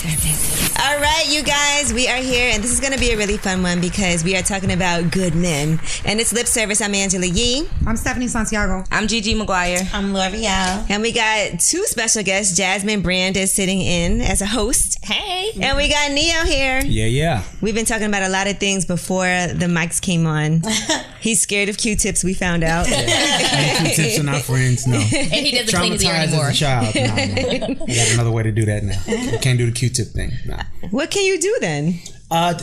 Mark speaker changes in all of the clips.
Speaker 1: All right, you guys, we are here, and this is going to be a really fun one because we are talking about good men. And it's Lip Service. I'm Angela Yee.
Speaker 2: I'm Stephanie Santiago.
Speaker 3: I'm Gigi McGuire.
Speaker 4: I'm L'Oreal.
Speaker 1: And we got two special guests. Jasmine Brand is sitting in as a host.
Speaker 4: Hey.
Speaker 1: And we got Neyo here.
Speaker 5: Yeah.
Speaker 1: We've been talking about a lot of things before the mics came on. He's scared of Q-tips, we found out.
Speaker 5: Q-tips are not friends, no.
Speaker 4: And he doesn't clean his ear
Speaker 5: Traumatized
Speaker 4: anymore.
Speaker 5: as a child. No. I got another way to do that now. You can't do the Q-tip thing. No.
Speaker 1: What can you do then?
Speaker 4: Right?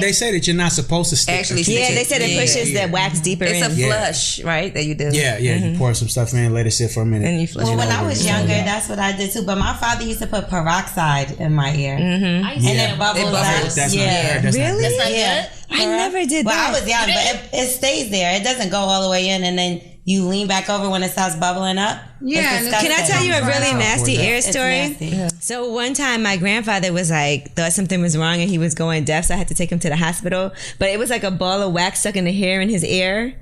Speaker 5: They say that you're not supposed to stick.
Speaker 3: Actually,
Speaker 1: Yeah, they said it pushes the wax deeper
Speaker 3: it's
Speaker 1: in.
Speaker 3: a flush, right? That you do.
Speaker 5: Yeah. You pour some stuff in, let it sit for a minute.
Speaker 3: And you flush
Speaker 4: Well,
Speaker 3: it
Speaker 4: when
Speaker 3: over.
Speaker 4: I was younger, that's what I did too. But my father used to put peroxide in my ear. And then it bubbles out.
Speaker 5: That's not
Speaker 4: yeah.
Speaker 5: good.
Speaker 1: Really?
Speaker 5: That's not
Speaker 4: Yeah.
Speaker 1: I never did
Speaker 4: Well,
Speaker 1: that.
Speaker 4: I was young, but it stays there. It doesn't go all the way in, and then you lean back over when it starts bubbling up.
Speaker 2: Yeah,
Speaker 4: It's
Speaker 1: Can I tell you a really nasty ear
Speaker 4: It's
Speaker 1: story?
Speaker 4: nasty.
Speaker 1: So one time my grandfather was thought something was wrong and he was going deaf, so I had to take him to the hospital. But it was like a ball of wax stuck in the hair in his ear.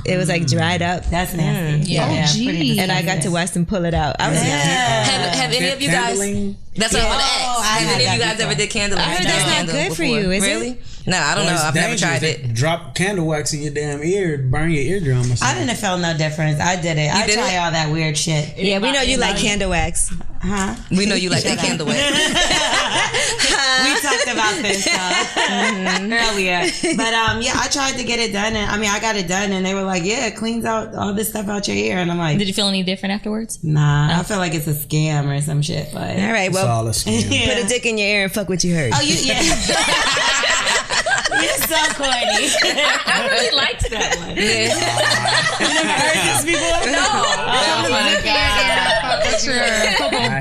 Speaker 1: It was like dried up.
Speaker 4: That's nasty.
Speaker 2: Oh, gee.
Speaker 4: pretty
Speaker 1: And I got to watch them pull it out. I was young.
Speaker 3: Have any of you guys?
Speaker 5: Candling?
Speaker 3: That's what I want to
Speaker 4: Oh,
Speaker 3: ask.
Speaker 4: I
Speaker 3: Have
Speaker 4: had
Speaker 3: any of
Speaker 4: that
Speaker 3: you guys
Speaker 4: before.
Speaker 3: ever did candle?
Speaker 1: I heard that's not good for you, is it?
Speaker 3: Really? No, I don't know. I've never tried it.
Speaker 5: Drop candle wax in your damn ear, burn your eardrum or something.
Speaker 4: I didn't feel no difference. I did it. I
Speaker 3: did
Speaker 4: try
Speaker 3: it?
Speaker 4: all that weird shit.
Speaker 1: Yeah, we know you like candle wax.
Speaker 4: Huh?
Speaker 3: We know you like that candle wax.
Speaker 4: We talked about this earlier. But yeah, I tried to get it done, and I got it done, and they were like, yeah, it cleans out all this stuff out your ear. And I'm like,
Speaker 6: Did you feel any different afterwards?
Speaker 4: nah, I feel like it's a scam or some shit. But
Speaker 1: All right,
Speaker 5: It's
Speaker 1: well,
Speaker 5: all a scam.
Speaker 1: put a dick in your ear and fuck what you heard.
Speaker 4: oh, yeah. You're so corny.
Speaker 6: I really liked that one.
Speaker 3: Yeah.
Speaker 4: You never heard this before? No.
Speaker 3: Oh my God.
Speaker 5: I have never been
Speaker 4: You're
Speaker 5: before.
Speaker 4: in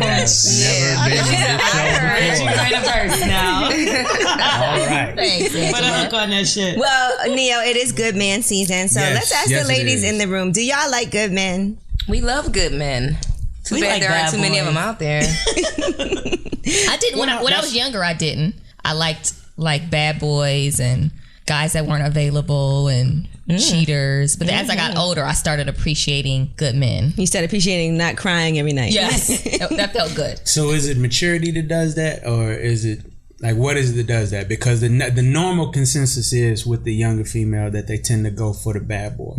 Speaker 4: a verse now.
Speaker 5: All right.
Speaker 6: Thanks,
Speaker 4: Put a hook on that shit.
Speaker 1: Well, Neyo, it is good man season, so
Speaker 5: Yes,
Speaker 1: let's ask
Speaker 5: yes,
Speaker 1: the
Speaker 5: it
Speaker 1: ladies
Speaker 5: is.
Speaker 1: in the room. Do y'all like good men?
Speaker 3: We love good men. Too
Speaker 4: We
Speaker 3: bad
Speaker 4: like
Speaker 3: there aren't
Speaker 4: bad
Speaker 3: too many of
Speaker 4: boys.
Speaker 3: them out there.
Speaker 6: I didn't when I was younger. I didn't. I liked like bad boys and guys that weren't available and cheaters. But as I got older, I started appreciating good men.
Speaker 1: You start appreciating not crying every night.
Speaker 6: Yes, that felt good.
Speaker 5: So is it maturity that does that, or is it like what is it that does that? Because the normal consensus is with the younger female that they tend to go for the bad boy,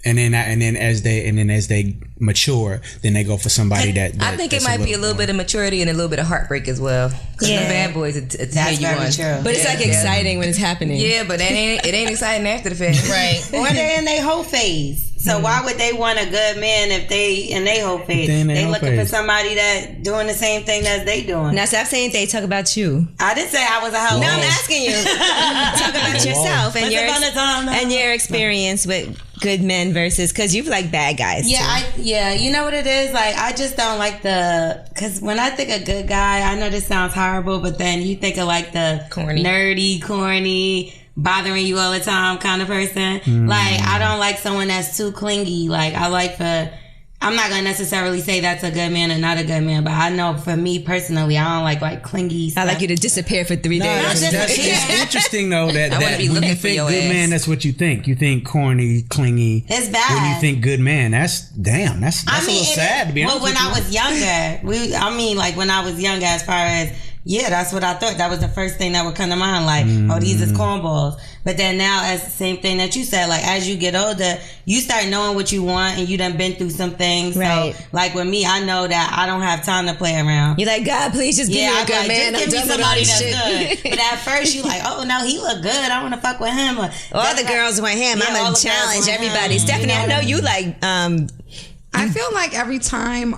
Speaker 5: and then as they mature, then they go for somebody that
Speaker 3: I think it might be a little bit of maturity and a little bit of heartbreak as well. Because
Speaker 1: Yeah.
Speaker 3: the bad boys, it's
Speaker 4: That's
Speaker 3: you
Speaker 4: very
Speaker 3: on.
Speaker 4: true.
Speaker 1: But it's like exciting when it's happening.
Speaker 3: Yeah, but it ain't exciting after the fact.
Speaker 6: Right.
Speaker 4: Or they're in their whole phase. So why would they want a good man if they in their whole phase?
Speaker 5: They in their
Speaker 4: They
Speaker 5: whole
Speaker 4: looking
Speaker 5: phase.
Speaker 4: for somebody that doing the same thing as they doing.
Speaker 1: Now stop saying they talk about you.
Speaker 4: I didn't say I was a hoe.
Speaker 1: No, I'm asking you. Talk about yourself and
Speaker 4: Once
Speaker 1: your
Speaker 4: upon a time,
Speaker 1: and your experience with good men versus because you like bad guys.
Speaker 4: Yeah,
Speaker 1: too.
Speaker 4: you know what it is? Like, I just don't like because when I think of good guy, I know this sounds horrible, but then you think of like the
Speaker 3: Corny.
Speaker 4: nerdy, corny, bothering you all the time kind of person. Like, I don't like someone that's too clingy. Like, I'm not going to necessarily say that's a good man or not a good man, but I know for me personally, I don't like clingy stuff.
Speaker 1: I like you to disappear for 3 days.
Speaker 5: It's interesting though that
Speaker 3: wanna be
Speaker 5: when
Speaker 3: looking
Speaker 5: you
Speaker 3: for
Speaker 5: think
Speaker 3: your
Speaker 5: good
Speaker 3: ass.
Speaker 5: man, that's what you think. You think corny, clingy.
Speaker 4: It's bad.
Speaker 5: When you think good man, that's a little sad to be honest.
Speaker 4: Well, when
Speaker 5: with
Speaker 4: I
Speaker 5: you.
Speaker 4: was younger, when I was younger, as far as that's what I thought. That was the first thing that would come to mind. Like, oh, these is cornballs. But then now, as the same thing that you said, like as you get older, you start knowing what you want, and you done been through some things.
Speaker 1: Right.
Speaker 4: So, like with me, I know that I don't have time to play around.
Speaker 1: You're like, God, please just give me a
Speaker 4: I'd be
Speaker 1: good
Speaker 4: like,
Speaker 1: man.
Speaker 4: just
Speaker 1: I'm
Speaker 4: give me
Speaker 1: done with all
Speaker 4: somebody
Speaker 1: this
Speaker 4: that's
Speaker 1: shit.
Speaker 4: good. But at first, you like, oh no, he look good. I want to fuck with him.
Speaker 1: All the girls want him.
Speaker 4: Yeah,
Speaker 1: I'm
Speaker 4: all
Speaker 1: gonna
Speaker 4: the girls
Speaker 1: challenge
Speaker 4: want
Speaker 1: everybody.
Speaker 4: him.
Speaker 1: Stephanie,
Speaker 4: You know
Speaker 1: I know
Speaker 4: what I
Speaker 1: you like.
Speaker 2: I feel like every time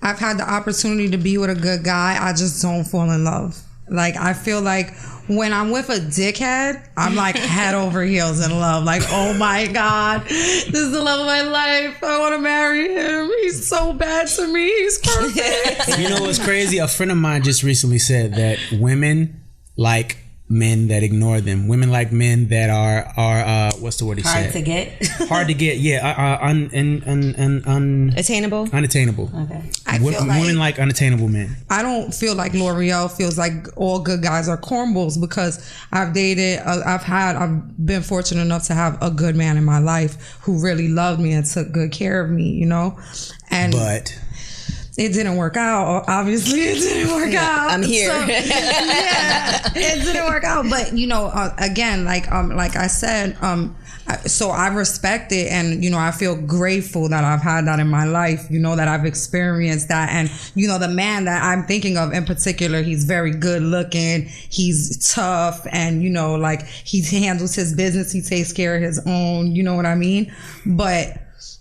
Speaker 2: I've had the opportunity to be with a good guy, I just don't fall in love. Like, I feel like when I'm with a dickhead, I'm like head over heels in love. Like, oh my God, this is the love of my life. I want to marry him. He's so bad to me. He's perfect.
Speaker 5: You know what's crazy? A friend of mine just recently said that women like men that ignore them. Women like men that are what's the word he said?
Speaker 4: Hard to get.
Speaker 5: Hard to get. Yeah,
Speaker 1: Attainable.
Speaker 5: unattainable.
Speaker 4: Okay.
Speaker 2: I feel like
Speaker 5: Women like unattainable men.
Speaker 2: I don't feel like L'Oreal feels like all good guys are cornballs because I've dated, I've been fortunate enough to have a good man in my life who really loved me and took good care of me, you know? And
Speaker 5: But
Speaker 2: it didn't work out. Obviously, it didn't work out.
Speaker 1: I'm here.
Speaker 2: So, yeah, it didn't work out. But you know, again, like I said, so I respect it, and you know, I feel grateful that I've had that in my life. You know, that I've experienced that, and you know, the man that I'm thinking of in particular, he's very good looking, he's tough, and you know, like he handles his business, he takes care of his own. You know what I mean? But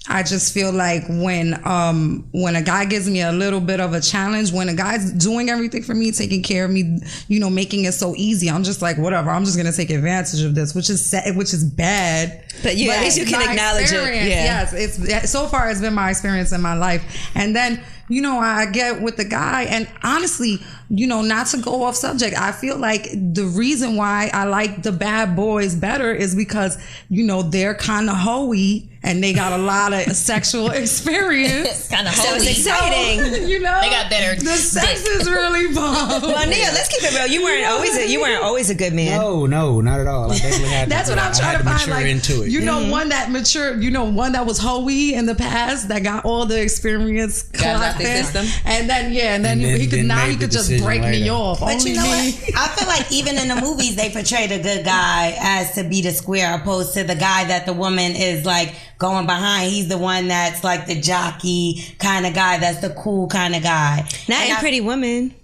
Speaker 2: I just feel like when a guy gives me a little bit of a challenge, when a guy's doing everything for me, taking care of me, you know, making it so easy, I'm just like, whatever, I'm just gonna take advantage of this, which is bad.
Speaker 1: But at least you can acknowledge it. Yeah.
Speaker 2: Yes, it's so far it's been my experience in my life. And then, you know, I get with the guy, and honestly, you know, not to go off subject, I feel like the reason why I like the bad boys better is because, you know, they're kind of hoey and they got a lot of sexual experience.
Speaker 6: Kind of
Speaker 1: So it's exciting.
Speaker 2: You know,
Speaker 6: They got better
Speaker 2: The sex is really bomb.
Speaker 1: Well, Neyo, let's keep it real. You weren't always a good man.
Speaker 5: No, not at all. I definitely had
Speaker 2: That's
Speaker 5: to,
Speaker 2: what I'm trying to find.
Speaker 5: mature
Speaker 2: Like,
Speaker 5: into it.
Speaker 2: you know, one that matured. You know, one that was hoey in the past that got all the experience
Speaker 3: Got
Speaker 2: clocked
Speaker 3: the
Speaker 2: in,
Speaker 3: system.
Speaker 2: and then he could
Speaker 5: then
Speaker 2: now
Speaker 5: made
Speaker 2: he
Speaker 5: the
Speaker 2: could just
Speaker 5: decision
Speaker 2: break me
Speaker 5: later.
Speaker 2: off.
Speaker 4: But
Speaker 2: Only
Speaker 4: you know
Speaker 2: me.
Speaker 4: what? I feel like even in the movies, they portrayed a good guy as to be the square, opposed to the guy that the woman is like going behind. He's the one that's like the jockey kind of guy. That's the cool kind of guy.
Speaker 1: Not in Pretty Woman.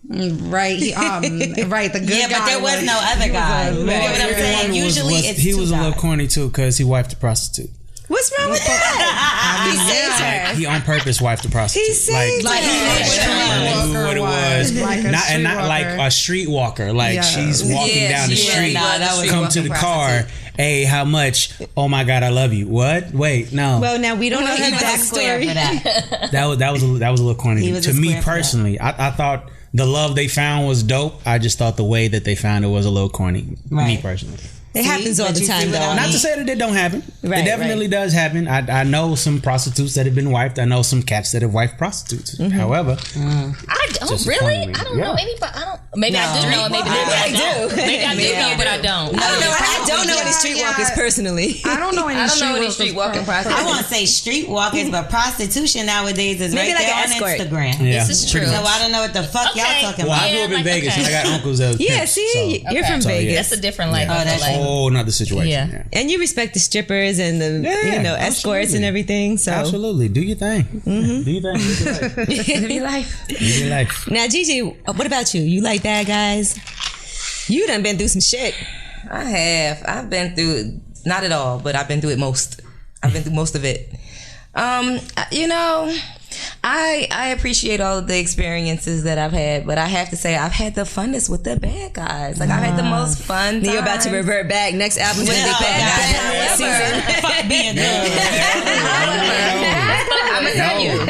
Speaker 2: Right, right. The good
Speaker 4: Yeah,
Speaker 2: guy.
Speaker 4: but there was no other guy. You know what I'm saying? Usually it's
Speaker 5: he
Speaker 4: two
Speaker 5: was a little
Speaker 4: guys.
Speaker 5: corny too because he wiped a prostitute.
Speaker 1: What's wrong with that? He saved her.
Speaker 5: Like, he on purpose wiped a prostitute.
Speaker 1: He saved
Speaker 4: Like he
Speaker 1: her.
Speaker 4: knew
Speaker 5: knew what it was.
Speaker 2: Like a
Speaker 5: not like
Speaker 2: streetwalker.
Speaker 5: a streetwalker. Like
Speaker 2: Yeah.
Speaker 5: she's walking
Speaker 3: Yeah,
Speaker 5: down the
Speaker 3: she was.
Speaker 5: street,
Speaker 3: Nah, that was
Speaker 5: come to the
Speaker 3: streetwalking
Speaker 5: car.
Speaker 3: prostitute.
Speaker 5: Hey, how much? Oh my God, I love you. What? Wait, no.
Speaker 1: Well, now we don't know
Speaker 4: He
Speaker 1: her
Speaker 4: was a square for
Speaker 1: backstory.
Speaker 4: that.
Speaker 5: that was a little corny.
Speaker 4: He was
Speaker 5: To
Speaker 4: a
Speaker 5: me
Speaker 4: square for that.
Speaker 5: personally, I thought the love they found was dope. I just thought the way that they found it was a little corny. Me
Speaker 4: Right.
Speaker 5: personally.
Speaker 1: It happens all
Speaker 4: but
Speaker 1: the
Speaker 4: you see
Speaker 1: time,
Speaker 4: what
Speaker 1: though.
Speaker 4: I
Speaker 5: Not
Speaker 4: mean?
Speaker 5: to say that it don't happen.
Speaker 1: Right,
Speaker 5: it definitely
Speaker 1: right.
Speaker 5: does happen. I know some prostitutes that have been wiped. I know some cats that have wiped prostitutes. However,
Speaker 6: I don't
Speaker 5: Just
Speaker 6: really.
Speaker 5: informing me.
Speaker 6: I don't know
Speaker 5: Yeah.
Speaker 6: anybody. I don't. Maybe I do know. Maybe I don't. Maybe I do know, but I don't.
Speaker 1: I don't know any streetwalkers personally.
Speaker 2: I don't know any
Speaker 3: I don't know any
Speaker 2: streetwalkers.
Speaker 3: streetwalking
Speaker 4: I
Speaker 3: prostitutes.
Speaker 4: won't say streetwalkers, but prostitution nowadays is
Speaker 1: Maybe
Speaker 4: right
Speaker 1: like
Speaker 4: there
Speaker 1: an
Speaker 4: on
Speaker 1: escort.
Speaker 4: Instagram.
Speaker 5: yeah,
Speaker 6: This is
Speaker 5: pretty
Speaker 6: true.
Speaker 4: So
Speaker 5: much.
Speaker 4: I don't know what the fuck y'all
Speaker 6: Okay.
Speaker 4: talking
Speaker 5: Well,
Speaker 4: about.
Speaker 5: I grew up in
Speaker 6: like,
Speaker 5: Vegas,
Speaker 6: okay.
Speaker 5: and I got uncles that was
Speaker 1: Yeah,
Speaker 5: pimps,
Speaker 1: see,
Speaker 5: so
Speaker 1: you're from
Speaker 5: So, yeah.
Speaker 1: Vegas.
Speaker 6: That's a different like.
Speaker 4: Oh, that's
Speaker 6: like-
Speaker 5: whole nother situation.
Speaker 6: Yeah.
Speaker 5: Yeah.
Speaker 1: And you respect the strippers and the
Speaker 5: Yeah,
Speaker 1: escorts and
Speaker 5: absolutely.
Speaker 1: everything. So
Speaker 5: Absolutely, do your thing. Do your thing.
Speaker 3: Live your life.
Speaker 5: Live your life.
Speaker 1: now, Gigi, what about you? You like bad guys? You done been through some shit.
Speaker 3: I have. I've been through, not at all, but I've been through it most. I've been through most of it. You know, I appreciate all of the experiences that I've had, but I have to say I've had the funnest with the bad guys. Like I've had the most fun.
Speaker 1: You're about to
Speaker 3: times.
Speaker 1: revert back. Next album with the
Speaker 4: No,
Speaker 1: bad
Speaker 4: God,
Speaker 1: guys.
Speaker 4: fuck being good.
Speaker 3: I'm gonna tell you.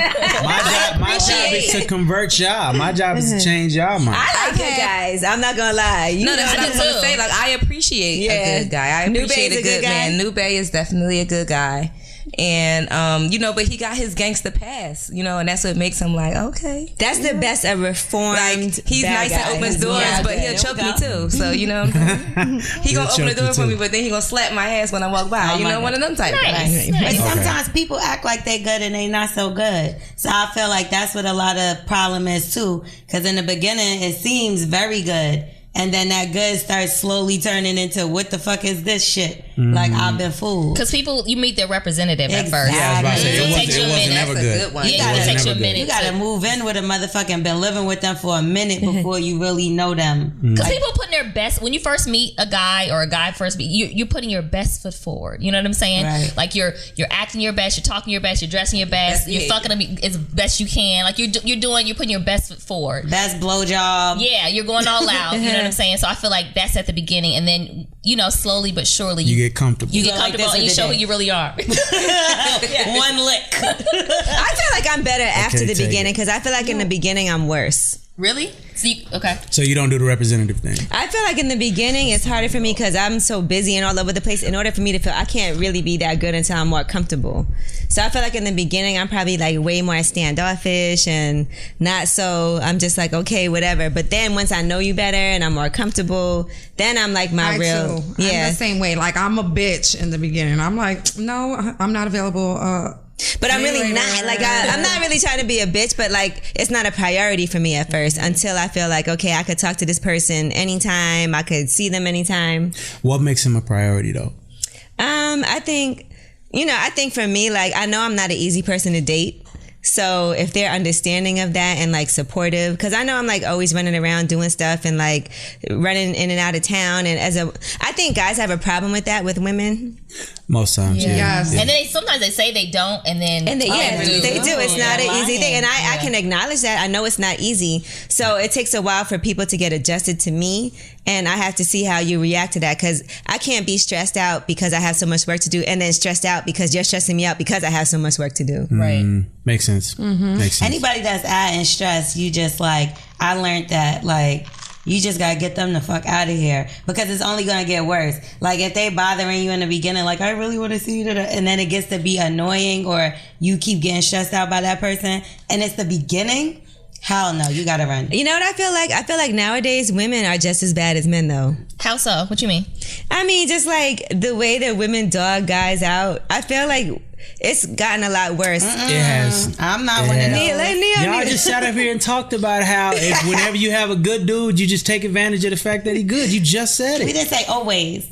Speaker 5: My job is to convert y'all. My job is to change y'all mind.
Speaker 1: I like good guys. I'm not gonna lie. You
Speaker 3: No, that's
Speaker 1: know,
Speaker 3: what I was gonna say. Like I appreciate
Speaker 1: Yeah.
Speaker 3: a good guy. I
Speaker 1: Nube
Speaker 3: appreciate
Speaker 1: is
Speaker 3: a
Speaker 1: a good
Speaker 3: good man.
Speaker 1: guy?
Speaker 3: Nube is definitely a good guy. And you know, but he got his gangster past, you know, and that's what makes him like, okay.
Speaker 1: that's the best of reformed.
Speaker 3: Like he's
Speaker 1: bad
Speaker 3: nice and
Speaker 1: guy.
Speaker 3: opens doors,
Speaker 1: Yeah,
Speaker 3: but he'll choke me too. So you know, what I'm saying? He gonna open the
Speaker 5: choke you
Speaker 3: door for
Speaker 5: too.
Speaker 3: me, but then he gonna slap my ass when I walk by. You
Speaker 4: my
Speaker 3: know, one of them type guys.
Speaker 4: But sometimes people act like they good and they not so good. So I feel like that's what a lot of problem is too. Because in the beginning, it seems very good. And then that good starts slowly turning into what the fuck is this shit? Like I've been fooled.
Speaker 6: Because people, you meet their representative at
Speaker 4: Exactly.
Speaker 6: first.
Speaker 5: Yeah, I was about to say,
Speaker 6: It
Speaker 5: it
Speaker 6: takes you a
Speaker 5: wasn't
Speaker 6: minute.
Speaker 5: never
Speaker 3: That's a
Speaker 5: good.
Speaker 3: good one.
Speaker 6: Yeah,
Speaker 4: gotta-
Speaker 6: it takes you a
Speaker 5: never good.
Speaker 6: minute.
Speaker 4: You gotta move in with a motherfucker and been living with them for a minute before you really know them.
Speaker 6: Because people putting their best when you first meet a guy or a guy first meet you're putting your best foot forward. You know what I'm saying?
Speaker 4: Right.
Speaker 6: Like you're acting your best, you're talking your best, you're dressing your best,
Speaker 3: Best
Speaker 6: you're
Speaker 3: behavior.
Speaker 6: fucking them as best you can. Like you're putting your best foot forward.
Speaker 4: Best blowjob.
Speaker 6: Yeah, you're going all out. You know what I'm saying? So I feel like that's at the beginning, and then slowly but surely
Speaker 5: You get comfortable.
Speaker 6: you get
Speaker 4: go like
Speaker 6: comfortable
Speaker 4: this
Speaker 6: and you
Speaker 4: with
Speaker 6: show
Speaker 4: the
Speaker 6: who
Speaker 4: dick.
Speaker 6: you really are.
Speaker 4: One lick.
Speaker 1: I feel like I'm better after the
Speaker 5: take
Speaker 1: beginning
Speaker 5: it.
Speaker 1: because I feel like in the beginning I'm worse.
Speaker 6: Really? Okay.
Speaker 5: So you don't do the representative thing.
Speaker 1: I feel like in the beginning it's harder for me because I'm so busy and all over the place. In order for me to feel, I can't really be that good until I'm more comfortable. So I feel like in the beginning I'm probably like way more standoffish and not so. I'm just like okay, whatever. But then once I know you better and I'm more comfortable, then I'm like my
Speaker 2: I
Speaker 1: real.
Speaker 2: too. I'm the same way. Like I'm a bitch in the beginning. I'm like, no, I'm not available
Speaker 1: But I'm really not. Like, I'm not really trying to be a bitch, but like, it's not a priority for me at first until I feel like, okay, I could talk to this person anytime. I could see them anytime.
Speaker 5: What makes him a priority though?
Speaker 1: I think for me, like, I know I'm not an easy person to date. So if they're understanding of that and like supportive, because I know I'm like always running around doing stuff and like running in and out of town, and I think guys have a problem with that with women.
Speaker 5: Most times, yeah.
Speaker 2: Yes.
Speaker 6: And then sometimes they say they don't, and then
Speaker 1: they do. It's not an easy thing, and I can acknowledge that. I know it's not easy, so it takes a while for people to get adjusted to me, and I have to see how you react to that, because I can't be stressed out because I have so much work to do, and then stressed out because you're stressing me out because I have so much work to do.
Speaker 6: Right.
Speaker 5: Makes sense. Makes sense.
Speaker 4: Anybody that's adding stress, you just like, I learned that like, you just gotta get them the fuck out of here, because it's only gonna get worse. Like, if they bothering you in the beginning, like, I really want to see you, and then it gets to be annoying, or you keep getting stressed out by that person, and it's the beginning, hell no, you gotta run.
Speaker 1: You know what I feel like? I feel like nowadays women are just as bad as men, though.
Speaker 6: How so? What you mean?
Speaker 1: I mean, just like the way that women dog guys out. I feel like it's gotten a lot worse.
Speaker 5: It has.
Speaker 4: I'm not one of those.
Speaker 5: Y'all just sat up here and talked about how whenever you have a good dude, you just take advantage of the fact that he good. You just said it.
Speaker 4: We didn't say always.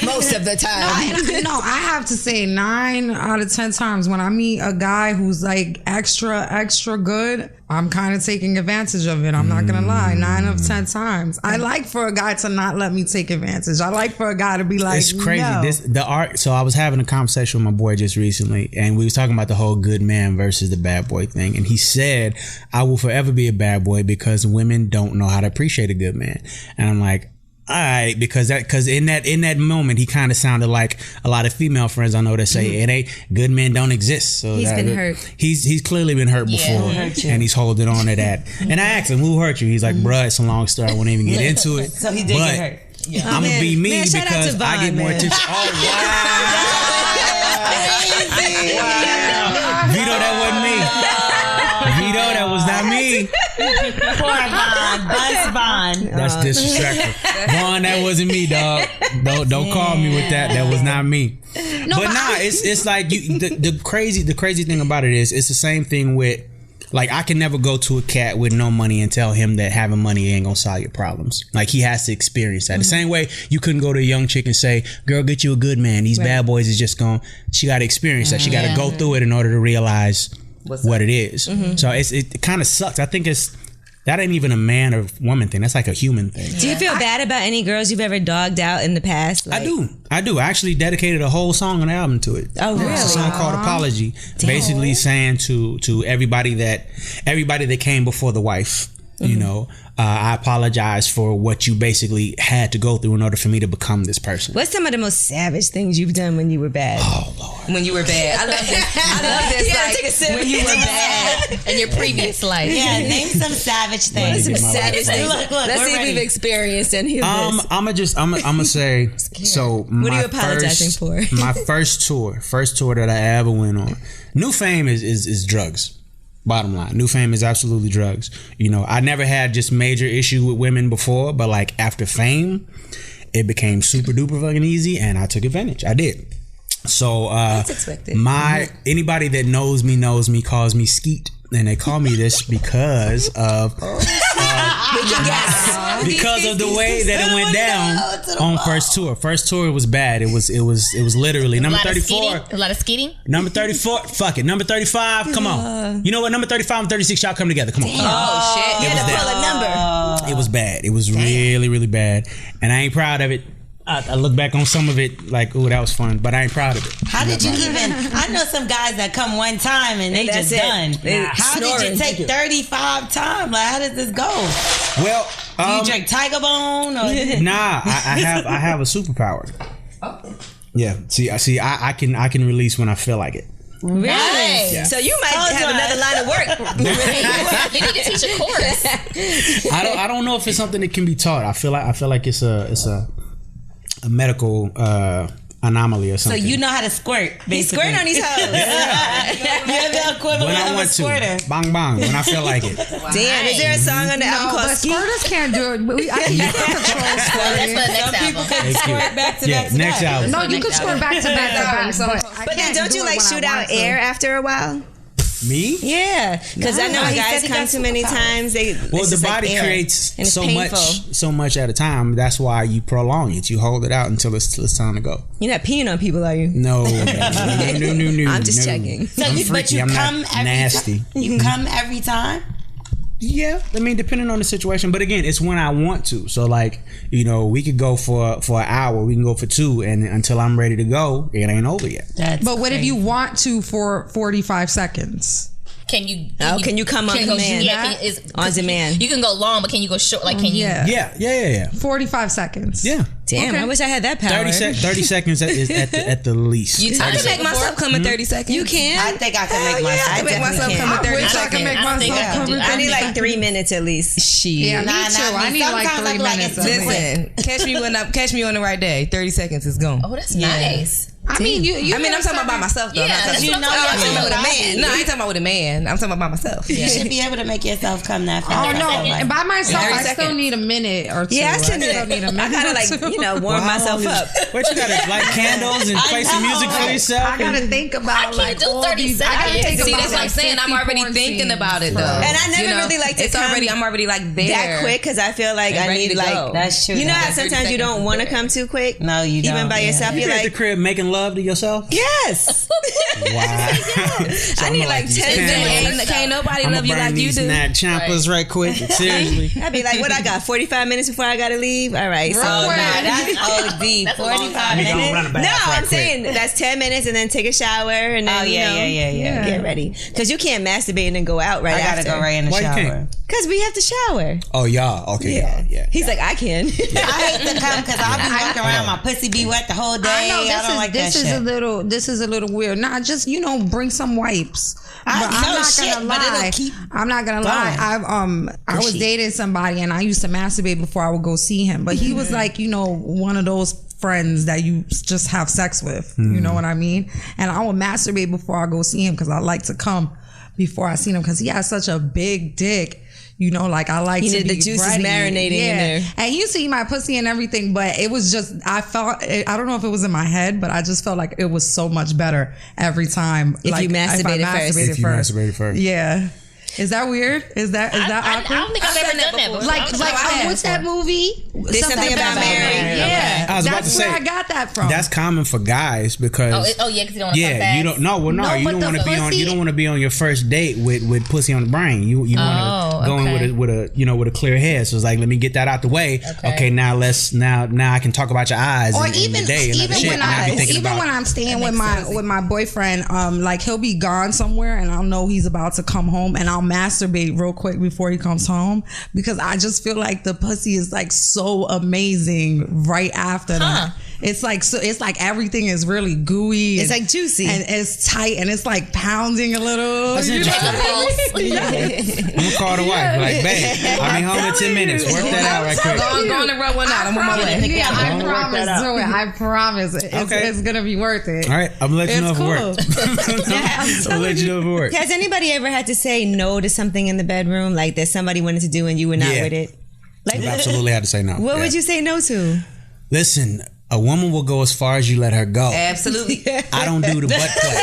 Speaker 1: Most of the time.
Speaker 2: No, I have to say 9 out of 10 times when I meet a guy who's like extra good, I'm kind of taking advantage of it. I'm not gonna lie. 9 of 10 times. I like for a guy to not let me take advantage. I like for a guy to be like,
Speaker 5: it's crazy.
Speaker 2: No.
Speaker 5: So I was having a conversation with my boy just recently, and we was talking about the whole good man versus the bad boy thing. And he said, I will forever be a bad boy because women don't know how to appreciate a good man. And I'm like, all right, because in that moment he kind of sounded like a lot of female friends I know that say it ain't good men don't exist. So
Speaker 1: he's been hurt.
Speaker 5: He's clearly been hurt before, and he's holding on to that. And I asked him, who hurt you? He's like, bruh, it's a long story. I won't even get into it.
Speaker 4: So he did get hurt.
Speaker 5: Yeah. I'm gonna be me because I get more attention. Oh wow! Wow. Vito, that wasn't me. Vito, that was not me.
Speaker 4: Poor Vaughn. Buzz Vaughn.
Speaker 5: That's disrespectful. Vaughn, that wasn't me, dog. Don't call me with that. That was not me. No, but nah, it's like the crazy thing about it is it's the same thing with, like, I can never go to a cat with no money and tell him that having money ain't gonna solve your problems. Like, he has to experience that. The same way you couldn't go to a young chick and say, girl, get you a good man. These bad boys is just she gotta experience that. She gotta go through it in order to realize what it is. So it kind of sucks. I think that ain't even a man or woman thing. That's like a human thing.
Speaker 1: Do you feel bad about any girls you've ever dogged out in the past? Like,
Speaker 5: I do. I actually dedicated a whole song on the album to it.
Speaker 1: Oh, really?
Speaker 5: It's a song called Apology. Damn. Basically saying to everybody that came before the wife, you know, I apologize for what you basically had to go through in order for me to become this person.
Speaker 1: What's some of the most savage things you've done when you were bad?
Speaker 5: Oh, Lord.
Speaker 3: When you were bad. I love this.
Speaker 1: Like, take a sip.
Speaker 3: When you were bad.
Speaker 6: In your previous life.
Speaker 4: Yeah, name some savage things.
Speaker 1: Some savage things.
Speaker 4: Look,
Speaker 1: let's see if we've experienced any of this.
Speaker 5: I'm gonna say, so
Speaker 1: what are you apologizing for?
Speaker 5: My first tour that I ever went on. New Fame is drugs. Bottom line, New Fame is absolutely drugs. You know, I never had just major issue with women before, but like after Fame, it became super duper fucking easy, and I took advantage. I did. So
Speaker 1: that's expected.
Speaker 5: Anybody that knows me calls me Skeet, and they call me this because of because of the way that it went down on first tour. First tour was bad. It was literally number 34.
Speaker 6: A lot of skeeting.
Speaker 5: Number 34. Fuck it. Number 35. Come on. You know what? Number 35 and 36. Y'all come together. Come on.
Speaker 6: Oh shit!
Speaker 1: You had to pull a number.
Speaker 5: It was bad. It was really, really bad, and I ain't proud of it. I look back on some of it like, ooh, that was fun, but I ain't proud of it.
Speaker 4: How did you even? I know some guys that come one time and they just done. How did you take 35 times? Like, how did this go?
Speaker 5: Well,
Speaker 4: you drink Tiger Bone? Or?
Speaker 5: Nah, I have a superpower. Oh. Yeah. See, I can release when I feel like it.
Speaker 1: Really?
Speaker 6: Nice.
Speaker 1: Yeah. So you might have another line of work.
Speaker 6: You need to teach a course.
Speaker 5: I don't know if it's something that can be taught. I feel like it's a medical anomaly or
Speaker 4: So
Speaker 5: something.
Speaker 4: you know how to squirt, basically.
Speaker 1: He squirt on these hoes.
Speaker 4: You're the equivalent
Speaker 5: when I
Speaker 4: of a
Speaker 5: want
Speaker 4: squirter.
Speaker 5: to, bang bang, when I feel like it.
Speaker 1: Damn, is there a song on the album
Speaker 2: No,
Speaker 1: called
Speaker 2: but
Speaker 1: Ski?
Speaker 2: squirters can't do it. You can't control
Speaker 6: That's for
Speaker 2: squirting.
Speaker 6: the next
Speaker 4: Some people
Speaker 6: album.
Speaker 4: can
Speaker 5: Thank you.
Speaker 4: squirt back to
Speaker 5: Yeah,
Speaker 4: back to
Speaker 5: next
Speaker 4: back.
Speaker 5: album.
Speaker 2: No, you can squirt back to back to back.
Speaker 1: But then don't you like shoot out air after a while?
Speaker 5: Me?
Speaker 1: Yeah, because I know
Speaker 4: he
Speaker 1: guys
Speaker 4: said he
Speaker 1: come
Speaker 4: got
Speaker 1: too many
Speaker 4: superpowers.
Speaker 1: times.
Speaker 5: Well,
Speaker 1: it's
Speaker 5: the
Speaker 1: just like
Speaker 5: body
Speaker 1: air.
Speaker 5: creates
Speaker 1: And it's
Speaker 5: so
Speaker 1: painful.
Speaker 5: much at a time. That's why you prolong it. You hold it out until it's time to go.
Speaker 1: You're not peeing on people, are you?
Speaker 5: No.
Speaker 1: I'm just
Speaker 5: no.
Speaker 1: checking.
Speaker 4: So
Speaker 5: I'm
Speaker 4: but
Speaker 5: freaky.
Speaker 4: you
Speaker 5: I'm
Speaker 4: come
Speaker 5: not
Speaker 4: every
Speaker 5: nasty.
Speaker 4: You come every time.
Speaker 5: Yeah, I mean, depending on the situation, but again, it's when I want to. So, like, we could go for an hour, we can go for 2, and until I'm ready to go, it ain't over yet.
Speaker 2: But what if you want to for 45 seconds?
Speaker 6: Can you?
Speaker 1: Can you come on command?
Speaker 6: Yeah,
Speaker 1: On demand.
Speaker 6: You can go long, but can you go short? Like, can you?
Speaker 5: Yeah.
Speaker 2: 45 seconds.
Speaker 5: Yeah.
Speaker 1: Damn, I wish I had that power.
Speaker 5: 30 seconds is at the least.
Speaker 3: I can make myself come in 30 seconds.
Speaker 1: You can?
Speaker 4: I think I can make myself.
Speaker 3: I can make myself come in 30
Speaker 2: I wish I
Speaker 3: seconds.
Speaker 2: could make
Speaker 6: I don't think
Speaker 2: myself
Speaker 6: I can
Speaker 2: come
Speaker 6: do
Speaker 2: in
Speaker 6: that.
Speaker 1: I need
Speaker 2: 30
Speaker 1: like 3 minutes at least.
Speaker 3: Shit.
Speaker 2: Yeah, me
Speaker 4: Nah,
Speaker 2: too.
Speaker 4: nah,
Speaker 2: I need like
Speaker 4: sometimes I
Speaker 2: 3
Speaker 4: feel like
Speaker 2: minutes.
Speaker 4: it's
Speaker 3: Listen, catch me on the right day. 30 seconds is gone.
Speaker 6: Oh, that's nice.
Speaker 2: I mean, you
Speaker 3: I'm talking about by myself though.
Speaker 6: Yeah,
Speaker 3: not
Speaker 6: that's
Speaker 3: talking
Speaker 6: what I'm
Speaker 3: I'm
Speaker 6: talking
Speaker 3: talking about
Speaker 6: about.
Speaker 3: with a man. No, I ain't talking about with a man. I'm talking about by myself.
Speaker 4: You should be able to make yourself come that fast.
Speaker 2: Oh no! And by myself,
Speaker 3: 30
Speaker 2: I still
Speaker 3: seconds.
Speaker 2: need a minute or two.
Speaker 1: Yeah, I still
Speaker 2: need a minute.
Speaker 1: I gotta warm myself up.
Speaker 5: What you gotta light candles and play some music for yourself?
Speaker 2: I gotta think about
Speaker 6: I can't do 30 seconds.
Speaker 2: I gotta think
Speaker 3: See,
Speaker 2: about
Speaker 3: that's what I'm saying. I'm
Speaker 2: 50
Speaker 3: already
Speaker 2: porn
Speaker 3: thinking
Speaker 2: scenes
Speaker 3: about it though.
Speaker 1: And I never
Speaker 3: You know?
Speaker 1: really like to
Speaker 3: It's
Speaker 1: come
Speaker 3: already. I'm already like there.
Speaker 1: that quick because I feel like
Speaker 3: And
Speaker 1: I
Speaker 3: ready
Speaker 1: need
Speaker 3: to
Speaker 1: like
Speaker 3: go.
Speaker 4: That's true.
Speaker 1: You know how
Speaker 3: That 30
Speaker 1: sometimes you don't
Speaker 3: seconds
Speaker 1: want to
Speaker 3: is
Speaker 1: come too quick.
Speaker 4: No, you don't.
Speaker 1: Even by
Speaker 4: Yeah.
Speaker 1: yourself,
Speaker 5: You
Speaker 1: you're
Speaker 5: at the
Speaker 1: like,
Speaker 5: crib making love to yourself?
Speaker 1: yes.
Speaker 5: Wow.
Speaker 1: I need like 10 minutes.
Speaker 3: Can't nobody
Speaker 5: I'm
Speaker 3: love you like you
Speaker 5: these
Speaker 3: do.
Speaker 5: Nat Champers right quick. Seriously.
Speaker 1: I'd be like, what I got? 45 minutes before I gotta leave. All right, so
Speaker 4: Oh,
Speaker 2: quick.
Speaker 4: nah, that's OD.
Speaker 6: That's a long
Speaker 4: 45
Speaker 6: time.
Speaker 5: We gonna
Speaker 4: minutes.
Speaker 5: run a bath
Speaker 1: no,
Speaker 5: right
Speaker 1: I'm
Speaker 5: quick.
Speaker 1: saying that's 10 minutes and then take a shower and then
Speaker 4: Oh, yeah.
Speaker 1: get ready because you can't masturbate and then go out right
Speaker 4: I gotta
Speaker 1: after.
Speaker 4: go right in the
Speaker 5: Why you
Speaker 4: shower.
Speaker 5: can't?
Speaker 1: Because we have to shower.
Speaker 5: Oh, y'all. Okay, y'all. Yeah.
Speaker 1: He's like, I can.
Speaker 4: I hate to come because I'll be walking around, my pussy be wet the whole day.
Speaker 2: I know
Speaker 4: don't like
Speaker 2: this
Speaker 4: that
Speaker 2: is
Speaker 4: shit.
Speaker 2: this is a little weird. Nah, just bring some wipes. But I'm not gonna
Speaker 4: but it'll
Speaker 2: lie.
Speaker 4: keep
Speaker 2: I'm not gonna lie. I was dating somebody and I used to masturbate before I would go see him. But he was like, one of those friends that you just have sex with. You know what I mean? And I would masturbate before I go see him because I like to come before I see him because he has such a big dick. Like I like
Speaker 1: You
Speaker 2: to
Speaker 1: need
Speaker 2: be
Speaker 1: the juices
Speaker 2: ready.
Speaker 1: marinating in there.
Speaker 2: And he used to eat my pussy and everything, but it was just, I don't know if it was in my head, but I just felt like it was so much better every time.
Speaker 1: If
Speaker 2: like,
Speaker 1: you masturbated first.
Speaker 5: If you masturbated first.
Speaker 2: Yeah. Is that weird? Is that
Speaker 6: I
Speaker 2: awkward?
Speaker 6: don't think I've ever done that before.
Speaker 2: What's that movie?
Speaker 1: There's something about Mary.
Speaker 2: Yeah.
Speaker 5: I was about
Speaker 2: That's
Speaker 5: to say,
Speaker 2: where I got that from.
Speaker 5: That's common for guys because
Speaker 6: Oh yeah, because you don't want to come
Speaker 5: yeah,
Speaker 6: fast.
Speaker 5: you don't. No, well, no,
Speaker 2: No,
Speaker 5: you
Speaker 2: but
Speaker 5: don't
Speaker 2: the
Speaker 5: want to be on.
Speaker 2: pussy-
Speaker 5: You don't want to be on your first date with pussy on the brain. You want to go
Speaker 6: okay.
Speaker 5: in with a clear head. So it's like, let me get that out the way. Okay, now I can talk about your eyes.
Speaker 2: Or
Speaker 5: and
Speaker 2: even
Speaker 5: the day and other shit,
Speaker 2: when
Speaker 5: and I be thinking about
Speaker 2: when I'm staying with my boyfriend, like he'll be gone somewhere and I'll know he's about to come home and I'll masturbate real quick before he comes home because I just feel like the pussy is like so amazing right after that. It's like everything is really gooey.
Speaker 1: It's like juicy.
Speaker 2: and it's tight and it's like pounding a little.
Speaker 5: That's interesting. I'm gonna call the wife. Like, babe, I'll be home in 10 minutes. Work that out right quick.
Speaker 3: Go on and run one out. I'm on my way.
Speaker 2: Yeah, I
Speaker 5: Don't work
Speaker 2: promise.
Speaker 5: that out.
Speaker 2: Do it. I promise.
Speaker 5: Okay.
Speaker 2: It's gonna be worth it.
Speaker 5: All right, I'm gonna let you know if it
Speaker 2: It's
Speaker 5: works. I'll let you know if it works.
Speaker 1: Has anybody ever had to say no to something in the bedroom, like that somebody wanted to do and you were not
Speaker 5: Yeah.
Speaker 1: with it? Like,
Speaker 5: I've absolutely had to say no.
Speaker 1: what
Speaker 5: Yeah.
Speaker 1: would you say no to?
Speaker 5: Listen, a woman will go as far as you let her go.
Speaker 3: Absolutely.
Speaker 5: I don't do the butt play.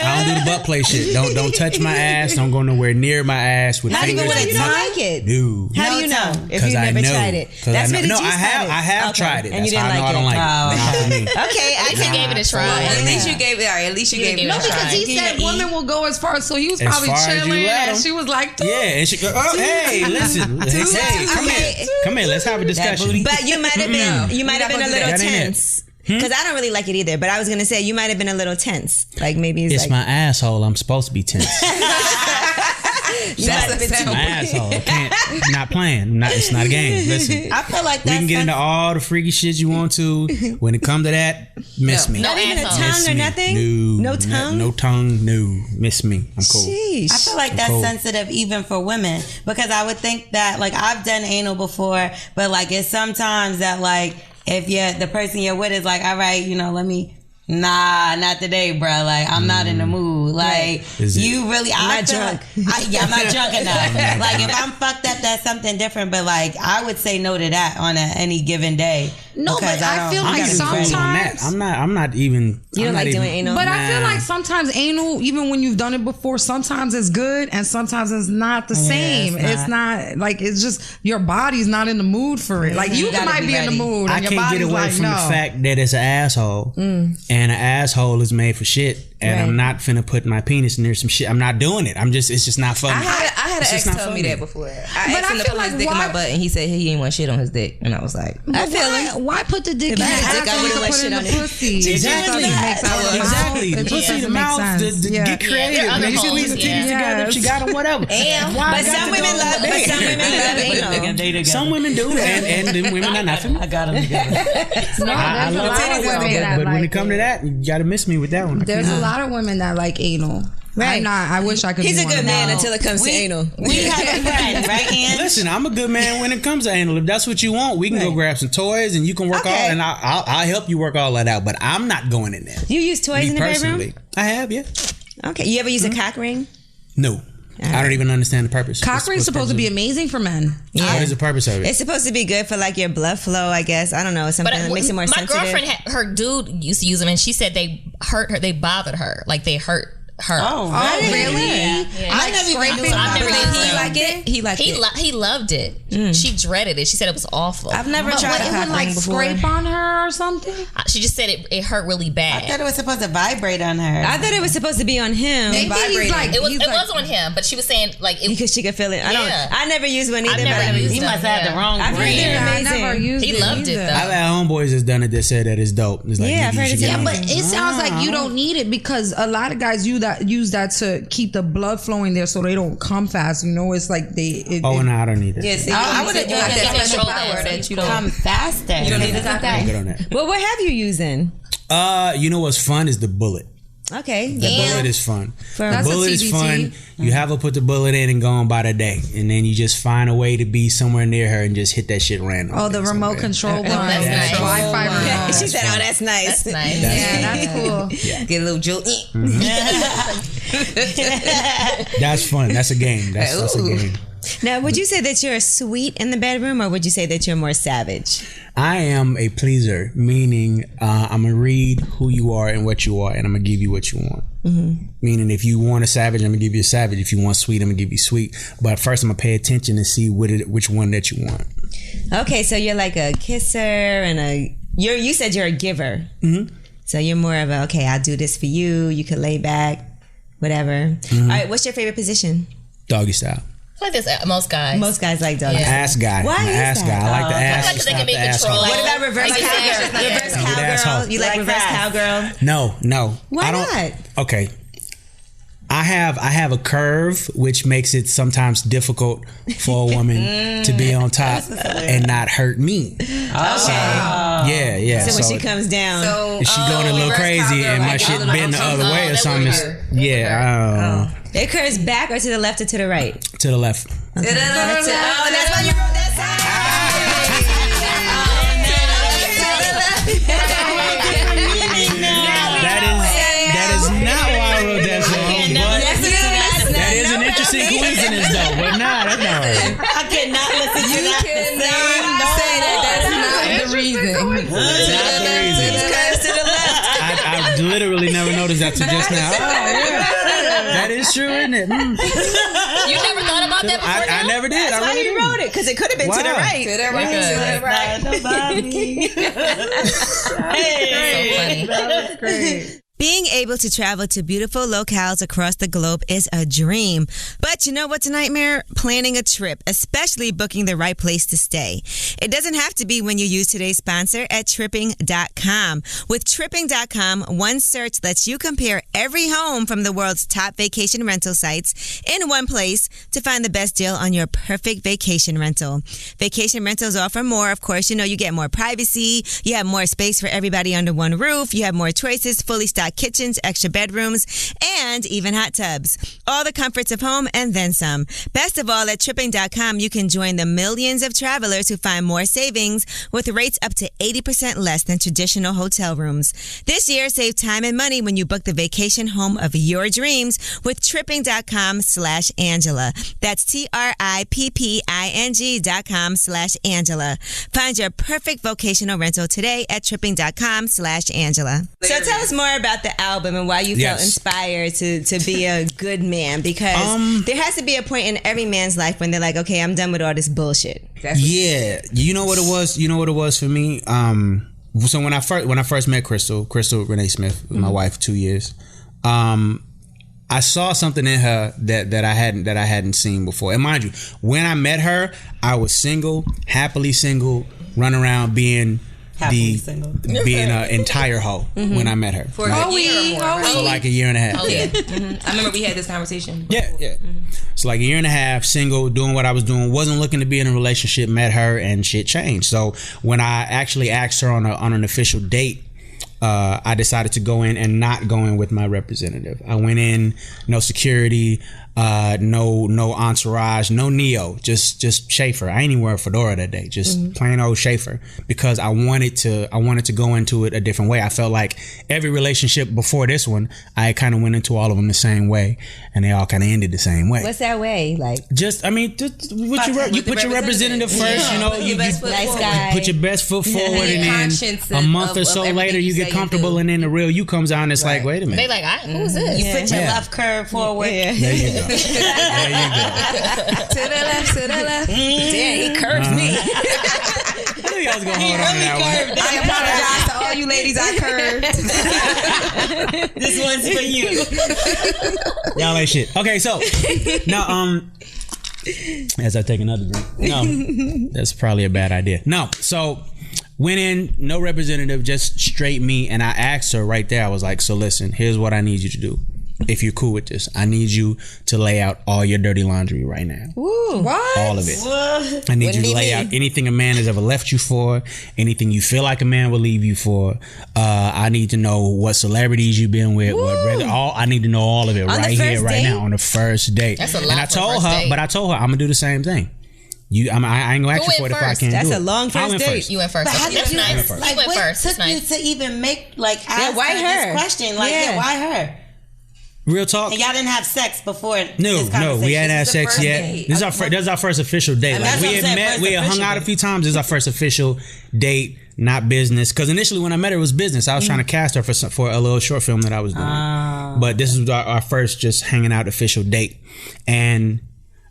Speaker 5: I don't do the butt play shit. Don't touch my ass. Don't go nowhere near my ass with
Speaker 1: Not even
Speaker 5: fingers.
Speaker 1: when you
Speaker 5: and
Speaker 1: don't
Speaker 5: nothing.
Speaker 1: like it.
Speaker 5: No.
Speaker 1: How do you know if you
Speaker 5: I
Speaker 1: never
Speaker 5: know.
Speaker 1: tried it?
Speaker 5: 'Cause
Speaker 1: That's
Speaker 5: I
Speaker 1: where the
Speaker 5: know.
Speaker 1: juice
Speaker 5: No, I have
Speaker 1: Okay.
Speaker 5: tried it.
Speaker 1: And
Speaker 5: That's
Speaker 1: you
Speaker 5: how
Speaker 1: didn't
Speaker 5: I know
Speaker 1: like
Speaker 5: I don't
Speaker 1: it.
Speaker 5: like it. Not for me.
Speaker 1: Okay, I
Speaker 6: At least you gave it a try.
Speaker 3: At least you gave it. All right. At least you gave it
Speaker 2: No,
Speaker 3: a
Speaker 2: because
Speaker 3: try.
Speaker 2: he said women will go as far. So he was
Speaker 5: As
Speaker 2: probably
Speaker 5: far as you
Speaker 2: chilling,
Speaker 5: let
Speaker 2: and
Speaker 5: him.
Speaker 2: she was like,
Speaker 5: Yeah, and she go, oh, hey, listen. Hey, come here. Come here. Let's have a discussion.
Speaker 1: But you might have been a little
Speaker 5: That ain't it.
Speaker 1: tense. Because I don't really like it either. But I was gonna say you might have been a little tense. Like maybe
Speaker 5: It's
Speaker 1: like
Speaker 5: my asshole. I'm supposed to be tense.
Speaker 3: That's the
Speaker 5: It's my
Speaker 3: sound.
Speaker 5: asshole. I can't. Not playing. It's not a game. Listen.
Speaker 4: I feel like
Speaker 5: We
Speaker 4: that's
Speaker 5: can get into all the freaky shit you want to. When it comes to that, miss me.
Speaker 6: No
Speaker 1: not even a
Speaker 6: asshole.
Speaker 1: tongue
Speaker 5: Miss
Speaker 1: or
Speaker 5: me.
Speaker 1: nothing. No tongue.
Speaker 5: No tongue. No. Miss me. I'm cool.
Speaker 1: Sheesh.
Speaker 4: I feel like that's
Speaker 5: cold.
Speaker 4: sensitive even for women because I would think that like I've done anal before, but like it's sometimes that like if the person you're with is like, all right, let me. Nah, not today, bro. Like, I'm not in the mood. Like, you really, I'm not drunk. I'm not drunk enough. Like, if I'm fucked up, that's something different. But like, I would say no to that on any given day.
Speaker 2: No, but I feel like sometimes
Speaker 5: I'm not even.
Speaker 1: You don't like doing anal,
Speaker 2: but I feel like sometimes anal, even when you've done it before, sometimes it's good and sometimes it's not the same. It's not like it's just your body's not in the mood for it. Like you might be in the mood. And
Speaker 5: I can't get away from the fact that it's an asshole, and an asshole is made for shit. And I'm not finna put my penis near some shit. I'm not doing it. It's just not funny.
Speaker 3: I had an ex tell me that before. I asked him to put his dick in my butt, and he said he didn't want shit on his dick, and I was like,
Speaker 2: I feel like why put the dick in his dick? I wouldn't want shit on the pussy.
Speaker 5: Exactly. The pussy, the mouth, get creative. You squeeze the titties together if she got them, whatever.
Speaker 1: But some women love anal.
Speaker 5: Some women do, and them women are nothing.
Speaker 1: I got them together.
Speaker 5: I love it, but when it comes to that, you gotta miss me with that one.
Speaker 2: There's a lot of women that like anal. Right. I wish I could.
Speaker 1: He's
Speaker 2: be
Speaker 1: a good man
Speaker 2: now.
Speaker 1: until it comes to anal.
Speaker 4: We have a friend, right, Ann?
Speaker 5: Listen, I'm a good man when it comes to anal. If that's what you want, we can go grab some toys and you can work all, and I'll help you work all that out. But I'm not going in there.
Speaker 1: You use toys in the bedroom?
Speaker 5: I have, yeah.
Speaker 1: Okay. You ever use a cock ring?
Speaker 5: No. I don't even understand the purpose.
Speaker 2: Cock ring's supposed to be amazing for men.
Speaker 5: Yeah. What is the purpose of it?
Speaker 1: It's supposed to be good for like your blood flow, I guess. I don't know. Something that makes it more sensitive.
Speaker 6: My girlfriend, her dude used to use them, and she said they hurt her. They bothered her. Like they hurt her.
Speaker 2: Oh, really?
Speaker 6: Yeah.
Speaker 4: I never even knew.
Speaker 6: He
Speaker 4: liked it. He liked it.
Speaker 6: He loved it. She dreaded it. She said it was awful.
Speaker 4: I've never tried
Speaker 2: it. Would like scrape on her or something?
Speaker 6: She just said it hurt really bad.
Speaker 4: I thought it was supposed to vibrate on her.
Speaker 1: I thought it was supposed to be on him.
Speaker 6: It was on him, but she was saying like
Speaker 1: because she could feel it. I never used one either.
Speaker 4: He must have the wrong brand.
Speaker 2: I never used it.
Speaker 6: He loved it though.
Speaker 5: I've had homeboys that's done it that said that it's dope. It's like,
Speaker 1: I've heard it.
Speaker 2: Yeah, but it sounds like you don't need it because a lot of guys use that to keep the blood flowing there so they don't come fast. It's like they.
Speaker 5: No, I don't need it.
Speaker 4: Yes, I would have got that special power that you don't come faster. You don't need to
Speaker 5: I'm good on that.
Speaker 1: Well, what have you using?
Speaker 5: You know what's fun is the bullet.
Speaker 1: Okay.
Speaker 5: The bullet is fun.
Speaker 2: That's
Speaker 5: the bullet is fun. You have her put the bullet in and go on by the day. And then you just find a way to be somewhere near her and just hit that shit random.
Speaker 2: Oh, the remote control one.
Speaker 6: That's nice.
Speaker 2: Wi-Fi remote.
Speaker 1: She said, oh, that's nice.
Speaker 6: That's nice.
Speaker 2: That's cool.
Speaker 3: Get a little jolt.
Speaker 5: That's fun. That's a game. That's a game.
Speaker 1: Now, would you say that you're sweet in the bedroom or would you say that you're more savage?
Speaker 5: I am a pleaser, meaning I'm going to read who you are and what you are, and I'm going to give you what you want. Meaning if you want a savage, I'm going to give you a savage. If you want sweet, I'm going to give you sweet. But first, I'm going to pay attention and see which one that you want. Okay,
Speaker 1: so you're like a kisser and you said you're a giver. Mm-hmm. So you're more of a, okay, I'll do this for you. You can lay back, whatever. Mm-hmm. All right, what's your favorite position?
Speaker 5: Doggy style.
Speaker 6: Like this, most guys.
Speaker 1: Most guys like doggy.
Speaker 5: Ass guy.
Speaker 1: Why is
Speaker 5: ass
Speaker 1: that?
Speaker 5: guy. I like the ass.
Speaker 6: Because they can be controlled.
Speaker 1: What about reverse cowgirl? Reverse cowgirl. You like reverse cowgirl?
Speaker 5: No.
Speaker 1: Why not?
Speaker 5: Okay. I have a curve which makes it sometimes difficult for a woman to be on top and not hurt me. Okay. So, yeah.
Speaker 1: So when she comes down,
Speaker 5: if she going a little crazy and my shit bend the other way or something, it
Speaker 1: curves back or to the left or to the right?
Speaker 5: To the left.
Speaker 1: Okay. That's why you wrote that song.
Speaker 5: That is not why I wrote that song. That is an interesting coincidence, though. But that's not right.
Speaker 1: I cannot listen to that.
Speaker 3: You cannot say that. That's not the reason.
Speaker 5: I literally never noticed that till just now. That is true, isn't it?
Speaker 6: You never thought about that before?
Speaker 5: I never did.
Speaker 1: That's why you wrote it, because it could have been to the right.
Speaker 3: To the right.
Speaker 1: Hey. That was great. Being able to travel to beautiful locales across the globe is a dream. But you know what's a nightmare? Planning a trip, especially booking the right place to stay. It doesn't have to be when you use today's sponsor at Tripping.com. With Tripping.com, one search lets you compare every home from the world's top vacation rental sites in one place to find the best deal on your perfect vacation rental. Vacation rentals offer more. Of course, you get more privacy. You have more space for everybody under one roof. You have more choices, fully stocked got kitchens, extra bedrooms, and even hot tubs. All the comforts of home and then some. Best of all, at tripping.com, you can join the millions of travelers who find more savings with rates up to 80% less than traditional hotel rooms. This year, save time and money when you book the vacation home of your dreams with tripping.com/Angela. That's TRIPPING.com/Angela. Find your perfect vocational rental today at tripping.com/Angela. So tell us more about the album and why you felt inspired to be a good man, because there has to be a point in every man's life when they're like, okay, I'm done with all this bullshit.
Speaker 5: Yeah, you know what it was. You know what it was for me. So when I first met Crystal Renee Smith, my wife, 2 years. I saw something in her that I hadn't seen before. And mind you, when I met her, I was single, happily single, running around being an entire hoe when I met her.
Speaker 3: For a year or more.
Speaker 5: For like a year and a half.
Speaker 3: Oh, yeah. I remember we had this conversation before.
Speaker 5: Yeah. So like a year and a half, single, doing what I was doing, wasn't looking to be in a relationship, met her, and shit changed. So when I actually asked her on an official date, I decided to go in and not go in with my representative. I went in, no security, no entourage, no Neyo, just Schaefer. I ain't even wear a fedora that day, just plain old Schaefer, because I wanted to go into it a different way. I felt like every relationship before this one, I kind of went into all of them the same way, and they all kind of ended the same way.
Speaker 1: What's that way? Like,
Speaker 5: you put your representative first, you know, you put your best foot forward, and then a month or so later you get comfortable, and then the real you comes out, and it's like, wait a minute,
Speaker 6: they like, who's this?
Speaker 4: You put your left curve forward.
Speaker 5: There you go.
Speaker 3: To the left.
Speaker 1: Damn, he curved me.
Speaker 5: I knew y'all was gonna hold on to that one.
Speaker 3: I apologize to all you ladies I curved.
Speaker 4: This one's for you.
Speaker 5: Y'all ain't shit. Okay, so now as I take another drink. No, that's probably a bad idea. No, so went in, no representative, just straight me, and I asked her right there. I was like, so listen, here's what I need you to do. If you're cool with this, I need you to lay out all your dirty laundry right now.
Speaker 2: Ooh, what?
Speaker 5: All of it.
Speaker 4: What?
Speaker 5: I need you to lay out anything a man has ever left you for, anything you feel like a man will leave you for. I need to know what celebrities you've been with. I need to know all of it right here, right now, on the first date.
Speaker 6: That's a lot.
Speaker 5: And I told her, I'm gonna do the same thing. I ain't gonna ask you for it if I can't
Speaker 1: That's
Speaker 5: do it.
Speaker 1: a long first date.
Speaker 6: You went first.
Speaker 4: But how did you,
Speaker 6: nice.
Speaker 4: like,
Speaker 6: You went
Speaker 4: what
Speaker 6: first.
Speaker 4: took
Speaker 6: It's nice.
Speaker 4: you to even make, like, ask
Speaker 1: why
Speaker 4: her
Speaker 1: her?
Speaker 4: this question? Like, why her?
Speaker 5: Real talk.
Speaker 4: And y'all didn't have sex before this
Speaker 5: No,
Speaker 4: conversation.
Speaker 5: we hadn't had sex yet.
Speaker 3: date.
Speaker 5: This is our first official date.
Speaker 4: And
Speaker 5: Like,
Speaker 4: that's
Speaker 5: we
Speaker 4: what
Speaker 5: had
Speaker 4: I'm saying,
Speaker 5: met,
Speaker 4: first
Speaker 5: we had hung
Speaker 4: official
Speaker 5: out a
Speaker 4: date.
Speaker 5: few times. This is our first official date, not business. Because initially when I met her, it was business. I was trying to cast her for a little short film that I was doing. But this was our first just hanging out official date. And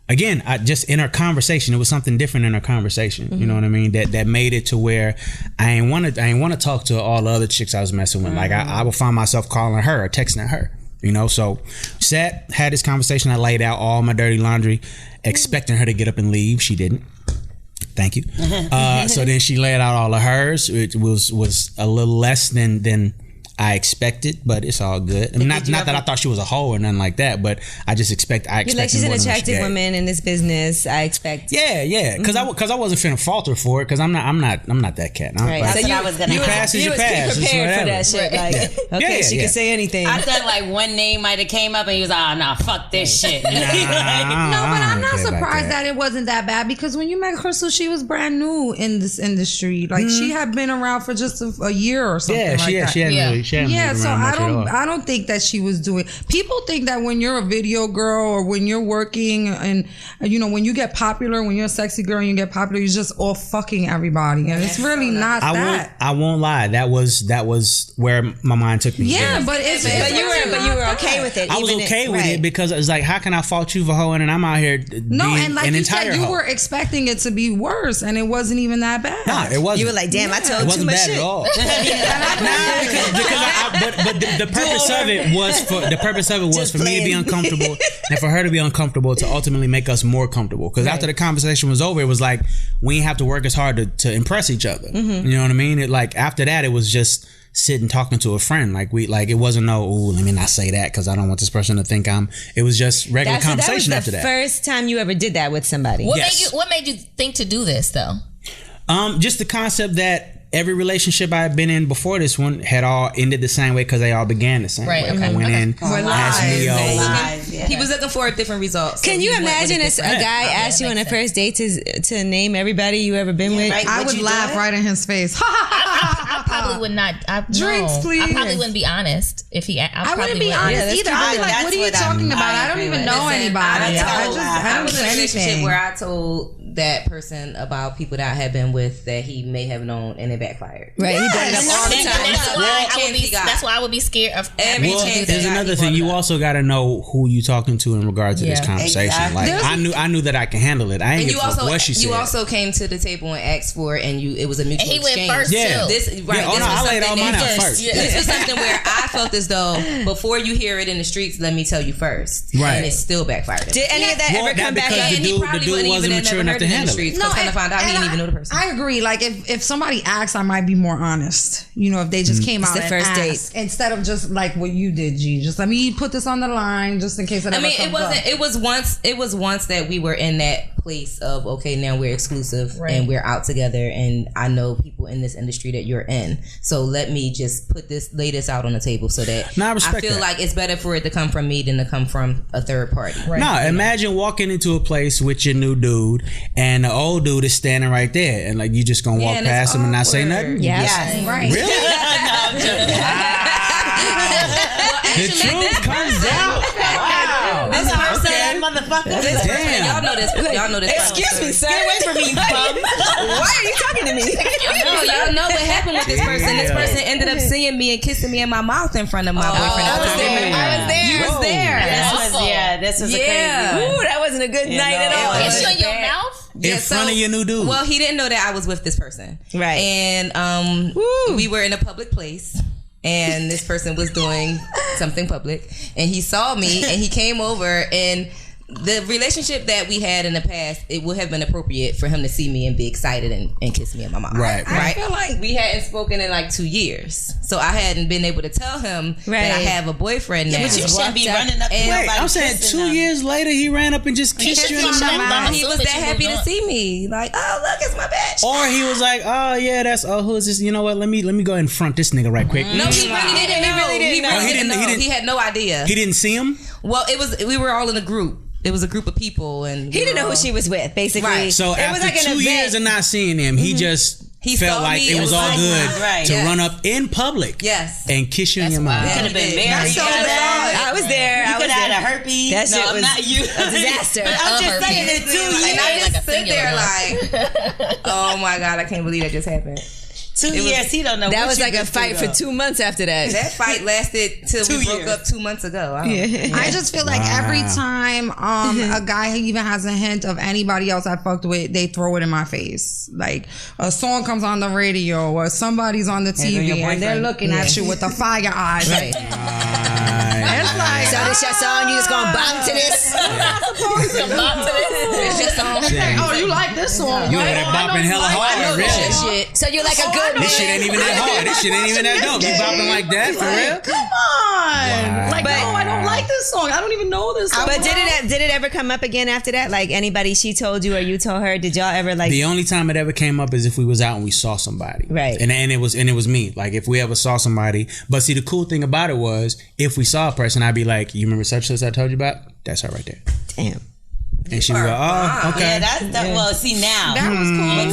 Speaker 5: again, just in our conversation, it was something different in our conversation. You know what I mean? That made it to where I ain't want to talk to all the other chicks I was messing with. Like I would find myself calling her or texting her. You know, so had this conversation. I laid out all my dirty laundry, expecting her to get up and leave. She didn't. Thank you. So then she laid out all of hers. It was a little less than I expected, but it's all good. I mean, not that I thought she was a hoe or nothing like that, but I expected
Speaker 1: You're like, she's an
Speaker 5: more than what she
Speaker 1: attractive
Speaker 5: gave.
Speaker 1: woman in this business. I expect.
Speaker 5: Yeah, because I wasn't finna falter for it, because I'm not that cat.
Speaker 1: Right.
Speaker 4: That's
Speaker 1: So
Speaker 4: what I was gonna
Speaker 5: you
Speaker 4: ask.
Speaker 5: pass is
Speaker 1: You
Speaker 5: your
Speaker 1: was
Speaker 5: pass. It's
Speaker 1: prepared for
Speaker 5: whatever.
Speaker 1: that shit. Like, okay,
Speaker 5: Yeah,
Speaker 1: she
Speaker 5: yeah.
Speaker 1: can say anything.
Speaker 4: I thought like one name might have came up and he was like, nah, fuck this shit.
Speaker 2: No, but I'm not
Speaker 5: care about
Speaker 2: surprised that it wasn't that bad, because when you met Crystal, she was brand new in this industry. Like she had been around for just a year or something.
Speaker 5: Yeah,
Speaker 2: like
Speaker 5: she
Speaker 2: that.
Speaker 5: hadn't really moved
Speaker 2: So
Speaker 5: around much at all.
Speaker 2: I don't think that she was doing. People think that when you're a video girl or when you're working and when you get popular, when you're a sexy girl and you get popular, you're just all fucking everybody, and it's really not that.
Speaker 5: I won't lie. That was where my mind took me.
Speaker 2: Yeah, but
Speaker 1: you were okay with it.
Speaker 5: I was
Speaker 1: even
Speaker 5: okay with
Speaker 1: right.
Speaker 5: it, because it was like, how can I fault you for hoeing and I'm out here
Speaker 2: No,
Speaker 5: being
Speaker 2: and like
Speaker 5: an
Speaker 2: you
Speaker 5: entire
Speaker 2: said, you
Speaker 5: hoe?
Speaker 2: were expecting it to be worse, and it wasn't even that bad.
Speaker 5: Nah, it wasn't.
Speaker 1: You were like, damn, I
Speaker 5: it
Speaker 1: told too
Speaker 5: wasn't
Speaker 1: much
Speaker 5: bad
Speaker 1: shit.
Speaker 5: at all. But the purpose of it was for me to be uncomfortable and for her to be uncomfortable, to ultimately make us more comfortable. Because after the conversation was over, it was like we didn't have to work as hard to impress each other. You know what I mean? After that, it was just sitting talking to a friend. It wasn't let me not say that because I don't want this person to think I'm. It was just regular conversation after that.
Speaker 1: That was the first time you ever did that with somebody.
Speaker 6: What made you think to do this though?
Speaker 5: Just the concept that every relationship I had been in before this one had all ended the same way because they all began the same way.
Speaker 6: Okay.
Speaker 5: I went in as Neyo.
Speaker 3: He was looking for a different result. So
Speaker 1: Can you
Speaker 3: he went with
Speaker 1: imagine
Speaker 3: a
Speaker 1: a
Speaker 3: different-
Speaker 1: guy asked you on a first date to name everybody you ever been with?
Speaker 4: right.
Speaker 2: I
Speaker 4: Would
Speaker 2: would
Speaker 4: you do
Speaker 2: laugh
Speaker 4: it?
Speaker 2: right in his face.
Speaker 6: I probably would not.
Speaker 2: Drinks, please.
Speaker 6: I probably wouldn't be honest if he.
Speaker 2: I wouldn't be honest
Speaker 1: that's
Speaker 2: either. I'd be
Speaker 4: true.
Speaker 2: like, what are you
Speaker 4: That's what
Speaker 2: talking
Speaker 4: I
Speaker 2: about? I don't
Speaker 4: agree
Speaker 2: even
Speaker 4: with.
Speaker 2: know
Speaker 3: Listen,
Speaker 2: anybody.
Speaker 3: I
Speaker 2: I
Speaker 3: was
Speaker 2: don't
Speaker 3: in
Speaker 2: do
Speaker 3: a relationship
Speaker 2: anything.
Speaker 3: where I told that person about people that I had been with that he may have known, and it backfired.
Speaker 1: Right, he brought it up all the
Speaker 6: And
Speaker 1: time.
Speaker 6: that's why I would
Speaker 3: chance
Speaker 6: be.
Speaker 3: he got.
Speaker 6: That's why I would be scared of
Speaker 3: Every
Speaker 6: having to
Speaker 3: chance
Speaker 6: do
Speaker 3: he
Speaker 5: There's
Speaker 6: that.
Speaker 3: got.
Speaker 5: another thing. You also got to know who you talking to in regard to this
Speaker 6: Yeah.
Speaker 5: conversation.
Speaker 4: Exactly.
Speaker 5: Like I knew that I can handle it. I ain't
Speaker 3: And
Speaker 5: give
Speaker 3: you
Speaker 5: a fuck
Speaker 3: also,
Speaker 5: what she said.
Speaker 3: you also came to the table and asked for it, and it was a mutual
Speaker 6: And he went
Speaker 3: exchange.
Speaker 6: first
Speaker 5: Yeah.
Speaker 6: too.
Speaker 3: This right.
Speaker 5: Yeah, oh
Speaker 3: this
Speaker 5: no,
Speaker 3: was
Speaker 5: I laid all
Speaker 3: something
Speaker 5: mine
Speaker 3: that-
Speaker 5: out first.
Speaker 3: This was something where I felt as though before you hear it in the streets, let me tell you first.
Speaker 5: Right.
Speaker 3: And it still backfired.
Speaker 1: Did any of that
Speaker 5: Well,
Speaker 1: ever
Speaker 5: that
Speaker 1: come back
Speaker 5: because
Speaker 1: up?
Speaker 5: the
Speaker 3: And he
Speaker 5: dude-
Speaker 3: probably
Speaker 5: the dude
Speaker 3: wouldn't
Speaker 5: wasn't
Speaker 3: even have
Speaker 5: mature
Speaker 3: never
Speaker 5: enough
Speaker 3: heard
Speaker 5: to
Speaker 3: it in the
Speaker 5: handle it.
Speaker 3: streets. Because kind of found out he didn't even know the person.
Speaker 2: I agree. Like if somebody asks, I might be more honest. You know, if they just came out
Speaker 1: the
Speaker 2: and
Speaker 1: first date.
Speaker 2: asked, instead of just like what you did, G. Just let me put this on the line, just in case it
Speaker 3: I
Speaker 2: ever
Speaker 3: mean, it
Speaker 2: comes
Speaker 3: wasn't.
Speaker 2: up.
Speaker 3: It was once that we were in that place of okay, now we're exclusive
Speaker 6: Right.
Speaker 3: and we're out together, and I know people in this industry that you're in. So let me just lay this out on the table so that
Speaker 5: No, I respect
Speaker 3: feel
Speaker 5: that.
Speaker 3: like it's better for it to come from me than to come from a third party.
Speaker 6: Right.
Speaker 5: No, imagine walking into a place with your new dude and the old dude is standing right there and like you just gonna walk
Speaker 3: and it's
Speaker 5: past him and not say
Speaker 3: awkward.
Speaker 5: nothing?
Speaker 1: Yes.
Speaker 2: Right.
Speaker 5: Really? The truth comes out. Wow.
Speaker 3: This person,
Speaker 4: motherfucker.
Speaker 5: Damn.
Speaker 3: y'all know this. Y'all know this.
Speaker 1: Excuse me, sir.
Speaker 4: Get away from me, bum.
Speaker 1: Why are you talking to me?
Speaker 3: No, y'all know what happened with this person. This
Speaker 5: Yeah.
Speaker 3: person ended up seeing me and kissing me in my mouth in front of my boyfriend.
Speaker 1: I
Speaker 3: at the
Speaker 1: was
Speaker 3: time.
Speaker 1: there. I was there.
Speaker 3: You was there.
Speaker 4: This was a
Speaker 3: Yeah.
Speaker 4: crazy one.
Speaker 1: Ooh, that wasn't a good night at
Speaker 4: no,
Speaker 1: all.
Speaker 4: it
Speaker 6: Kiss you in your
Speaker 3: bad.
Speaker 6: mouth.
Speaker 5: In front of your new dude.
Speaker 3: Well, he didn't know that I was with this person.
Speaker 1: Right.
Speaker 3: And we were in a public place. And this person was doing something public, and he saw me, and he came over, and the relationship that we had in the past, it would have been appropriate for him to see me and be excited and kiss me in my mouth.
Speaker 5: Right.
Speaker 3: Right.
Speaker 2: I feel like
Speaker 3: We hadn't spoken in like 2 years, so I hadn't been able to tell him that I
Speaker 1: Right.
Speaker 3: have a boyfriend now.
Speaker 4: But you shouldn't be running up to
Speaker 3: and-
Speaker 5: Wait,
Speaker 4: nobody
Speaker 5: I'm saying
Speaker 4: kissing
Speaker 5: 2
Speaker 4: them.
Speaker 5: years later he ran up and just kissed you in the
Speaker 6: should have
Speaker 5: mouth.
Speaker 6: done
Speaker 3: He
Speaker 6: it.
Speaker 3: was
Speaker 6: But
Speaker 3: that
Speaker 6: you
Speaker 3: happy
Speaker 6: moved
Speaker 3: to
Speaker 6: on.
Speaker 3: see me, like, oh look, it's my bitch.
Speaker 5: Or he was like, oh yeah, that's who is this? You know what? Let me go ahead and front this nigga right quick.
Speaker 3: No, he really didn't know.
Speaker 1: really didn't
Speaker 3: He
Speaker 1: know.
Speaker 3: really
Speaker 5: Oh, he
Speaker 3: didn't
Speaker 5: didn't-
Speaker 3: know.
Speaker 5: he didn't-
Speaker 3: He had no idea.
Speaker 5: He didn't see him.
Speaker 3: Well, we were all in a group. It was a group of people, and
Speaker 1: He didn't know who she was with, basically.
Speaker 3: Right.
Speaker 5: So
Speaker 1: it was
Speaker 5: after
Speaker 1: like an
Speaker 5: 2
Speaker 1: event.
Speaker 5: years of not seeing him, he just
Speaker 3: He
Speaker 5: felt
Speaker 3: saw
Speaker 5: like
Speaker 3: me,
Speaker 5: it
Speaker 3: it
Speaker 5: was
Speaker 3: was
Speaker 5: all
Speaker 3: like,
Speaker 5: good
Speaker 4: right.
Speaker 5: to
Speaker 3: Yes.
Speaker 5: run up in public
Speaker 3: Yes.
Speaker 5: and kiss you in your mouth.
Speaker 4: Could have been married.
Speaker 2: so
Speaker 4: together.
Speaker 2: bad.
Speaker 1: I was there. I
Speaker 4: You
Speaker 1: was
Speaker 4: could have
Speaker 1: there.
Speaker 4: had a herpes.
Speaker 1: That shit
Speaker 4: no,
Speaker 1: was
Speaker 4: not you.
Speaker 1: a disaster.
Speaker 4: I'm just
Speaker 6: Herpes.
Speaker 4: saying in 2
Speaker 3: And
Speaker 4: years.
Speaker 3: I
Speaker 6: like
Speaker 3: just
Speaker 6: a
Speaker 3: sit there
Speaker 6: singular
Speaker 3: like, oh my God, I can't believe that just happened.
Speaker 4: 2 years. He don't know.
Speaker 1: That
Speaker 4: what
Speaker 1: was
Speaker 4: you
Speaker 1: like a
Speaker 4: been
Speaker 1: fight
Speaker 4: through,
Speaker 1: for
Speaker 4: though.
Speaker 1: 2 months after that.
Speaker 3: That fight lasted till
Speaker 4: 2
Speaker 3: we broke
Speaker 4: years.
Speaker 3: up 2 months ago. I don't know.
Speaker 2: I just feel like every time a guy even has a hint of anybody else I fucked with, they throw it in my face. Like a song comes on the radio or somebody's on the
Speaker 4: they're your
Speaker 2: TV and they're
Speaker 4: boyfriend.
Speaker 2: looking at you with the fire eyes.
Speaker 3: Right.
Speaker 2: It's like,
Speaker 1: So this your song? You just gonna bop to this?
Speaker 3: It's just on.
Speaker 2: oh, you like this song?
Speaker 5: You
Speaker 2: right?
Speaker 5: had it
Speaker 2: Oh, I know
Speaker 5: bopping
Speaker 2: you
Speaker 5: hella
Speaker 2: like
Speaker 5: hard,
Speaker 2: this
Speaker 5: really.
Speaker 2: shit.
Speaker 3: Shit.
Speaker 1: So you're like a good
Speaker 5: This shit ain't even that hard. This shit ain't even that dope. You bopping like that for real?
Speaker 2: Come on. Like,
Speaker 1: But-
Speaker 2: no, I don't like this song. I don't even know this song.
Speaker 1: But did it ever come up again after that? Like anybody she told you or you told her? Did y'all ever like?
Speaker 5: The only time it ever came up is if we was out and we saw somebody,
Speaker 1: Right.
Speaker 5: And it was me. Like if we ever saw somebody. But see, the cool thing about it was if we saw a person, I'd be like, "You remember such and such I told you about? That's her right there."
Speaker 1: Damn.
Speaker 5: And she would go, "Oh, okay."
Speaker 4: Yeah, that's that. Well, see now.
Speaker 2: that was cool.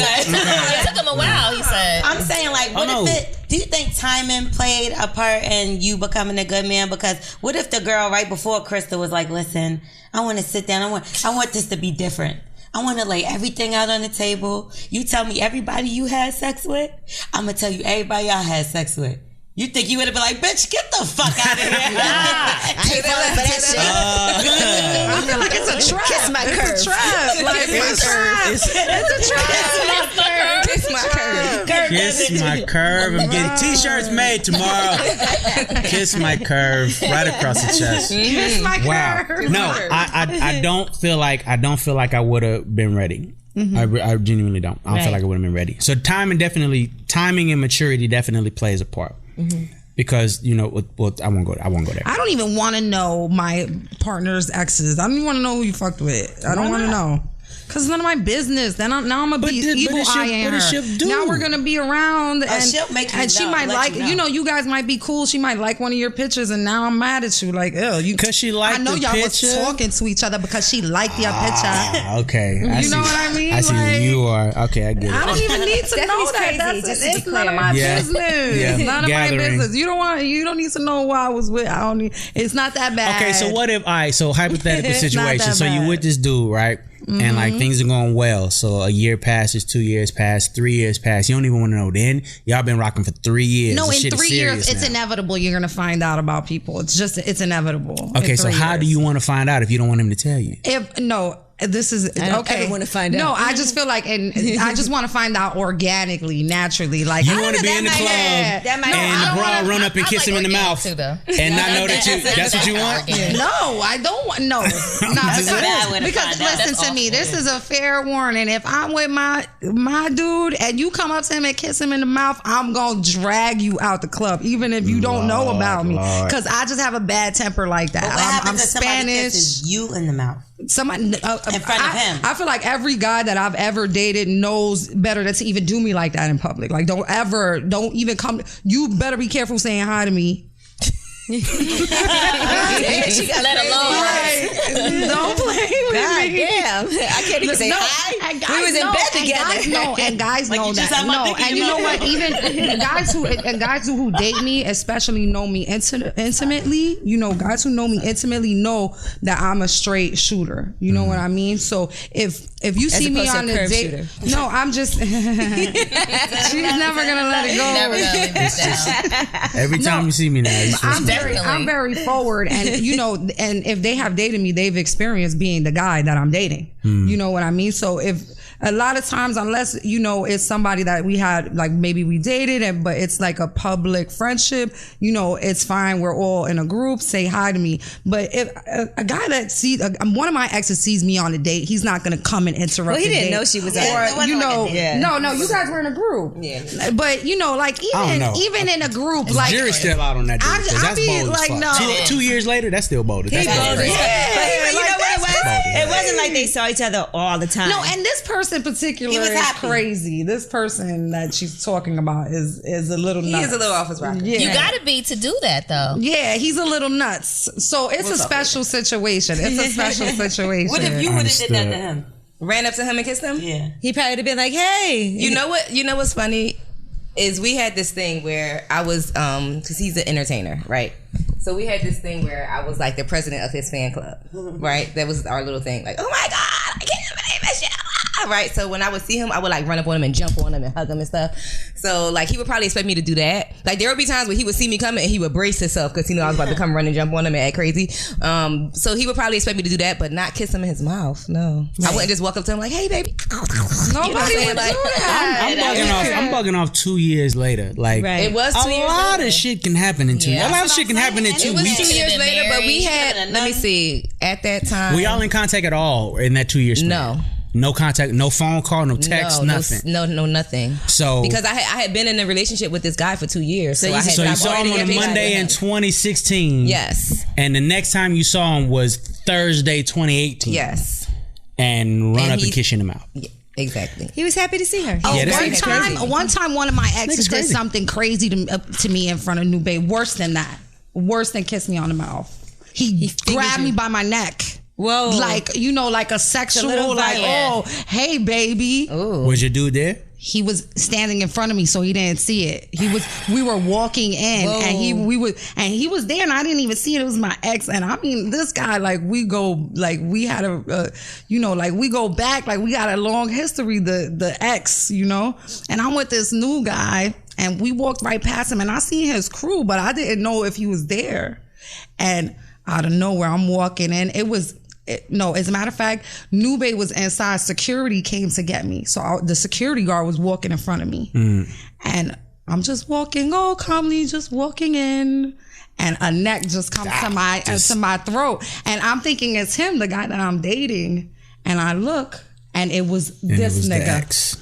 Speaker 6: It took him a while. He said.
Speaker 4: I'm saying, like, what
Speaker 5: no.
Speaker 4: if it? Do you think timing played a part in you becoming a good man? Because what if the girl right before Krista was like, "Listen, I want to sit down. I want this to be different. I want to lay everything out on the table. You tell me everybody you had sex with. I'm gonna tell you everybody I had sex with." You think you would have been like, "Bitch, get the fuck out of here."
Speaker 1: I ain't falling for that shit.
Speaker 2: I feel like it's a trap.
Speaker 1: Kiss my curve.
Speaker 2: It's a trap. Like, it's a trap. It's a trap.
Speaker 3: Kiss my curve.
Speaker 5: Kiss my curve. I'm getting t-shirts made tomorrow. Kiss my curve right across the chest.
Speaker 2: Kiss my
Speaker 5: Wow.
Speaker 2: curve.
Speaker 5: No, I don't feel like I would have been ready. I genuinely don't. I don't feel like I would have been ready. So timing and maturity definitely plays a part. Because I won't go there.
Speaker 2: I don't even want to know my partner's exes. I don't even want to know who you fucked with. I don't want to know. Cause none of my business. Then now I'm gonna be evil eyeing her. Now we're gonna be around, and
Speaker 4: she'll make you
Speaker 2: and she
Speaker 4: know,
Speaker 2: might like.
Speaker 4: you know.
Speaker 2: You guys might be cool. She might like one of your pictures, and now I'm mad at you. Like,
Speaker 5: because she liked.
Speaker 2: I know
Speaker 5: the
Speaker 2: y'all
Speaker 5: picture?
Speaker 2: was talking to each other because she liked your picture.
Speaker 5: Okay,
Speaker 2: You know what I mean?
Speaker 5: I see
Speaker 2: Like,
Speaker 5: who you are. Okay, I get it.
Speaker 2: I don't even need to know
Speaker 1: crazy,
Speaker 2: that.
Speaker 1: just to be
Speaker 2: It's none of
Speaker 1: clear.
Speaker 2: my
Speaker 5: Yeah.
Speaker 2: business.
Speaker 5: Yeah.
Speaker 2: None of
Speaker 5: Gathering.
Speaker 2: my business. You don't need to know who I was with. I don't need. It's not that bad.
Speaker 5: Okay, so what if? All right, so hypothetical
Speaker 2: It's not
Speaker 5: situation.
Speaker 2: that
Speaker 5: So you
Speaker 2: bad.
Speaker 5: with this dude, right? And like things are going well. So a year passes, 2 years pass, 3 years pass. You don't even want to know. Then y'all been rocking for 3 years.
Speaker 2: No,
Speaker 5: This
Speaker 2: in
Speaker 5: shit is
Speaker 2: 3 years,
Speaker 5: serious
Speaker 2: it's
Speaker 5: now.
Speaker 2: inevitable. You're gonna find out about people. It's inevitable.
Speaker 5: Okay,
Speaker 2: in
Speaker 5: so
Speaker 2: 3
Speaker 5: how do
Speaker 2: years.
Speaker 5: you want to find out if you don't want him to tell you?
Speaker 2: This is
Speaker 1: I don't
Speaker 2: okay.
Speaker 1: ever wanna find
Speaker 2: No,
Speaker 1: out.
Speaker 2: I just feel like, and I just want to find out organically, naturally. Like
Speaker 5: You
Speaker 2: I
Speaker 5: want to
Speaker 2: don't
Speaker 5: be
Speaker 2: know,
Speaker 5: in the
Speaker 2: that
Speaker 5: club
Speaker 2: might-
Speaker 1: that might-
Speaker 5: and
Speaker 1: No,
Speaker 5: the
Speaker 1: I
Speaker 5: bra
Speaker 1: don't
Speaker 5: run up and
Speaker 6: I
Speaker 5: kiss
Speaker 6: like
Speaker 5: him in the
Speaker 6: organic
Speaker 5: mouth
Speaker 6: too, though.
Speaker 5: and not know that you. That's what you want.
Speaker 2: No, I don't want. No,
Speaker 5: That's a
Speaker 4: bad way to
Speaker 2: because
Speaker 4: find out.
Speaker 2: listen to me. This is a fair warning. If I'm with my dude and you come up to him and kiss him in the mouth, I'm gonna drag you out the club, even if you don't know about me,
Speaker 5: Lord.
Speaker 2: because I just have a bad temper like that.
Speaker 4: But what
Speaker 2: I'm
Speaker 4: happens if somebody
Speaker 2: Spanish.
Speaker 4: kisses you in the mouth?
Speaker 2: Somebody
Speaker 4: In front of him.
Speaker 2: I feel like every guy that I've ever dated knows better than to even do me like that in public. Like don't even come. You better be careful saying hi to me.
Speaker 1: She got
Speaker 6: Let alone.
Speaker 2: Right. Don't play with
Speaker 1: God
Speaker 2: me.
Speaker 1: damn. I can't even say hi.
Speaker 2: And
Speaker 1: We was in bed together.
Speaker 2: And guys
Speaker 4: Like
Speaker 2: know
Speaker 4: you just
Speaker 2: that.
Speaker 4: had my
Speaker 2: No,
Speaker 4: dick in
Speaker 2: and you
Speaker 4: your
Speaker 2: know
Speaker 4: mouth.
Speaker 2: what? Even guys who date me, especially know me intimately. You know, guys who know me intimately know that I'm a straight shooter. You know what I mean? So if you see me
Speaker 1: opposed to
Speaker 2: on
Speaker 1: a
Speaker 2: a
Speaker 1: curve
Speaker 2: date,
Speaker 1: shooter.
Speaker 2: no, I'm just. She's never gonna let it go.
Speaker 6: Never gonna leave this down.
Speaker 5: Every time you see me now, you
Speaker 2: I'm
Speaker 6: Definitely.
Speaker 2: very forward, and you know, and if they have dated me, they've experienced being the guy that I'm dating. You know what I mean? So if a lot of times, unless you know it's somebody that we had, like maybe we dated, but it's like a public friendship, you know, it's fine. We're all in a group. Say hi to me. But if a guy that sees one of my exes sees me on a date, he's not gonna come and interrupt.
Speaker 1: Well, he
Speaker 2: the
Speaker 1: didn't
Speaker 2: date.
Speaker 1: know she was
Speaker 2: Or
Speaker 1: on.
Speaker 4: It wasn't
Speaker 2: you
Speaker 4: like
Speaker 2: know,
Speaker 4: a date.
Speaker 2: no, you guys were in a group.
Speaker 4: Yeah.
Speaker 2: But you know, like
Speaker 5: I don't know.
Speaker 2: even in a group, like
Speaker 5: Jury's still out on that dude. 'Cause
Speaker 2: I
Speaker 5: that's
Speaker 2: be
Speaker 5: bold
Speaker 2: like,
Speaker 5: as
Speaker 2: no.
Speaker 5: fuck. 2 years later, that's still bold. That's
Speaker 1: Bold
Speaker 5: bold.
Speaker 1: as fuck. But he, you know
Speaker 2: like,
Speaker 1: what it was?
Speaker 5: bold.
Speaker 1: It wasn't like they saw each other all the time.
Speaker 2: No, and this person in particular
Speaker 4: He was
Speaker 2: is
Speaker 4: happy.
Speaker 2: crazy. This person that she's talking about is a little nuts.
Speaker 3: He is a little off his rocker.
Speaker 2: Yeah.
Speaker 6: You gotta be to do that though.
Speaker 2: Yeah, he's a little nuts. So it's a special situation. It's a special situation.
Speaker 4: What if you would have did that
Speaker 5: Understood.
Speaker 4: to him?
Speaker 3: Ran up to him and kissed him?
Speaker 4: Yeah.
Speaker 1: He probably would have been like, hey.
Speaker 3: You know what? You know what's funny is we had this thing where I was because he's an entertainer, right? So we had this thing where I was like the president of his fan club, right? That was our little thing. Like, oh my god, I can't believe this shit. Right? So when I would see him, I would like run up on him and jump on him and hug him and stuff. So like he would probably expect me to do that. Like there would be times where he would see me coming and he would brace himself because he knew I was about to come run and jump on him and act crazy. So he would probably expect me to do that, but not kiss him in his mouth. No, I wouldn't just walk up to him like, "Hey, baby."
Speaker 2: Nobody would do that.
Speaker 5: I'm bugging off 2 years later. Like
Speaker 1: Right.
Speaker 3: It was 2
Speaker 5: a
Speaker 3: years
Speaker 5: lot
Speaker 3: later.
Speaker 5: of shit can happen in 2 years. A lot of shit can happen in 2
Speaker 3: It was
Speaker 5: weeks.
Speaker 3: 2 years
Speaker 6: Been
Speaker 3: later, but we
Speaker 6: married.
Speaker 3: had. Let me see. At that time,
Speaker 5: Were y'all in contact at all in that 2 years?
Speaker 3: No.
Speaker 5: No contact, no phone call, no text,
Speaker 3: no,
Speaker 5: nothing.
Speaker 3: No, nothing.
Speaker 5: So
Speaker 3: Because I had been in a relationship with this guy for 2 years, so I had
Speaker 5: so you
Speaker 3: I've
Speaker 5: saw him
Speaker 3: already
Speaker 5: on a
Speaker 3: had
Speaker 5: Monday in
Speaker 3: him.
Speaker 5: 2016.
Speaker 3: Yes,
Speaker 5: And the next time you saw him was Thursday 2018.
Speaker 3: yes,
Speaker 5: And run
Speaker 3: And
Speaker 5: up
Speaker 3: he-
Speaker 5: and kiss you in the mouth.
Speaker 3: yeah, exactly.
Speaker 1: He was happy to see her.
Speaker 2: Oh,
Speaker 5: Yeah, this
Speaker 2: one
Speaker 5: nigga's
Speaker 2: time,
Speaker 5: crazy.
Speaker 2: one of my exes
Speaker 5: Nigga's
Speaker 2: did
Speaker 5: crazy.
Speaker 2: something crazy to me in front of New Babe. Worse than that. Worse than kiss me on the mouth. He grabbed me by my neck.
Speaker 1: Whoa.
Speaker 2: Like, you know, like a sexual,
Speaker 1: little
Speaker 2: like,
Speaker 1: violent.
Speaker 2: oh, hey, baby.
Speaker 5: Was your dude there?
Speaker 2: He was standing in front of me, so he didn't see it. We were walking in, and he was there, and I didn't even see it. It was my ex, and I mean, this guy, like, we go back, like, we got a long history, the ex, you know, and I'm with this new guy, and we walked right past him, and I seen his crew, but I didn't know if he was there, and out of nowhere, I'm walking in. No, as a matter of fact, Nube was inside. Security came to get me. So the security guard was walking in front of me. And I'm just walking, calmly, just walking in. And a neck just comes to my throat. And I'm thinking it's him, the guy that I'm dating. And I look, and it was this
Speaker 5: the
Speaker 2: nigga.
Speaker 5: ex.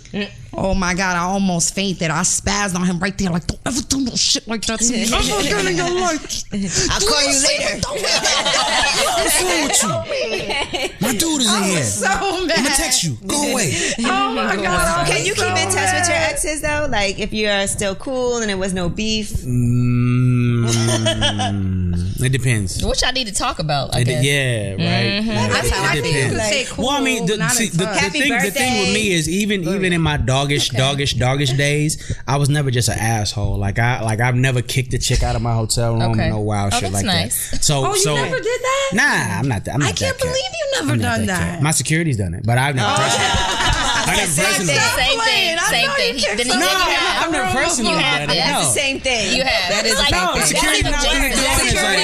Speaker 2: Oh my God, I almost fainted. I spazzed on him right there, like, don't ever do no shit like that to me ever again in your life.
Speaker 1: I'll call you later.
Speaker 5: What's wrong with you? My dude is in here.
Speaker 2: So mad.
Speaker 5: I'm gonna text you. Go away.
Speaker 2: Oh my God.
Speaker 1: Can you keep in touch with your exes though? Like if you are still cool and there was no beef?
Speaker 5: It depends.
Speaker 6: Which I need to talk about, I guess.
Speaker 5: Yeah, right.
Speaker 2: That's how I think you could say cool.
Speaker 5: Well, I mean, the thing with me is even in my doggish days, I was never just an asshole. I've never kicked a chick out of my hotel room or no wild shit like
Speaker 6: nice.
Speaker 5: that. So
Speaker 2: you never did that?
Speaker 5: Nah, I'm not that.
Speaker 2: I can't believe you never done that.
Speaker 5: My security's done it, but I've never pressed it. I never pressed it.
Speaker 6: Same thing.
Speaker 5: I've never personally done it.
Speaker 1: That's the same thing.
Speaker 6: You have.
Speaker 3: That is
Speaker 5: security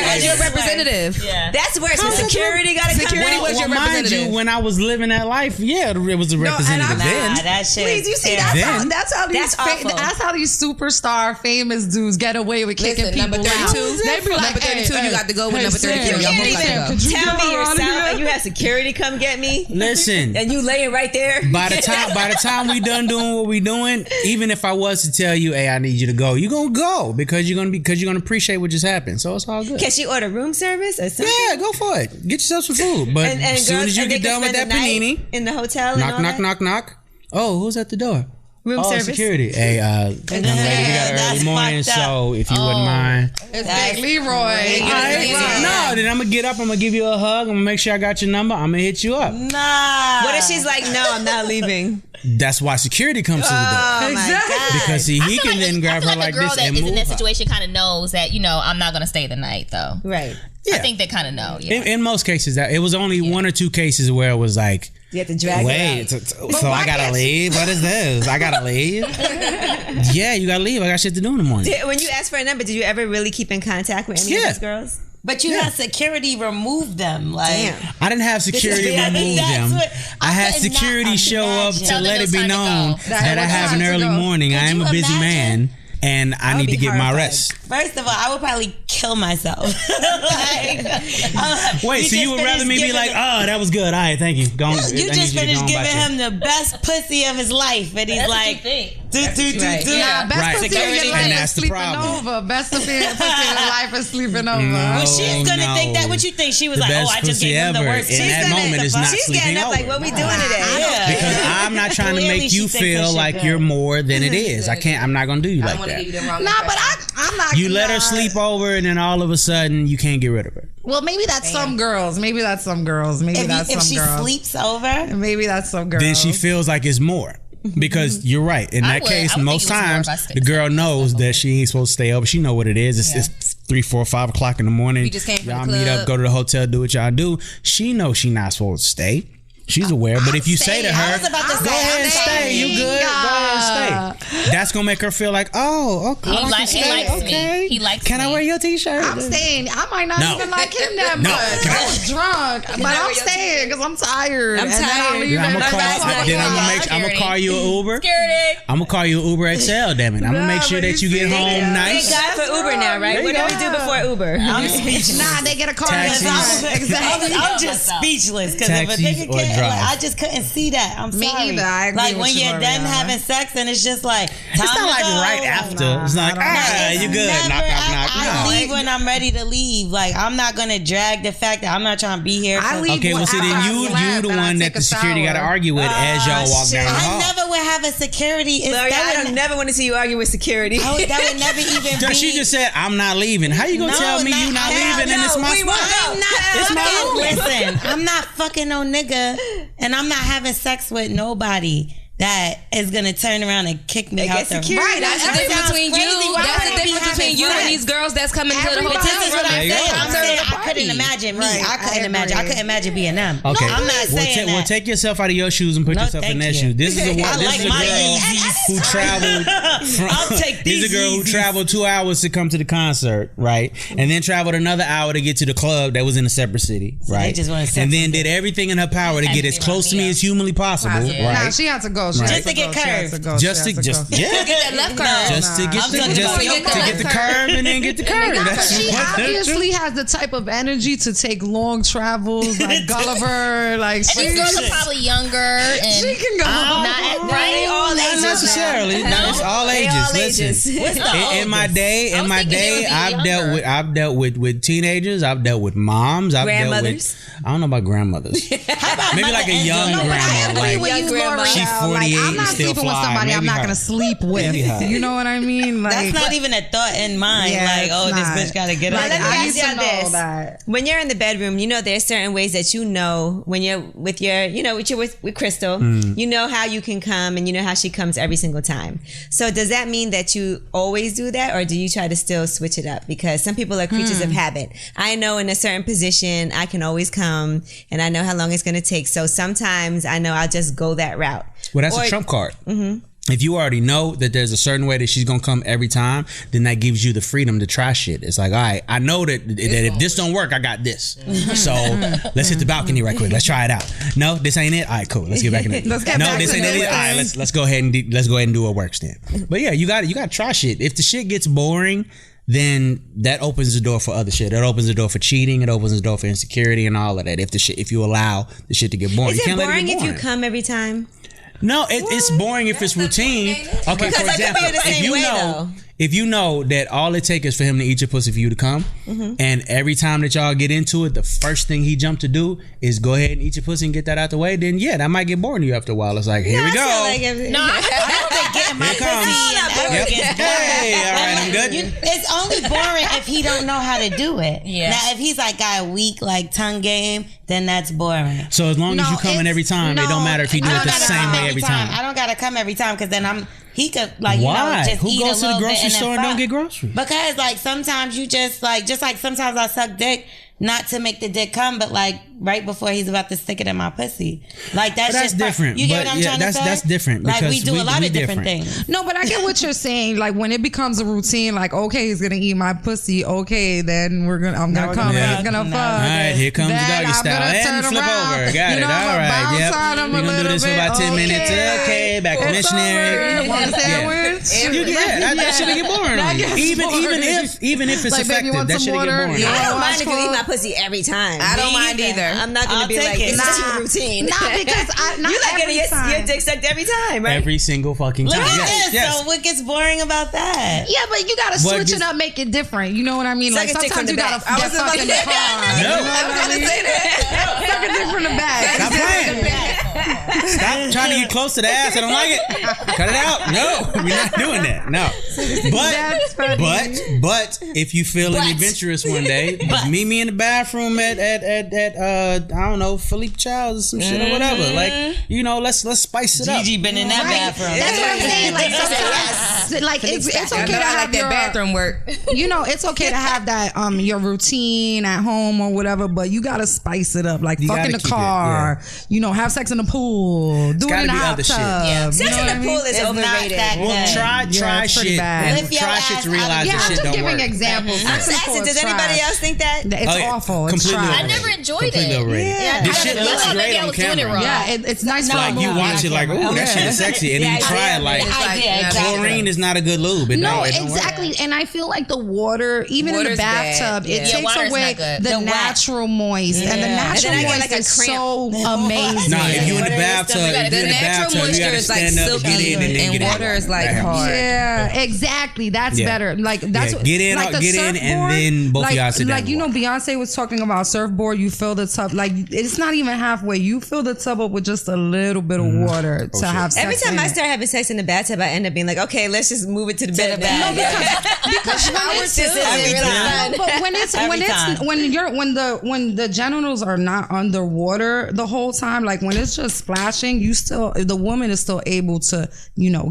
Speaker 3: was your representative.
Speaker 6: Yeah.
Speaker 1: That's worse. When security got to
Speaker 3: Security was your representative.
Speaker 5: Mind you, when I was living that life, it was a representative then.
Speaker 1: That shit.
Speaker 2: Please, you see, that's how these superstar famous dudes get away with kicking
Speaker 3: Listen,
Speaker 2: people
Speaker 3: number 32.
Speaker 2: out. They be like,
Speaker 3: Number 32, you got to go with number 33.
Speaker 1: You
Speaker 3: Y'all
Speaker 1: can't
Speaker 3: both got to go.
Speaker 1: even tell me yourself and you have security come get me.
Speaker 5: Listen.
Speaker 1: And you laying right there.
Speaker 5: By the time we done doing what we doing, even if I was to tell you, hey, I need you to go, you're gonna go because you're gonna appreciate what just happened. So it's all good.
Speaker 1: Can she order room service or something?
Speaker 5: Yeah, go for it. Get yourself some food. But as soon as you get done with that panini,
Speaker 1: in the hotel,
Speaker 5: knock. Oh, who's at the door?
Speaker 1: Room service.
Speaker 5: Security. Hey, young lady, we got an early morning, so if you wouldn't mind.
Speaker 2: It's Big Leroy.
Speaker 5: No, then I'm gonna get up. I'm gonna give you a hug. I'm gonna make sure I got your number. I'm gonna hit you up.
Speaker 1: Nah. What if she's like, no, I'm not leaving?
Speaker 5: That's why security comes to the door.
Speaker 1: Oh my God.
Speaker 5: Because he can then grab her like this and move her.
Speaker 6: A girl that is in that situation kind of knows that, I'm not going to stay the night, though.
Speaker 1: Right.
Speaker 5: Yeah.
Speaker 6: I think they kind of know. Yeah.
Speaker 5: In most cases, it was only one or two cases where it was like,
Speaker 1: you have to drag
Speaker 5: wait, so I gotta leave? What is this? I gotta leave? Yeah, you gotta leave. I got shit to do in the morning.
Speaker 1: When you asked for a number, did you ever really keep in contact with any of those girls?
Speaker 4: But you had security remove them. Like,
Speaker 1: damn.
Speaker 5: I didn't have security remove them. I had security show up to let it be known that I have an early morning. I am a busy man. And I need to get my rest.
Speaker 4: First of all, I would probably kill myself.
Speaker 5: Wait, so you would rather me be like, oh, that was good. All right, thank you.
Speaker 4: You just finished giving him the best pussy of his life. And he's like, do.
Speaker 2: Yeah, best pussy of your life is sleeping over. Best pussy of your life is sleeping over.
Speaker 4: Well, she's going to think that. What you think? She was like, oh, I just gave him the worst.
Speaker 5: In that moment, is not sleeping over.
Speaker 1: She's getting up like, what we doing today?
Speaker 5: Because I'm not trying to make you feel like you're more than it is. I'm not going to do you like that.
Speaker 2: But I'm not.
Speaker 5: You let her sleep over, and then all of a sudden, you can't get rid of her.
Speaker 2: Well, maybe that's some girls. Maybe that's some girls.
Speaker 4: If she sleeps over,
Speaker 2: maybe that's some girls.
Speaker 5: Then she feels like it's more. Because you're right. In that case, most times the girl knows that she ain't supposed to stay over. She know what it is. It's 3, 4, 5 o'clock in the morning.
Speaker 3: We just came from
Speaker 5: y'all
Speaker 3: the club.
Speaker 5: meet up, go to the hotel, do what y'all do. She knows she not supposed to stay. She's aware, but if you say to her, go ahead and stay, you good, go ahead and stay. That's gonna make her feel like, oh, okay,
Speaker 6: He likes me. He likes
Speaker 5: Can
Speaker 6: me.
Speaker 5: I wear your t-shirt?
Speaker 2: I'm staying. I might not even like him that much. I was drunk, but I'm staying because I'm tired.
Speaker 1: I'm tired.
Speaker 5: I'm gonna call you an Uber.
Speaker 6: Security.
Speaker 5: I'm gonna call you an Uber XL. Damn it! I'm gonna make sure that you get home nice.
Speaker 1: Thank God for Uber now, right? What do we do before Uber?
Speaker 2: I'm speechless. Nah, they get a car.
Speaker 4: exactly. I'm just speechless because if a nigga can't, I just couldn't see that. I'm sorry.
Speaker 2: Me either. I agree
Speaker 4: like
Speaker 2: with
Speaker 4: when
Speaker 2: you,
Speaker 4: you're done having sex and it's just like time
Speaker 5: It's not like
Speaker 4: to go.
Speaker 5: right after. It's like, you good. Knock.
Speaker 4: I leave when I'm ready to leave. Like I'm not gonna drag the fact that I'm not trying to be here.
Speaker 2: I leave.
Speaker 5: Okay, well, see, then you the one that the security got to argue with as y'all walk down the hall.
Speaker 4: I never would have a security.
Speaker 1: I don't never want to see you argue with security.
Speaker 4: That would never even be.
Speaker 5: She just said, I'm not leaving. How you gonna tell me you not leaving and it's my spot?
Speaker 4: Listen, I'm not fucking no nigga and I'm not having sex with nobody that is gonna turn around and kick me out the
Speaker 3: Right, that's the difference between you. That's the difference between you and these girls that's coming to the hotel.
Speaker 4: This is what I'm saying. I couldn't imagine me. I couldn't imagine being them.
Speaker 5: Okay,
Speaker 4: I'm not saying that.
Speaker 5: Well, take yourself out of your shoes and put yourself in their shoes. This is a girl who traveled
Speaker 4: I'll take these.
Speaker 5: He's a girl who traveled 2 hours to come to the concert, right? And then traveled another hour to get to the club that was in a separate city, right?
Speaker 4: just wanna
Speaker 5: And then did everything in her power to get as close to me as humanly possible, right?
Speaker 2: Nah, she had to go.
Speaker 4: Just to get curved.
Speaker 5: Just to get that left curve. Just to get the curve and then get the curve.
Speaker 2: She obviously has the type of energy to take long travels, like Gulliver. Like
Speaker 6: These girls are probably younger and
Speaker 2: she can go.
Speaker 6: not right.
Speaker 1: all
Speaker 5: Not
Speaker 1: ages.
Speaker 5: necessarily. No, it's all ages. Listen, in my day, I've dealt with teenagers. I've dealt with moms. I've dealt
Speaker 1: Grandmothers?
Speaker 5: with. I don't know about grandmothers. Maybe like a young grandma. Like
Speaker 1: grandma.
Speaker 5: she's 48
Speaker 2: I'm
Speaker 5: and
Speaker 2: not
Speaker 5: still
Speaker 2: sleeping with
Speaker 5: fly.
Speaker 2: somebody I'm
Speaker 5: Maybe
Speaker 2: not
Speaker 5: her.
Speaker 2: gonna sleep with.
Speaker 5: Maybe her.
Speaker 2: You know what I mean? Like,
Speaker 4: That's not even a thought in mind.
Speaker 2: Yeah,
Speaker 4: like,
Speaker 2: it's
Speaker 4: oh,
Speaker 2: not.
Speaker 4: this bitch gotta get
Speaker 2: Like,
Speaker 4: up.
Speaker 1: Let me
Speaker 2: I
Speaker 1: ask
Speaker 2: need to
Speaker 1: y'all
Speaker 2: know
Speaker 1: this.
Speaker 2: that.
Speaker 1: When you're in the bedroom, you know there's certain ways that you know when you're with your, with Crystal, you know how you can come and you know how she comes every single time. So does that mean that you always do that, or do you try to still switch it up? Because some people are creatures of habit. I know in a certain position I can always come and I know how long it's going to take. So sometimes I know I'll just go that route.
Speaker 5: Well, that's a trump card. If you already know that there's a certain way that she's gonna come every time, then that gives you the freedom to try shit. It's like, all right, I know that if this don't work, I got this. So let's hit the balcony right quick. Let's try it out. No, this ain't it. All right, cool. Let's get back in it.
Speaker 2: Let's get
Speaker 5: no,
Speaker 2: back
Speaker 5: this
Speaker 2: to
Speaker 5: ain't
Speaker 2: it.
Speaker 5: it. All right, let's go ahead and do what works then. But yeah, you got to try shit. If the shit gets boring, then that opens the door for other shit. That opens the door for cheating. It opens the door for insecurity and all of that. If you allow the shit to get boring,
Speaker 1: Is
Speaker 5: you
Speaker 1: it
Speaker 5: can't let it
Speaker 1: boring
Speaker 5: get
Speaker 1: if
Speaker 5: boring.
Speaker 1: you come every time?
Speaker 5: No, it's boring if it's routine. Okay,
Speaker 1: Because
Speaker 5: for
Speaker 1: I could
Speaker 5: example,
Speaker 1: feel the same
Speaker 5: if you
Speaker 1: way,
Speaker 5: know
Speaker 1: though.
Speaker 5: if you know that all it takes is for him to eat your pussy for you to come, and every time that y'all get into it, the first thing he jumped to do is go ahead and eat your pussy and get that out the way, then yeah, that might get boring to you after a while. It's like, here we go.
Speaker 6: No,
Speaker 4: I don't think getting my
Speaker 5: Here it comes.
Speaker 4: pussy and ever gets
Speaker 5: Hey, all right, I'm good.
Speaker 4: It's only boring if he don't know how to do it.
Speaker 6: Yeah.
Speaker 4: Now, if he's like got a weak like tongue game, then that's boring.
Speaker 5: So as long as you come in every time, it don't matter if he do
Speaker 4: I
Speaker 5: it
Speaker 4: don't
Speaker 5: the
Speaker 4: gotta
Speaker 5: same
Speaker 4: come
Speaker 5: way every time.
Speaker 4: I don't gotta come every time because then he could like
Speaker 5: Why?
Speaker 4: just
Speaker 5: Who
Speaker 4: eat
Speaker 5: goes
Speaker 4: a
Speaker 5: to the
Speaker 4: little bit
Speaker 5: grocery
Speaker 4: and then
Speaker 5: store and don't
Speaker 4: fuck.
Speaker 5: get groceries?
Speaker 4: Because like sometimes you just like sometimes I suck dick not to make the dick come, but like right before he's about to stick it in my pussy. Like that's
Speaker 5: But that's
Speaker 4: just
Speaker 5: different.
Speaker 4: You get
Speaker 5: But
Speaker 4: what I'm
Speaker 5: yeah,
Speaker 4: trying
Speaker 5: that's-
Speaker 4: to say?
Speaker 5: that's different
Speaker 4: Like we
Speaker 5: because
Speaker 4: do a lot
Speaker 5: we
Speaker 4: of different
Speaker 5: different.
Speaker 4: things.
Speaker 2: No, but I get what you're saying. Like when it becomes a routine, like okay, he's gonna eat my pussy. Okay, then I'm gonna come and he's gonna fuck.
Speaker 5: All right, here comes the
Speaker 2: Then
Speaker 5: doggy
Speaker 2: I'm
Speaker 5: style.
Speaker 2: gonna
Speaker 5: And
Speaker 2: turn
Speaker 5: flip
Speaker 2: around.
Speaker 5: over. Got
Speaker 2: You
Speaker 5: it.
Speaker 2: know,
Speaker 5: All
Speaker 2: I'm gonna
Speaker 5: right.
Speaker 2: bounce
Speaker 5: Yep.
Speaker 2: on him
Speaker 5: We're
Speaker 2: a
Speaker 5: going to do
Speaker 2: little
Speaker 5: this for
Speaker 2: bit.
Speaker 5: about 10 minutes. Okay, back to
Speaker 2: It's
Speaker 5: missionary.
Speaker 2: over. You want a
Speaker 5: Yeah.
Speaker 2: sandwich?
Speaker 5: That shit get boring on you.
Speaker 2: gets
Speaker 5: Even if it's
Speaker 2: Like, baby,
Speaker 5: effective,
Speaker 2: want
Speaker 5: that
Speaker 2: some
Speaker 5: shit get
Speaker 2: water?
Speaker 5: boring.
Speaker 2: Yeah.
Speaker 1: I don't
Speaker 2: Watch
Speaker 1: mind if you eat
Speaker 2: clothes.
Speaker 1: my pussy every time.
Speaker 3: I don't mind either.
Speaker 1: I'm not gonna
Speaker 4: I'll
Speaker 1: be
Speaker 4: take
Speaker 1: like,
Speaker 4: it.
Speaker 1: it's just
Speaker 2: Nah.
Speaker 1: a routine.
Speaker 2: Not because not
Speaker 1: you like
Speaker 2: every
Speaker 1: getting your
Speaker 2: time.
Speaker 1: dick sucked every time, right?
Speaker 5: Every single fucking
Speaker 4: Look
Speaker 5: time.
Speaker 4: at
Speaker 5: Yes,
Speaker 4: this.
Speaker 5: yes.
Speaker 4: So what gets boring about that?
Speaker 2: Yeah, but you gotta
Speaker 5: What
Speaker 2: switch
Speaker 5: just-
Speaker 2: it up, make it different. You know what I mean?
Speaker 1: Suck
Speaker 2: Like
Speaker 1: a dick from
Speaker 2: sometimes
Speaker 1: the
Speaker 2: you gotta
Speaker 1: back.
Speaker 2: get fucked in the car.
Speaker 5: No.
Speaker 2: You know what
Speaker 1: I was
Speaker 2: I
Speaker 1: gonna
Speaker 2: mean?
Speaker 1: say that.
Speaker 2: Suck a dick from the back.
Speaker 5: Stop playing. Stop trying to get close to the ass. I don't like it. Cut it out. No, we're not doing that. No.
Speaker 2: That's funny.
Speaker 5: But if you feeling adventurous one day, just meet me in the bathroom at I don't know, Philippe Child's or some shit or whatever. Like, you know, let's spice it up.
Speaker 4: Gigi been in that bathroom.
Speaker 2: That's what I'm saying. Like sometimes, like it's okay to
Speaker 3: I
Speaker 2: have
Speaker 3: like that
Speaker 2: your
Speaker 3: bathroom work.
Speaker 2: You know, it's okay to have that your routine at home or whatever, but you gotta spice it up. Like
Speaker 5: You
Speaker 2: fuck in
Speaker 5: gotta
Speaker 2: the
Speaker 5: keep it,
Speaker 2: car, you know, have sex in the pool, do it
Speaker 5: gotta
Speaker 2: in the
Speaker 5: be
Speaker 2: hot
Speaker 5: other
Speaker 2: tub.
Speaker 5: shit.
Speaker 1: Yeah.
Speaker 2: You
Speaker 1: Sex
Speaker 2: know
Speaker 1: in
Speaker 2: what
Speaker 1: the
Speaker 2: I mean?
Speaker 1: pool is
Speaker 4: It's not
Speaker 1: overrated.
Speaker 4: that
Speaker 5: Well,
Speaker 4: good.
Speaker 5: try
Speaker 2: it's pretty
Speaker 5: shit.
Speaker 2: bad.
Speaker 5: And
Speaker 4: Lift your
Speaker 5: try
Speaker 4: ass
Speaker 5: shit to
Speaker 4: out of
Speaker 5: realize
Speaker 2: Yeah,
Speaker 5: this
Speaker 2: I'm
Speaker 5: shit
Speaker 2: just
Speaker 5: don't
Speaker 2: giving
Speaker 5: work.
Speaker 2: examples.
Speaker 1: I'm
Speaker 2: Sex in
Speaker 1: just
Speaker 2: the pool
Speaker 1: asking,
Speaker 2: is
Speaker 1: does anybody
Speaker 2: trash.
Speaker 1: else think that?
Speaker 2: It's
Speaker 5: Oh, yeah.
Speaker 2: awful. It's
Speaker 5: Completely
Speaker 2: trash.
Speaker 6: I never enjoyed
Speaker 5: Completely
Speaker 6: it.
Speaker 5: overrated.
Speaker 6: Yeah,
Speaker 5: This
Speaker 6: I
Speaker 5: shit
Speaker 6: thought
Speaker 5: looks
Speaker 6: maybe
Speaker 5: great
Speaker 6: I
Speaker 5: on
Speaker 6: was doing it
Speaker 5: camera.
Speaker 6: wrong.
Speaker 2: Yeah, it's nice. for
Speaker 5: Like
Speaker 2: the
Speaker 5: you
Speaker 2: movie.
Speaker 5: watch it like, ooh, that shit is sexy, and then you try it like chlorine is not a good lube. It
Speaker 2: No,
Speaker 5: don't work.
Speaker 2: exactly. And I feel like the water, even in the
Speaker 3: Water's bad.
Speaker 2: bathtub,
Speaker 3: Yeah.
Speaker 2: it
Speaker 3: Yeah,
Speaker 2: takes
Speaker 6: water's
Speaker 2: away
Speaker 6: not good.
Speaker 2: the
Speaker 4: The wet.
Speaker 2: natural moist. And the natural
Speaker 1: And then I get
Speaker 2: moist
Speaker 1: like a
Speaker 2: is
Speaker 1: cramp.
Speaker 2: so amazing.
Speaker 5: Nah, if you in the
Speaker 1: Water is
Speaker 5: bathtub,
Speaker 1: stuff-
Speaker 5: if you
Speaker 3: The
Speaker 5: in the
Speaker 3: natural
Speaker 5: bathtub, you
Speaker 3: moisture
Speaker 5: gotta
Speaker 3: is like
Speaker 5: stand up,
Speaker 3: silky,
Speaker 5: get in, and then
Speaker 3: and
Speaker 5: get out.
Speaker 3: water is like
Speaker 5: That helps.
Speaker 3: hard.
Speaker 2: Yeah, exactly. That's
Speaker 5: Yeah.
Speaker 2: better. Like that's
Speaker 5: Yeah,
Speaker 2: what,
Speaker 5: get in,
Speaker 2: like the
Speaker 5: get in, and
Speaker 2: surfboard,
Speaker 5: then both of
Speaker 2: like,
Speaker 5: y'all sit down
Speaker 2: Like you know,
Speaker 5: and
Speaker 2: Beyonce was talking about surfboard. You fill the tub like it's not even halfway. You fill the tub up with just a little bit of water to
Speaker 5: shit.
Speaker 2: have sex.
Speaker 1: Every time
Speaker 2: in
Speaker 1: I
Speaker 2: it.
Speaker 1: start having sex in the bathtub, I end up being like, okay, let's just move it to the bed.
Speaker 4: bed.
Speaker 2: because when it's
Speaker 1: Every time.
Speaker 2: but when it's
Speaker 4: Every time.
Speaker 2: when the genitals are not underwater the whole time, like when it's just splashing, the woman is still able to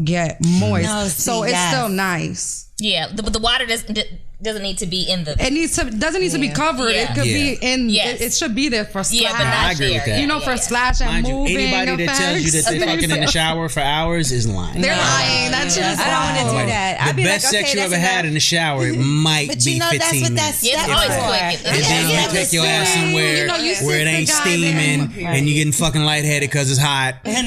Speaker 2: get moist.
Speaker 4: No,
Speaker 2: so
Speaker 4: see,
Speaker 2: it's
Speaker 4: yes.
Speaker 2: still nice.
Speaker 6: Yeah, but the water doesn't. doesn't need to be in the.
Speaker 2: It doesn't need to be covered.
Speaker 6: Yeah.
Speaker 2: It could be in.
Speaker 6: Yes.
Speaker 2: It should be there for splash.
Speaker 6: Yeah, but not
Speaker 5: I agree
Speaker 6: here.
Speaker 5: with that.
Speaker 2: You know, for splash and
Speaker 5: Mind you,
Speaker 2: moving.
Speaker 5: anybody that tells you that they're fucking in the shower for hours is lying.
Speaker 2: They're lying. That shit is
Speaker 1: I don't want to do that. I'd
Speaker 5: The
Speaker 1: be
Speaker 5: best
Speaker 1: like, okay,
Speaker 5: sex you
Speaker 1: that's
Speaker 5: ever had in the shower might
Speaker 4: But
Speaker 5: be
Speaker 4: you know
Speaker 5: 15
Speaker 4: that's what
Speaker 5: minutes.
Speaker 4: that's
Speaker 6: Yeah, it's
Speaker 4: that's
Speaker 6: always
Speaker 4: for.
Speaker 6: quick.
Speaker 5: And then
Speaker 4: Yeah,
Speaker 5: you take your ass somewhere
Speaker 2: You know, you
Speaker 5: where it
Speaker 2: sit the
Speaker 5: ain't
Speaker 2: guy
Speaker 5: steaming
Speaker 2: there.
Speaker 5: and you getting fucking lightheaded because it's hot.
Speaker 4: No.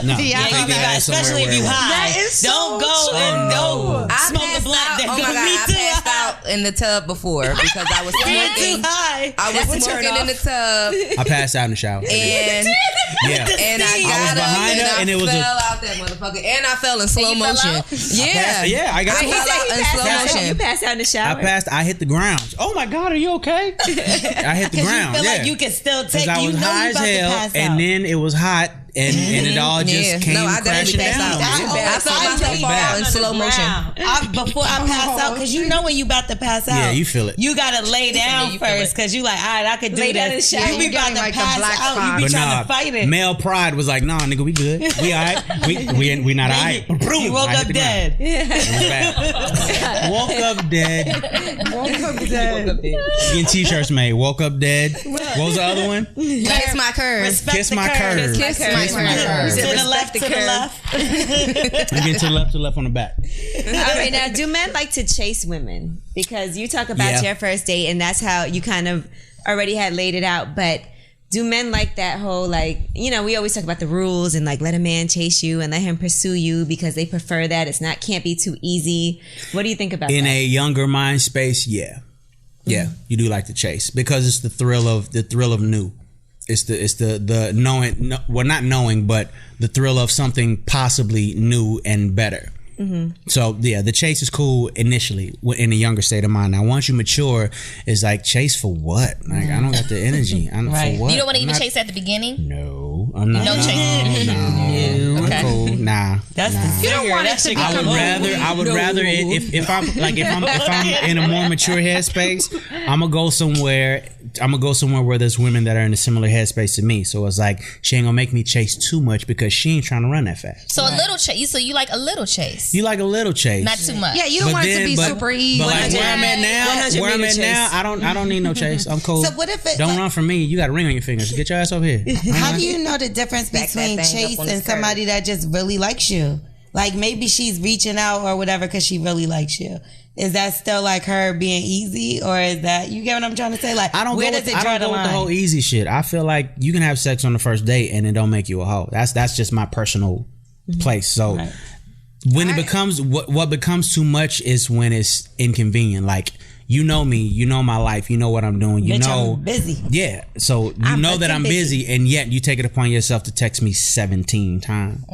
Speaker 5: No.
Speaker 2: Yeah,
Speaker 5: Take your ass somewhere
Speaker 4: especially if you
Speaker 5: where-
Speaker 4: high.
Speaker 2: That is
Speaker 4: Don't
Speaker 2: so
Speaker 4: go
Speaker 2: true.
Speaker 4: and go
Speaker 3: I
Speaker 4: smoke a
Speaker 3: passed
Speaker 4: blunt.
Speaker 3: out.
Speaker 4: Then
Speaker 3: Oh
Speaker 4: go
Speaker 3: my god,
Speaker 4: me
Speaker 3: I
Speaker 4: too
Speaker 3: passed
Speaker 4: high.
Speaker 3: out in the tub before because I was smoking.
Speaker 4: Too high.
Speaker 3: I was smoking in the tub,
Speaker 5: I passed out in the shower.
Speaker 3: and
Speaker 5: Yeah.
Speaker 3: I
Speaker 5: was
Speaker 3: got up
Speaker 5: behind
Speaker 3: and
Speaker 5: her,
Speaker 3: I
Speaker 5: and it was
Speaker 3: fell out that motherfucker, and I fell in slow
Speaker 6: you fell
Speaker 3: motion.
Speaker 6: out?
Speaker 3: Yeah,
Speaker 5: I got
Speaker 3: I
Speaker 5: to
Speaker 3: fell out in slow
Speaker 1: You
Speaker 3: motion.
Speaker 1: passed out in the shower.
Speaker 5: I hit the ground. Oh my God, are you okay? I hit the ground.
Speaker 4: You feel
Speaker 5: yeah.
Speaker 4: like you can still take.
Speaker 5: Because I was
Speaker 4: You know
Speaker 5: high
Speaker 4: you
Speaker 5: as
Speaker 4: about to
Speaker 5: hell,
Speaker 4: pass out.
Speaker 5: and then it was hot, and it all just
Speaker 3: Yeah.
Speaker 5: came
Speaker 3: No, I definitely
Speaker 5: crashing
Speaker 3: passed
Speaker 5: down.
Speaker 3: out.
Speaker 5: on me.
Speaker 3: I felt myself fall in slow motion.
Speaker 4: Before I pass out, because you know when you about to pass out.
Speaker 5: Yeah, you feel it.
Speaker 4: You gotta lay down
Speaker 6: you feel
Speaker 4: first,
Speaker 6: it.
Speaker 4: because you like, all right, I could do
Speaker 1: Lay down
Speaker 4: this.
Speaker 1: in the shower.
Speaker 4: You be
Speaker 2: You
Speaker 4: about
Speaker 2: getting
Speaker 4: to
Speaker 2: like the
Speaker 4: pass
Speaker 2: black
Speaker 4: out.
Speaker 2: spot.
Speaker 4: You be
Speaker 5: But
Speaker 4: trying
Speaker 5: nah,
Speaker 4: to fight it.
Speaker 5: male pride was like, nah, nigga, we good. We all right. We not all right.
Speaker 4: You woke up dead.
Speaker 5: It was bad. Woke up dead.
Speaker 2: Woke up dead.
Speaker 5: Getting t-shirts made. Woke up dead. What was the other one?
Speaker 3: Kiss my curves.
Speaker 4: Respect
Speaker 5: Kiss
Speaker 4: the
Speaker 5: my curves.
Speaker 3: Kiss my curves.
Speaker 4: To the left, to the left.
Speaker 5: I'm getting to the left on the back.
Speaker 1: All right, now, do men like to chase women? Because you talk about
Speaker 5: Yeah.
Speaker 1: your first date, and that's how you kind of already had laid it out. But do men like that whole, like, you know, we always talk about the rules and like let a man chase you and let him pursue you because they prefer that. It's not, can't be too easy. What do you think about
Speaker 5: In
Speaker 1: that?
Speaker 5: a younger mind space, yeah, you do like to chase because it's the thrill of new. It's the knowing, no, well, not knowing, but the thrill of something possibly new and better. So yeah, the chase is cool initially in a younger state of mind. Now once you mature, it's like, chase for what? Like, I don't got the energy. I don't
Speaker 4: Right.
Speaker 5: for what?
Speaker 6: You don't want to
Speaker 5: I'm
Speaker 6: even
Speaker 5: not-
Speaker 6: chase at the beginning?
Speaker 5: No, I'm not.
Speaker 6: No chase.
Speaker 5: No,
Speaker 6: Okay.
Speaker 5: I'm cool. Nah,
Speaker 4: That's
Speaker 5: nah.
Speaker 4: the
Speaker 2: You don't want it to
Speaker 5: I would
Speaker 2: become
Speaker 5: rather if I'm in a more mature headspace, I'm gonna go somewhere where there's women that are in a similar headspace to me. So it's like, she ain't gonna make me chase too much because she ain't trying to run that fast.
Speaker 6: So a little chase. So you like a little chase,
Speaker 5: You like a little chase,
Speaker 6: not too much.
Speaker 2: Yeah, you don't want it to be super easy.
Speaker 5: But like where I'm at
Speaker 1: 100
Speaker 5: now,
Speaker 1: meter chase.
Speaker 5: I don't need no chase. I'm cool.
Speaker 4: So what if it-
Speaker 5: don't
Speaker 4: like-
Speaker 5: run from me? You got a ring on your fingers. Get your ass over here.
Speaker 4: How do you know the difference
Speaker 3: Back that
Speaker 4: between
Speaker 3: thing up
Speaker 4: chase
Speaker 3: on the
Speaker 4: and
Speaker 3: skirt.
Speaker 4: somebody that just really likes you? Like maybe she's reaching out or whatever because she really likes you. Is that still like her being easy, or is that, you get what I'm trying to say? Like,
Speaker 5: I don't
Speaker 4: where
Speaker 5: go
Speaker 4: does
Speaker 5: with,
Speaker 4: it
Speaker 5: I
Speaker 4: draw
Speaker 5: don't
Speaker 4: the
Speaker 5: go with
Speaker 4: line?
Speaker 5: the whole easy shit. I feel like you can have sex on the first date and it don't make you a hoe. That's just my personal place. So
Speaker 4: Right.
Speaker 5: when it becomes what becomes too much is when it's inconvenient. Like, you know me, you know my life, you know what I'm doing, you
Speaker 4: Bitch,
Speaker 5: know
Speaker 4: I'm busy.
Speaker 5: Yeah, so you
Speaker 4: I'm
Speaker 5: know that
Speaker 4: fucking
Speaker 5: I'm busy, and yet you take it upon yourself to text me 17 times.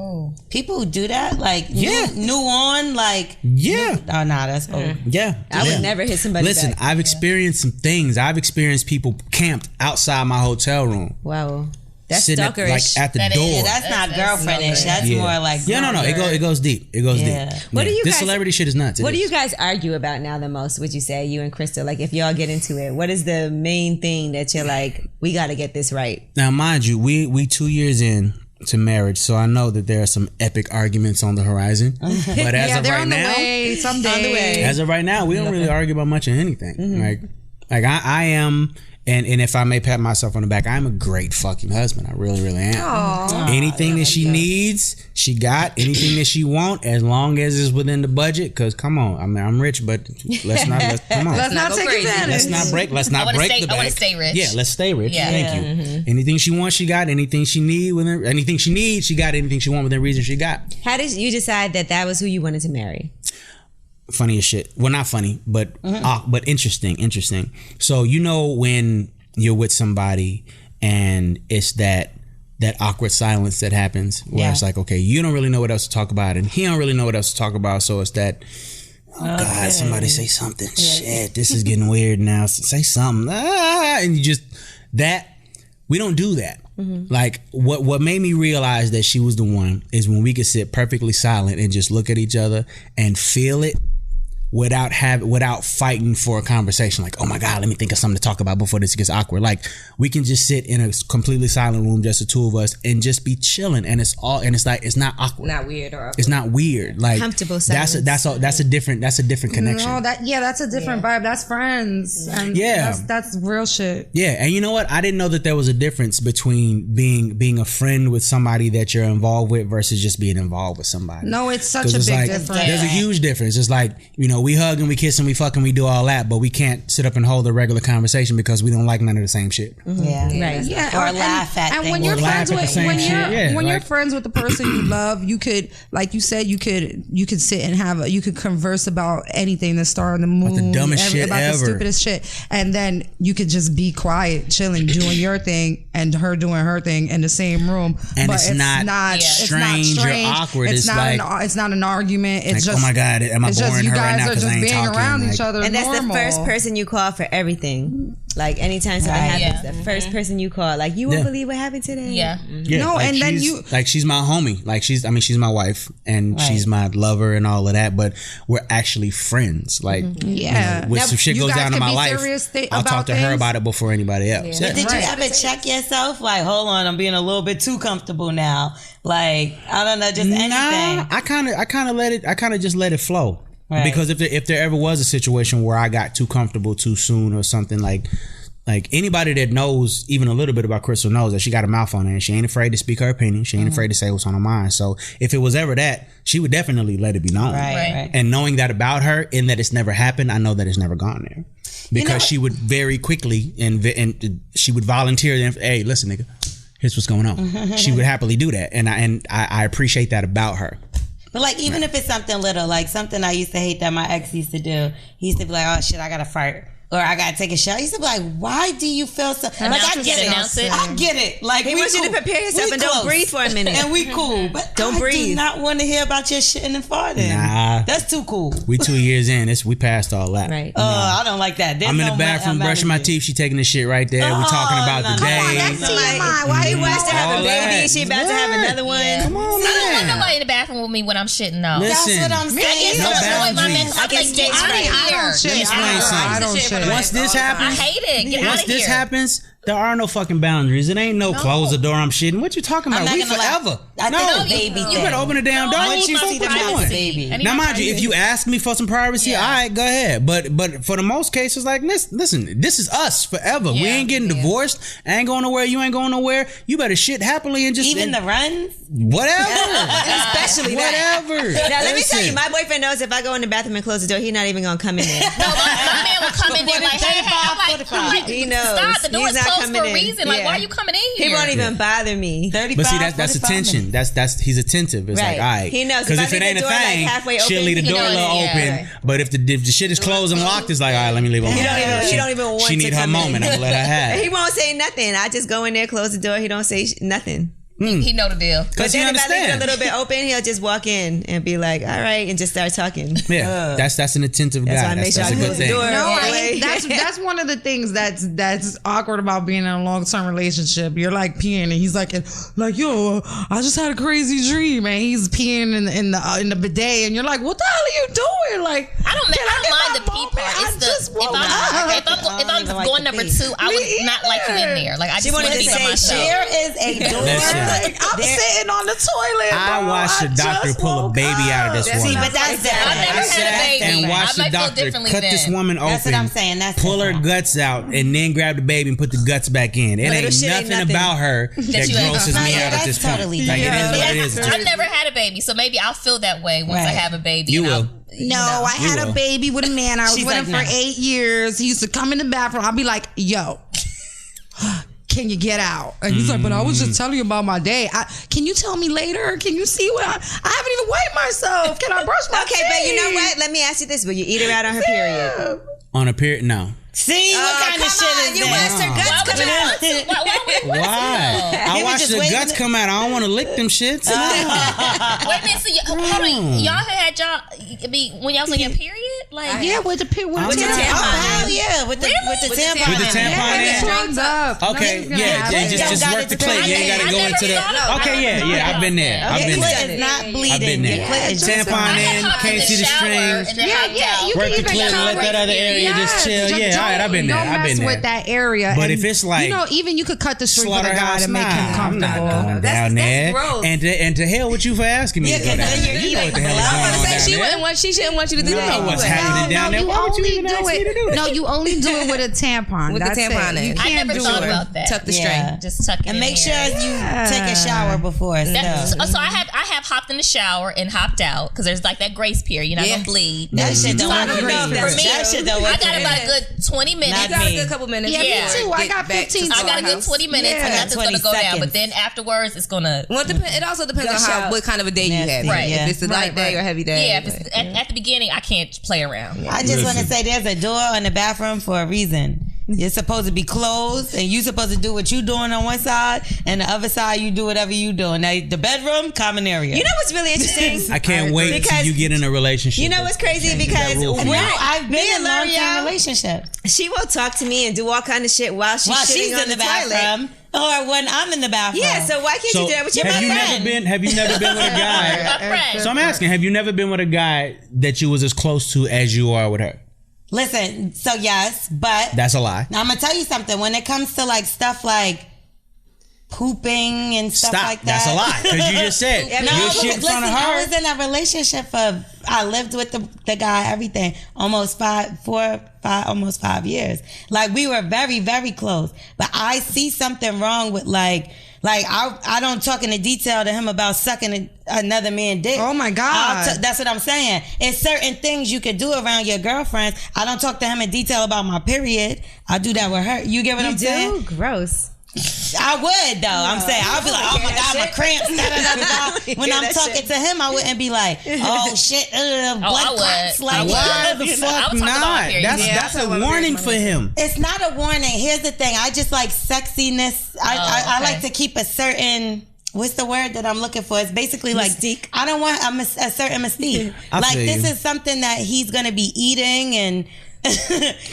Speaker 4: People who do that, like,
Speaker 5: Yeah.
Speaker 4: new on, like,
Speaker 5: Yeah.
Speaker 4: oh, nah, that's old.
Speaker 5: Yeah,
Speaker 1: I would
Speaker 5: yeah.
Speaker 1: never hit somebody
Speaker 5: Listen,
Speaker 1: back.
Speaker 5: I've experienced some things. I've experienced people camped outside my hotel room.
Speaker 1: Wow. That's
Speaker 5: sitting at,
Speaker 1: stalkerish.
Speaker 5: like at the
Speaker 6: That
Speaker 5: door.
Speaker 6: is.
Speaker 4: Yeah, that's not
Speaker 6: That's
Speaker 4: girlfriendish. That's
Speaker 5: Yeah.
Speaker 4: more like,
Speaker 5: Yeah, no, it goes deep. It goes
Speaker 4: Yeah.
Speaker 5: deep.
Speaker 1: What do you
Speaker 5: This
Speaker 1: guys-
Speaker 5: celebrity shit is nuts. It
Speaker 1: What do
Speaker 5: is.
Speaker 1: you guys argue about now the most, would you say, you and Crystal? Like, if y'all get into it, what is the main thing that you're like, we got to get this right?
Speaker 5: Now, mind you, we 2 years in to marriage, so I know that there are some epic arguments on the horizon. But as
Speaker 2: Yeah,
Speaker 5: of
Speaker 2: they're
Speaker 5: right
Speaker 2: on the
Speaker 5: now,
Speaker 2: way someday.
Speaker 1: On the way.
Speaker 5: as of right now, we don't really argue about much of anything. Like I am. And if I may pat myself on the back, I'm a great fucking husband. I really, really am. Anything that she needs, she got. Anything that she want, as long as it's within the budget. Because come on, I mean, I'm rich, but come on.
Speaker 2: Let's not
Speaker 6: go
Speaker 2: take
Speaker 6: crazy.
Speaker 2: advantage.
Speaker 5: Let's not break. Let's not
Speaker 6: wanna
Speaker 5: break
Speaker 6: stay-
Speaker 5: the
Speaker 6: I wanna
Speaker 5: bank.
Speaker 6: stay rich.
Speaker 5: Yeah, let's stay rich.
Speaker 6: Yeah.
Speaker 5: Thank you. Anything she wants, she got. Anything she need within. Anything she needs, she got. Anything she want within reason, she got.
Speaker 1: How did you decide that that was who you wanted to marry?
Speaker 5: Funny as shit. Well, not funny, but interesting. So you know when you're with somebody and it's that awkward silence that happens where it's like, okay, you don't really know what else to talk about and he don't really know what else to talk about, so it's that, God, somebody say something. Shit, this is getting weird now. Say something. And you just, that, we don't do that. Like, what made me realize that she was the one is when we could sit perfectly silent and just look at each other and feel it. without fighting for a conversation. Like, oh my God, let me think of something to talk about before this gets awkward. Like, we can just sit in a completely silent room, just the two of us, and just be chilling. And it's like, it's not awkward.
Speaker 3: Not weird or awkward.
Speaker 5: It's not weird. Like,
Speaker 1: comfortable silence.
Speaker 5: That's a different connection.
Speaker 2: No, that's a different vibe. That's friends. And that's real shit.
Speaker 5: Yeah, and you know what? I didn't know that there was a difference between being a friend with somebody that you're involved with versus just being involved with somebody.
Speaker 2: No, it's such a big difference.
Speaker 5: There's a huge difference. It's like, you know, we hug and we kiss and we fuck and we do all that, but we can't sit up and hold a regular conversation because we don't like none of the same shit.
Speaker 4: Yeah.
Speaker 1: Right.
Speaker 2: Yeah,
Speaker 4: Or laugh at
Speaker 2: and
Speaker 4: things.
Speaker 2: when you're
Speaker 5: Or laugh
Speaker 2: friends
Speaker 5: at the
Speaker 2: with
Speaker 5: same
Speaker 2: when
Speaker 5: shit.
Speaker 2: you're
Speaker 5: Yeah,
Speaker 2: when you're
Speaker 5: like-
Speaker 2: friends with the person you love, you could, like you said, you could sit and you could converse about anything, the star and the moon,
Speaker 5: the dumbest shit
Speaker 2: about
Speaker 5: ever.
Speaker 2: the stupidest shit, and then you could just be quiet, chilling, doing your thing, and her doing her thing in the same room.
Speaker 5: And
Speaker 2: but
Speaker 5: it's not strange or awkward. It's
Speaker 2: not
Speaker 5: like-
Speaker 2: it's not an argument. It's
Speaker 5: Like,
Speaker 2: just,
Speaker 5: oh my God, am I
Speaker 2: it's just
Speaker 5: boring
Speaker 2: you
Speaker 5: her right
Speaker 2: guys
Speaker 5: now
Speaker 2: are
Speaker 5: because I
Speaker 2: just
Speaker 5: ain't
Speaker 2: being
Speaker 5: talking?
Speaker 2: around
Speaker 5: Like-
Speaker 2: each other.
Speaker 1: And that's
Speaker 2: normal.
Speaker 1: the first person you call for everything. Like anytime something happens, the first person you call. Like, you won't believe what happened today.
Speaker 6: Yeah.
Speaker 5: Yeah,
Speaker 2: No,
Speaker 5: like
Speaker 2: and then
Speaker 5: she's my homie. Like, she's my wife and she's my lover and all of that, but we're actually friends. Like, you know, when
Speaker 2: Now,
Speaker 5: some shit
Speaker 2: you
Speaker 5: goes
Speaker 2: guys
Speaker 5: down in
Speaker 2: can
Speaker 5: my
Speaker 2: be
Speaker 5: life,
Speaker 2: serious
Speaker 5: I'll talk
Speaker 2: about
Speaker 5: to her
Speaker 2: things?
Speaker 5: about it before anybody else. Yeah.
Speaker 4: But did you ever check yourself? Like, hold on, I'm being a little bit too comfortable now. Like, I don't know, just anything.
Speaker 5: Nah, I kind of just let it flow.
Speaker 4: Right.
Speaker 5: Because if there ever was a situation where I got too comfortable too soon or something, like anybody that knows even a little bit about Crystal knows that she got a mouth on her and she ain't afraid to speak her opinion. She ain't afraid to say what's on her mind. So if it was ever that, she would definitely let it be known.
Speaker 4: Right.
Speaker 5: And knowing that about her and that it's never happened, I know that it's never gone there. Because she would very quickly and she would volunteer. Hey, listen, nigga, here's what's going on. She would happily do that, and I appreciate that about her.
Speaker 4: But like, even if it's something little, like something I used to hate that my ex used to do, he used to be like, oh shit, I gotta fart. Or I gotta take a shower. He used to be like, why do you feel so... Like, I get it.
Speaker 6: Announce it.
Speaker 4: I get it. Like,
Speaker 1: He
Speaker 4: we
Speaker 1: wants you to
Speaker 4: cool.
Speaker 1: prepare yourself
Speaker 4: We
Speaker 1: and don't
Speaker 4: close.
Speaker 1: breathe for a minute.
Speaker 4: And we cool. But
Speaker 1: Don't
Speaker 4: I do
Speaker 1: breathe.
Speaker 4: not want to hear about your shitting and farting.
Speaker 5: Nah.
Speaker 4: That's too cool.
Speaker 5: We 2 years in. We passed all that.
Speaker 1: Right.
Speaker 4: I don't like that. There's
Speaker 5: I'm in
Speaker 4: no
Speaker 5: the bathroom
Speaker 4: amount
Speaker 5: brushing my
Speaker 4: of-
Speaker 5: teeth. She taking the shit right there. We're talking about
Speaker 4: no,
Speaker 5: the
Speaker 4: no.
Speaker 5: day.
Speaker 2: Come on, that's TMI. Why you
Speaker 1: wants to have
Speaker 5: All
Speaker 1: a baby.
Speaker 5: that.
Speaker 1: She about to have another one.
Speaker 6: Yeah.
Speaker 5: Come on,
Speaker 6: I don't want
Speaker 5: man.
Speaker 6: nobody in the bathroom with me when I'm shitting out.
Speaker 5: Listen.
Speaker 4: That's what I'm
Speaker 6: I get
Speaker 4: saying.
Speaker 5: No
Speaker 6: to the point my
Speaker 5: boundaries.
Speaker 6: mental, I'm like, get out of here.
Speaker 5: Let me explain something.
Speaker 2: I don't shit.
Speaker 5: Once this
Speaker 6: I
Speaker 5: happens,
Speaker 6: hate it. Get out
Speaker 5: once
Speaker 6: of here.
Speaker 5: this happens, there are no fucking boundaries. It ain't no close the door, I'm shitting. What you talking about?
Speaker 4: I'm not
Speaker 5: We
Speaker 4: gonna lie.
Speaker 5: forever.
Speaker 4: I
Speaker 5: no,
Speaker 4: think the baby
Speaker 5: you
Speaker 4: thing.
Speaker 5: better open the damn door.
Speaker 6: I
Speaker 5: What
Speaker 6: need
Speaker 5: you
Speaker 6: my
Speaker 5: fucking
Speaker 6: privacy.
Speaker 5: doing?
Speaker 6: I need
Speaker 5: Now,
Speaker 6: my
Speaker 5: mind you, if you ask me for some privacy,
Speaker 6: Yeah.
Speaker 5: all right, go ahead. But for the most cases, like, listen, this is us forever. We
Speaker 6: Yeah.
Speaker 5: ain't getting divorced. I ain't going nowhere. You ain't going nowhere. You better shit happily and just
Speaker 4: Even the runs?
Speaker 5: whatever.
Speaker 1: Especially that.
Speaker 5: Whatever.
Speaker 1: Now, let me tell you,
Speaker 5: Listen.
Speaker 1: my boyfriend knows if I go in the bathroom and close the door, he's not even going to come in there.
Speaker 6: No, my man will come in there like, hey, I'm like,
Speaker 1: He knows.
Speaker 6: stop, the door
Speaker 1: He's
Speaker 6: is
Speaker 1: not
Speaker 6: closed
Speaker 1: coming
Speaker 6: for a
Speaker 1: in.
Speaker 6: reason. Like,
Speaker 1: Yeah.
Speaker 6: why are you coming in
Speaker 1: He
Speaker 6: here?
Speaker 1: won't even bother me.
Speaker 4: 35,
Speaker 5: But see, that's
Speaker 4: 45
Speaker 5: attention.
Speaker 4: minutes.
Speaker 5: That's he's attentive. It's
Speaker 1: Right.
Speaker 5: like, all right,
Speaker 1: He knows.
Speaker 5: because
Speaker 1: If
Speaker 5: if
Speaker 1: I
Speaker 5: it
Speaker 1: leave
Speaker 5: ain't
Speaker 1: the
Speaker 5: a
Speaker 1: door, like,
Speaker 5: thing,
Speaker 1: halfway
Speaker 5: she'll
Speaker 1: open,
Speaker 5: leave the
Speaker 1: he
Speaker 5: door a
Speaker 6: knows,
Speaker 5: little
Speaker 6: yeah.
Speaker 5: open.
Speaker 1: Right.
Speaker 5: But if the shit is closed and locked, it's like, all right, let me leave her alone.
Speaker 1: He don't even want
Speaker 5: She
Speaker 1: to
Speaker 5: need her
Speaker 1: come in.
Speaker 5: moment. I'm gonna let her have
Speaker 1: He
Speaker 5: it.
Speaker 1: won't say nothing. I just go in there, close the door. He don't say nothing.
Speaker 6: He know the deal.
Speaker 1: But
Speaker 5: Because he
Speaker 1: then if I leave it a
Speaker 5: understands.
Speaker 1: little bit open, he'll just walk in and be like, all right, and just start talking.
Speaker 5: Yeah, that's an attentive
Speaker 1: That's
Speaker 5: guy.
Speaker 1: why I make sure
Speaker 5: That's
Speaker 1: I
Speaker 5: a good
Speaker 1: close the
Speaker 5: thing.
Speaker 1: door.
Speaker 2: No,
Speaker 1: Anyway.
Speaker 2: that's one of the things that's awkward about being in a long-term relationship. You're like peeing and he's like yo, I just had a crazy dream and he's peeing in the bidet and you're like, what the hell are you doing? Like,
Speaker 6: I don't
Speaker 2: can
Speaker 6: mind
Speaker 2: get
Speaker 6: the
Speaker 2: my
Speaker 6: pee
Speaker 2: moment?
Speaker 6: part.
Speaker 2: I
Speaker 6: It's the
Speaker 2: just
Speaker 6: if
Speaker 2: woke up.
Speaker 6: I'm
Speaker 4: don't even like
Speaker 6: going
Speaker 4: the
Speaker 6: number
Speaker 4: pee.
Speaker 6: 2, I would
Speaker 2: Me
Speaker 6: not like you in there. Like I
Speaker 1: She
Speaker 6: just
Speaker 1: wanted
Speaker 6: want to
Speaker 1: to
Speaker 6: be by
Speaker 1: say,
Speaker 6: myself.
Speaker 4: There is a door.
Speaker 5: Listen.
Speaker 2: Like, I'm sitting on the toilet.
Speaker 5: I
Speaker 2: bro.
Speaker 5: watched the doctor
Speaker 2: just
Speaker 5: pull a
Speaker 2: woke
Speaker 5: baby out of this
Speaker 2: up.
Speaker 5: woman.
Speaker 4: See, but that's
Speaker 6: I've never
Speaker 5: I
Speaker 6: had a
Speaker 5: sat
Speaker 6: baby.
Speaker 5: and watched
Speaker 6: I
Speaker 5: the
Speaker 6: might feel
Speaker 5: doctor
Speaker 6: differently
Speaker 5: cut
Speaker 6: then.
Speaker 5: this woman open.
Speaker 4: That's what I'm saying. That's
Speaker 5: pull her
Speaker 4: different.
Speaker 5: guts out and then grab the baby and put the guts back in. It
Speaker 1: But
Speaker 5: ain't
Speaker 1: little shit
Speaker 5: nothing,
Speaker 1: ain't nothing.
Speaker 5: about her that
Speaker 6: you ain't-
Speaker 5: grosses me
Speaker 4: Yeah,
Speaker 5: out at
Speaker 4: that's
Speaker 5: this point.
Speaker 4: totally
Speaker 5: Like, it is what it
Speaker 6: Yeah.
Speaker 5: is.
Speaker 6: I've never had a baby, so maybe I'll feel that way once I
Speaker 4: Right.
Speaker 6: have a baby.
Speaker 5: You
Speaker 6: and
Speaker 5: will.
Speaker 2: No, I had
Speaker 5: will.
Speaker 2: a baby with a man. I was
Speaker 4: She's
Speaker 2: with
Speaker 4: like,
Speaker 2: him for
Speaker 4: no.
Speaker 2: 8 years. He used to come in the bathroom. I'll be like, yo, can you get out? And he's like, but I was just telling you about my day. Can you tell me later? Can you see what I haven't even weighed myself. Can I brush my
Speaker 1: Okay, but you know
Speaker 2: teeth?
Speaker 1: what? Let me ask you this. Will you eat her out on her period?
Speaker 5: On a period? No.
Speaker 4: See what kind of shit is
Speaker 1: You
Speaker 4: that?
Speaker 1: watched her guts
Speaker 6: Why would
Speaker 1: come
Speaker 6: you
Speaker 1: out.
Speaker 6: want to? Why would you want
Speaker 5: Why? I
Speaker 4: He was
Speaker 5: watched
Speaker 4: just
Speaker 5: the
Speaker 4: waiting
Speaker 5: guts
Speaker 4: to-
Speaker 5: come out. I don't want to lick them shits.
Speaker 6: Wait a minute, so hold on. Y'all had y'all, I mean, when y'all was on your period? Like
Speaker 2: Yeah, with the
Speaker 1: tampon.
Speaker 4: hell yeah, with the tampon.
Speaker 5: With the tampon in?
Speaker 2: Strings up.
Speaker 5: Okay, yeah, just work the clit. You ain't gotta go into the. Okay, yeah, I've been there. I've been
Speaker 4: Clit
Speaker 5: there.
Speaker 4: is not
Speaker 5: I've
Speaker 4: bleeding.
Speaker 5: been
Speaker 4: Your
Speaker 5: there.
Speaker 4: clit is
Speaker 5: Tampon in, can't see the strings.
Speaker 2: Yeah, you
Speaker 5: Work
Speaker 2: can
Speaker 5: the
Speaker 2: even
Speaker 5: clit and let that other area just chill. Yeah, all right, I've been there.
Speaker 2: Don't
Speaker 5: I've
Speaker 2: mess
Speaker 5: been there.
Speaker 2: with that area.
Speaker 5: But
Speaker 2: And,
Speaker 5: if it's like
Speaker 2: even you could cut the string for the guy
Speaker 5: slaughterhouse,
Speaker 2: to make him
Speaker 5: I'm not
Speaker 2: comfortable.
Speaker 5: going down there.
Speaker 3: gross.
Speaker 5: And to hell with you for asking me to go down there. You know what the hell is going on down
Speaker 3: She
Speaker 5: there.
Speaker 3: wouldn't want. She shouldn't want you to do
Speaker 5: You
Speaker 3: that.
Speaker 5: know what's happening down there.
Speaker 2: you
Speaker 5: Why would you
Speaker 2: only
Speaker 5: even
Speaker 2: do
Speaker 5: ask me to do
Speaker 2: it.
Speaker 5: that?
Speaker 2: No, you only do it with a tampon.
Speaker 3: With the
Speaker 2: That's
Speaker 3: tampon
Speaker 2: it. You
Speaker 3: in.
Speaker 6: I
Speaker 2: can't
Speaker 6: never
Speaker 2: do
Speaker 6: thought
Speaker 2: it.
Speaker 6: about that.
Speaker 3: Tuck the
Speaker 4: Yeah.
Speaker 3: string.
Speaker 6: Just tuck it
Speaker 4: And
Speaker 6: in
Speaker 4: make sure
Speaker 6: here.
Speaker 4: you take a shower before.
Speaker 6: So I have hopped in the shower and hopped out because there's like that grace period. You're not gonna bleed.
Speaker 4: That shit don't
Speaker 1: I
Speaker 4: work
Speaker 1: don't know if
Speaker 4: for
Speaker 1: that's
Speaker 4: me.
Speaker 1: true.
Speaker 4: That shit don't work
Speaker 6: I got
Speaker 4: for
Speaker 6: about
Speaker 4: me.
Speaker 6: a good 20 minutes.
Speaker 3: You got a good couple minutes.
Speaker 6: Yeah,
Speaker 2: Me too. I got 15
Speaker 6: I got a good 20 minutes,
Speaker 2: Yeah,
Speaker 6: and that's just gonna
Speaker 4: 20
Speaker 6: go down.
Speaker 4: seconds.
Speaker 6: But then afterwards, it's gonna.
Speaker 3: Well, it also depends on
Speaker 1: Gush out.
Speaker 3: what kind of a day you have.
Speaker 4: Nasty,
Speaker 6: Right.
Speaker 4: yeah.
Speaker 3: If it's a light day or heavy day.
Speaker 6: Yeah, if it's, at the beginning, I can't play around.
Speaker 4: I just want to
Speaker 5: Listen.
Speaker 4: say there's a door in the bathroom for a reason. You're supposed to be closed, and you're supposed to do what you're doing on one side, and the other side you do whatever you doing. Now the bedroom, common area.
Speaker 1: You know what's really interesting?
Speaker 5: I can't wait till
Speaker 1: Because
Speaker 5: you get in a relationship.
Speaker 1: you know what's crazy? Because
Speaker 5: rule.
Speaker 1: when
Speaker 4: no, I've been
Speaker 1: me
Speaker 4: in
Speaker 1: and
Speaker 4: long-term
Speaker 1: L'Oreal,
Speaker 4: relationships.
Speaker 1: she will talk to me and do all kind of shit while she's
Speaker 4: While
Speaker 1: shitting
Speaker 4: she's
Speaker 1: on
Speaker 4: in the
Speaker 1: toilet.
Speaker 4: bathroom, or when I'm in the bathroom.
Speaker 1: Yeah, so why can't
Speaker 5: So
Speaker 1: you do that with your
Speaker 5: have you
Speaker 1: friend?
Speaker 5: never been with a guy?
Speaker 6: My friend.
Speaker 5: So I'm asking, have you never been with a guy that you was as close to as you are with her?
Speaker 4: Listen, so yes, but
Speaker 5: That's a lie.
Speaker 4: now I'm gonna tell you something. When it comes to like stuff like pooping and stuff
Speaker 5: Stop.
Speaker 4: like that,
Speaker 5: That's a lie. Because you just said
Speaker 1: Yeah,
Speaker 5: your
Speaker 1: no,
Speaker 5: shit in front of
Speaker 4: I
Speaker 5: her.
Speaker 4: was in a relationship for, I lived with the guy, everything, almost 5 years. Like we were very, very close. But I see something wrong with like I don't talk in detail to him about sucking another man's dick.
Speaker 2: Oh my God.
Speaker 4: That's what I'm saying. It's certain things you could do around your girlfriends. I don't talk to him in detail about my period. I do that with her. You get what I'm saying?
Speaker 1: Gross.
Speaker 4: I would though. I'm saying I'll be like, oh my God, my cramps. Da, da, da, da. When
Speaker 1: Yeah,
Speaker 4: I'm
Speaker 1: that
Speaker 4: talking
Speaker 1: shit.
Speaker 4: to him, I wouldn't be like, oh shit, blood
Speaker 6: I would.
Speaker 4: clots. Like,
Speaker 6: I would.
Speaker 5: Why the
Speaker 4: you know?
Speaker 5: fuck
Speaker 6: I would talk about
Speaker 5: not?
Speaker 6: period.
Speaker 5: That's a warning for him.
Speaker 4: It's not a warning. Here's the thing. I just like sexiness. I
Speaker 6: okay.
Speaker 4: like to keep a certain. What's the word that I'm looking for? It's basically like
Speaker 1: Mystique.
Speaker 4: I don't want a certain mystique.
Speaker 5: I
Speaker 4: Like
Speaker 5: feel
Speaker 4: this
Speaker 5: you.
Speaker 4: is something that he's gonna be eating and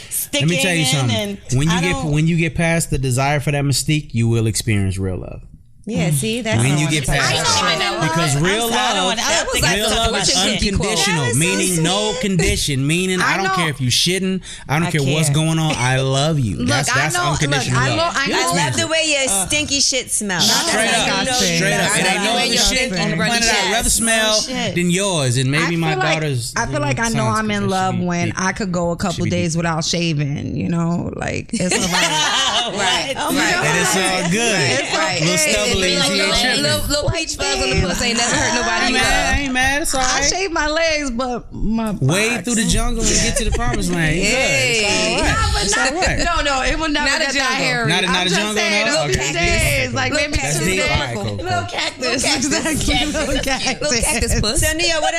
Speaker 4: sticking
Speaker 5: Let me tell you
Speaker 4: in.
Speaker 5: something.
Speaker 4: And
Speaker 5: When you get past the desire for that mystique, you will experience real love.
Speaker 1: Yeah, see, that's
Speaker 5: When
Speaker 1: the
Speaker 5: you
Speaker 1: one
Speaker 5: get
Speaker 1: that's-
Speaker 5: past
Speaker 6: I know.
Speaker 5: because real
Speaker 4: I don't
Speaker 5: love,
Speaker 4: want- I don't think
Speaker 5: real
Speaker 4: that's
Speaker 5: love is
Speaker 4: a shit.
Speaker 5: unconditional,
Speaker 1: That was so
Speaker 5: meaning no condition, meaning I don't
Speaker 2: know.
Speaker 5: care if you shitting, I don't
Speaker 4: I
Speaker 5: care what's
Speaker 4: care.
Speaker 5: going on, I love you. That's
Speaker 2: I know-
Speaker 5: unconditional
Speaker 2: look, I
Speaker 5: love.
Speaker 2: know- I know-
Speaker 1: I love the way your stinky shit smells.
Speaker 5: Straight up, straight up. It ain't no other shit on the planet I'd rather smell
Speaker 4: shit.
Speaker 5: than yours, and maybe my
Speaker 2: like,
Speaker 5: daughter's.
Speaker 2: I feel like I know I'm in love when I could go a couple days without shaving. You know, like it's all right.
Speaker 3: Right.
Speaker 5: And it's all good.
Speaker 3: Right.
Speaker 5: Little stubbly,
Speaker 6: like
Speaker 5: he ain't
Speaker 6: your
Speaker 5: tripping.
Speaker 3: Little peach fuzz on the pussy ain't never hurt nobody.
Speaker 5: I
Speaker 3: You love.
Speaker 5: ain't mad. It's all
Speaker 2: I
Speaker 5: right.
Speaker 2: shave my legs, but my
Speaker 5: Wade
Speaker 2: box.
Speaker 5: through the jungle and get to the promised land. You good.
Speaker 3: Hey.
Speaker 5: It's all right.
Speaker 2: No, it will never
Speaker 3: Not a
Speaker 2: get that
Speaker 3: jungle.
Speaker 2: hairy.
Speaker 5: Not a
Speaker 2: I'm just
Speaker 5: jungle,
Speaker 2: saying,
Speaker 5: no?
Speaker 2: little
Speaker 5: Okay.
Speaker 2: few days, like maybe
Speaker 5: That's
Speaker 2: 2
Speaker 5: deep.
Speaker 2: days.
Speaker 5: All right, cool, cool.
Speaker 2: Cactus.
Speaker 3: Cactus.
Speaker 2: Exactly. Little
Speaker 3: Little cactus puss.
Speaker 1: So Neyo, what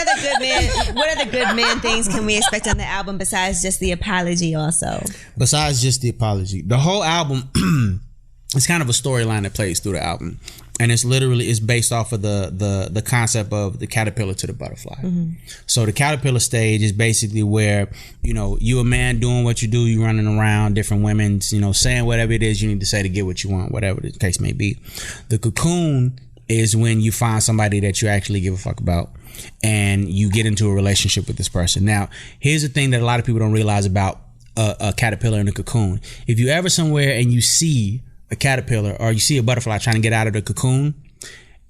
Speaker 1: other good man things can we expect on the album besides just the apology also?
Speaker 5: Besides just the apology, the whole album it's kind of a storyline that plays through the album, and it's based off of the concept of the caterpillar to the butterfly. So the caterpillar stage is basically where you a man doing what you do, you running around different women, saying whatever it is you need to say to get what you want, whatever the case may be. The cocoon is when you find somebody that you actually give a fuck about and you get into a relationship with this person. Now, here's the thing that a lot of people don't realize about a caterpillar and a cocoon. If you ever somewhere and you see a caterpillar or you see a butterfly trying to get out of the cocoon,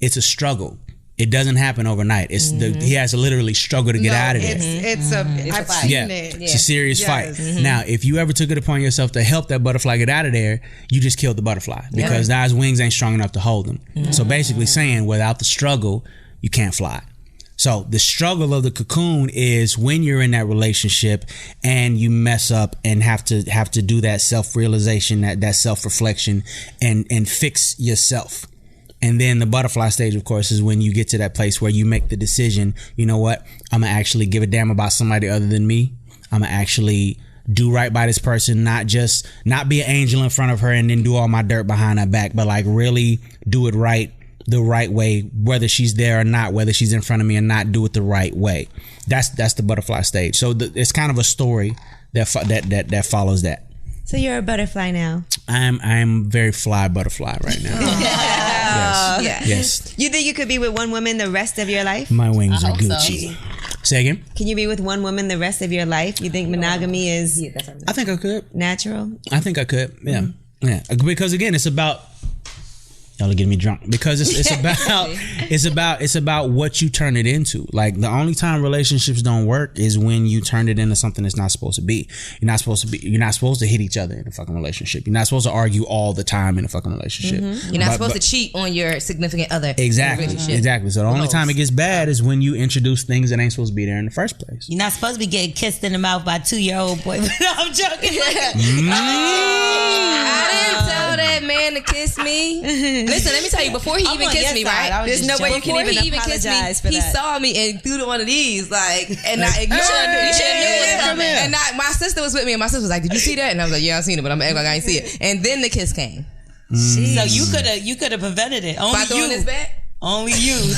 Speaker 5: it's a struggle. It doesn't happen overnight. He has to literally struggle to get out of there.
Speaker 2: I've
Speaker 3: fight.
Speaker 2: seen
Speaker 5: Yeah,
Speaker 2: it.
Speaker 5: it's a serious
Speaker 2: Yes.
Speaker 5: fight. Now, if you ever took it upon yourself to help that butterfly get out of there, you just killed the butterfly because now his wings ain't strong enough to hold him. So basically saying without the struggle, you can't fly. So the struggle of the cocoon is when you're in that relationship and you mess up and have to do that self-realization, that self-reflection and fix yourself. And then the butterfly stage, of course, is when you get to that place where you make the decision, you know what, I'm going to actually give a damn about somebody other than me. I'm going to actually do right by this person, not be an angel in front of her and then do all my dirt behind her back, but like really do it right the right way, whether she's there or not, whether she's in front of me or not, do it the right way. That's the butterfly stage. So it's kind of a story that follows that.
Speaker 1: So you're a butterfly now.
Speaker 5: I'm very fly butterfly right now. Yes.
Speaker 1: You think you could be with one woman the rest of your life?
Speaker 5: My wings are Gucci. So. Say again?
Speaker 1: Can you be with one woman the rest of your life? You think monogamy is
Speaker 5: I think I could.
Speaker 1: Natural?
Speaker 5: I think I could. Yeah. Mm-hmm. Yeah. Because again, it's about y'all are getting me drunk because it's about what you turn it into. Like the only time relationships don't work is when you turn it into something it's not supposed to be. You're not supposed to hit each other in a fucking relationship. You're not supposed to argue all the time in a fucking relationship.
Speaker 3: Mm-hmm. You're not supposed to cheat on your significant other.
Speaker 5: Exactly. So the only time it gets bad is when you introduce things that ain't supposed to be there in the first place.
Speaker 4: You're not supposed to be getting kissed in the mouth by a 2-year-old boy. No, I'm joking.
Speaker 3: I didn't tell that man to kiss me. Listen, let me tell you, before he even kissed me, right?
Speaker 1: There's no way you can even apologize for that.
Speaker 3: He saw me and threw one of these, like, and I, you should have knew it was coming. And my sister was with me, and my sister was like, "Did you see that?" And I was like, "Yeah, I seen it, but I'm gonna act like I ain't see it." And then the kiss came.
Speaker 4: So you could have prevented it. Only
Speaker 3: by throwing this back.
Speaker 4: Only you.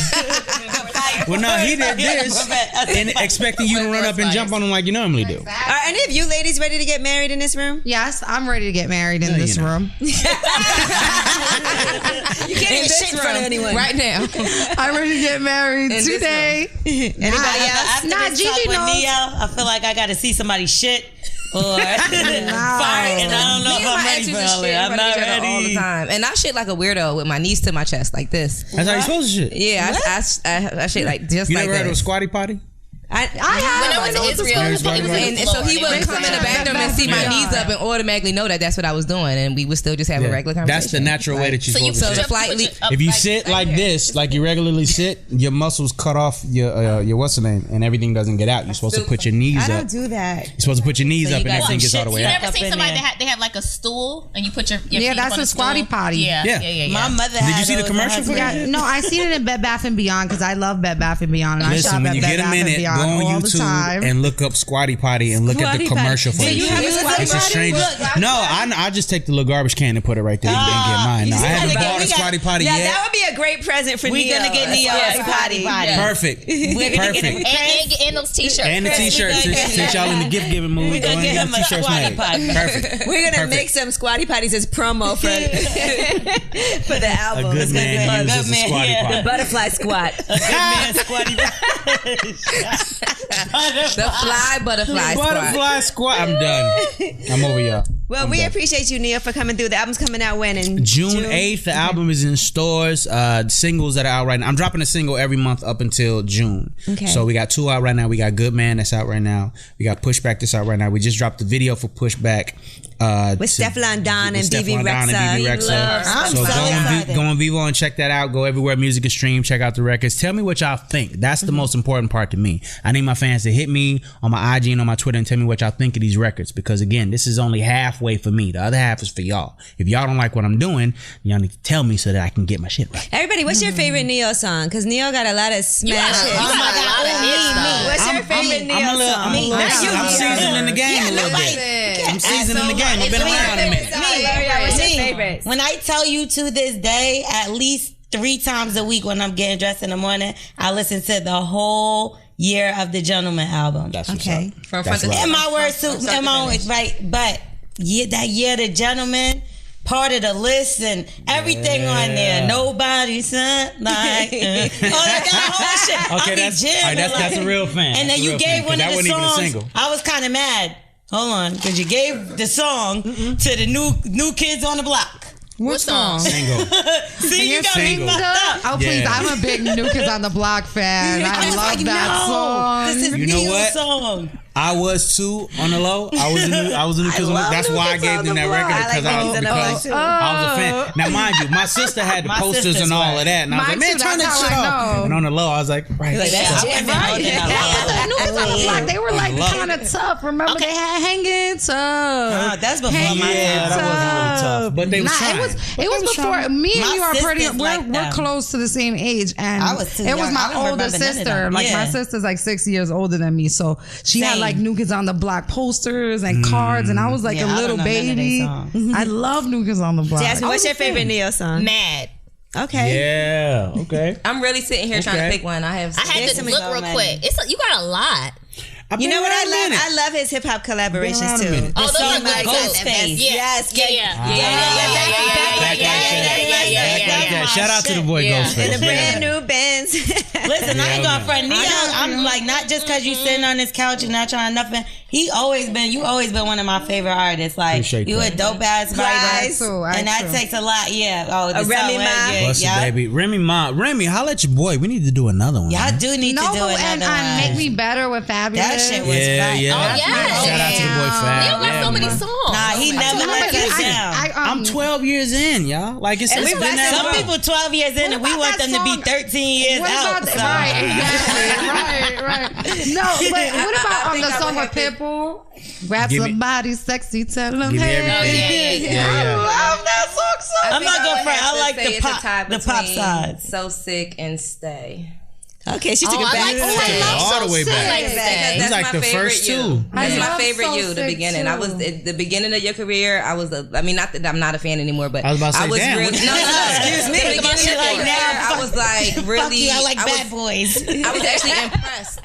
Speaker 5: Well, no, he did this and expecting you to run up and jump on him like you normally do.
Speaker 1: Are any of you ladies ready to get married in this room?
Speaker 2: Yes, I'm ready to get married in this room.
Speaker 1: You can't even shit in front of anyone
Speaker 3: right now.
Speaker 2: I'm ready to get married today.
Speaker 1: Anybody else?
Speaker 4: After this talk with Neyo, I feel like I got to see somebody shit. Or fight, and I don't know if I'm ready for it. I'm not ready
Speaker 3: all the time, and I shit like a weirdo with my knees to my chest like this.
Speaker 5: That's how you supposed to shit.
Speaker 3: Yeah, I shit like just
Speaker 5: you
Speaker 3: like
Speaker 5: never heard of a squatty potty?
Speaker 3: I went to Israel, and so he would come in the bathroom and see my knees up and automatically know that that's what I was doing, and we would still just have a regular conversation.
Speaker 5: That's the natural way that you're supposed to sit. If you sit like this, like you regularly sit, your muscles cut off your what's the name, and everything doesn't get out. You're supposed to put your knees up.
Speaker 1: I don't do that.
Speaker 5: You're supposed to put your knees up and everything gets all the way out.
Speaker 6: You never seen somebody that they have like a stool and you put your feet
Speaker 2: that's
Speaker 6: on
Speaker 2: a squatty potty.
Speaker 6: Yeah.
Speaker 4: My mother
Speaker 5: Did you see the commercial for that?
Speaker 2: No, I seen it in Bed Bath & Beyond because I love Bed Bath & Beyond, and
Speaker 5: Listen,
Speaker 2: I shop
Speaker 5: when
Speaker 2: at
Speaker 5: you
Speaker 2: Bed
Speaker 5: get a
Speaker 2: Bath &
Speaker 5: minute, go
Speaker 2: Beyond
Speaker 5: on
Speaker 2: all the
Speaker 5: YouTube
Speaker 2: time.
Speaker 5: and look up squatty potty and look at the commercial for it. It's a strange. No, I just take the little garbage can and put it right there and get mine. No, I haven't bought a squatty potty yet.
Speaker 1: Yeah, that would be a great present for Neyo.
Speaker 4: We're gonna get Neyo a squatty potty.
Speaker 5: Perfect. Perfect.
Speaker 6: And those t-shirts.
Speaker 5: And the t-shirts. Since y'all in the gift giving mood, go ahead and get the t-shirts made. Perfect.
Speaker 1: We're gonna make some squatty potties as promo for the album.
Speaker 5: A good man uses a squatty potty.
Speaker 1: The butterfly squat.
Speaker 4: A good man squatty potty.
Speaker 3: The fly butterfly
Speaker 5: squat. I'm done. I'm over y'all.
Speaker 1: Well, we appreciate you, Neyo, for coming through. The album's coming out when? In
Speaker 5: June 8th. The album is in stores. Singles that are out right now. I'm dropping a single every month up until June.
Speaker 1: Okay.
Speaker 5: So we got 2 out right now. We got Good Man that's out right now. We got Pushback that's out right now. We just dropped the video for Pushback.
Speaker 1: With Stefflon Don and BB Rexa.
Speaker 5: So go on Vivo and check that out. Go everywhere music is streamed. Check out the records. Tell me what y'all think. That's the most important part to me. I need my fans to hit me on my IG and on my Twitter and tell me what y'all think of these records. Because again, this is only halfway for me. The other half is for y'all. If y'all don't like what I'm doing, y'all need to tell me so that I can get my shit right.
Speaker 1: Everybody, what's your favorite Neyo song? Because Neyo got a lot of smash hits.
Speaker 6: Oh my God.
Speaker 1: What's your favorite Neyo song?
Speaker 5: I'm seasoning the game a little bit. I'm seasoning the game. I've been around a minute.
Speaker 1: What's your favorite?
Speaker 4: When I tell you to this day, at least 3 times a week when I'm getting dressed in the morning, I listen to the whole Year of the Gentleman album.
Speaker 5: That's what's up.
Speaker 3: From front to
Speaker 4: in my words too. In my own, right? But that Year of the Gentleman, part of the list and everything on there. Nobody said like that whole shit.
Speaker 5: Okay, that's a real fan.
Speaker 4: And then you gave one of the songs. I was kind of mad. Hold on, because you gave the song to the new kids on the block.
Speaker 2: What song?
Speaker 5: Single.
Speaker 4: See, you got me fucked up.
Speaker 2: Oh, please. I'm a big New Kids on the Block fan. I love that song.
Speaker 4: This is Neyo's song.
Speaker 5: I was too on the low. I was a new kid. That's why I gave them that record because I was a fan. Now, mind you, my sister had the posters and all of that, and I was like, man, turn that shit off. And on the low, I was like, right.
Speaker 2: New Kids on the Block, they were like kind of tough. Remember, they had Hanging Tough.
Speaker 4: That's before my time.
Speaker 5: Yeah, that wasn't really tough, but they was trying.
Speaker 2: It was before. Me and you are pretty. We're close to the same age, and it was my older sister. Like my sister's like 6 years older than me, so she had like New Kids on the Block posters and cards, and I was like a little baby. I love New Kids on the Block.
Speaker 1: Jasmine, what's your favorite Neyo song?
Speaker 6: Mad.
Speaker 1: Okay.
Speaker 5: Yeah. Okay.
Speaker 3: I'm really sitting here trying to pick one. I
Speaker 6: had to
Speaker 1: some
Speaker 6: look
Speaker 1: go,
Speaker 6: real
Speaker 1: man.
Speaker 6: quick. You got a lot.
Speaker 1: You know what I love? I love his hip hop collaborations too.
Speaker 6: Oh, those are
Speaker 1: like
Speaker 6: good.
Speaker 1: Ghostface.
Speaker 6: Yes.
Speaker 5: Yeah. Shout out to the boy Ghostface.
Speaker 1: And the brand new Benz.
Speaker 4: Listen, I ain't gonna front Neyo. I'm like, not just because you sitting on this couch and not trying nothing. You always been one of my favorite artists. Like,
Speaker 5: Appreciate
Speaker 4: you
Speaker 5: that.
Speaker 4: a dope ass writer, and that takes a lot. Yeah. Oh, the
Speaker 1: Remy Ma.
Speaker 5: Bless you, baby. Remy, holla at your boy. We need to do another one.
Speaker 4: Y'all do need to do
Speaker 2: Noble and
Speaker 4: another one.
Speaker 2: Make Me Better with Fabulous.
Speaker 4: That shit was
Speaker 5: Yeah.
Speaker 6: Oh, yes.
Speaker 5: Shout out to the boy Fab.
Speaker 6: Neyo got so many songs.
Speaker 4: Nah, he never let us down.
Speaker 5: I'm 12 years in, y'all. Like it's been that
Speaker 4: Some
Speaker 5: long.
Speaker 4: people 12 years in, and we want them to be 13 years out. So.
Speaker 2: Right, exactly. Right. No, but what about the song with Pitbull? Rap
Speaker 5: Give me-
Speaker 2: somebody sexy, tell them
Speaker 5: Give me
Speaker 2: hey.
Speaker 5: everything.
Speaker 2: I
Speaker 5: Yeah.
Speaker 2: love that song so
Speaker 4: I'm not gonna front. I
Speaker 3: would
Speaker 4: like
Speaker 3: say
Speaker 4: the
Speaker 3: it's a
Speaker 4: pop,
Speaker 3: tie
Speaker 4: the pop
Speaker 3: between
Speaker 4: side.
Speaker 3: So Sick and Stay.
Speaker 1: Okay, she took it
Speaker 6: I
Speaker 1: back.
Speaker 6: like
Speaker 5: Okay,
Speaker 6: that.
Speaker 5: all the way back.
Speaker 6: I like
Speaker 3: Because
Speaker 6: that.
Speaker 5: He's
Speaker 3: that's
Speaker 5: like
Speaker 3: my
Speaker 5: the
Speaker 3: favorite
Speaker 5: first
Speaker 3: you.
Speaker 5: two.
Speaker 3: That's
Speaker 2: I
Speaker 3: my
Speaker 2: love
Speaker 3: favorite
Speaker 2: So
Speaker 3: you. The
Speaker 2: Sick,
Speaker 3: beginning.
Speaker 2: too.
Speaker 3: I was at the beginning of your career. I mean, not that I'm not a fan anymore, but
Speaker 5: I was about to say, damn,
Speaker 3: really,
Speaker 5: what
Speaker 3: no, excuse me. The beginning of your
Speaker 6: Like,
Speaker 3: career, I was like really.
Speaker 4: Fuck you, I like bad
Speaker 3: was,
Speaker 4: boys.
Speaker 3: I was actually impressed.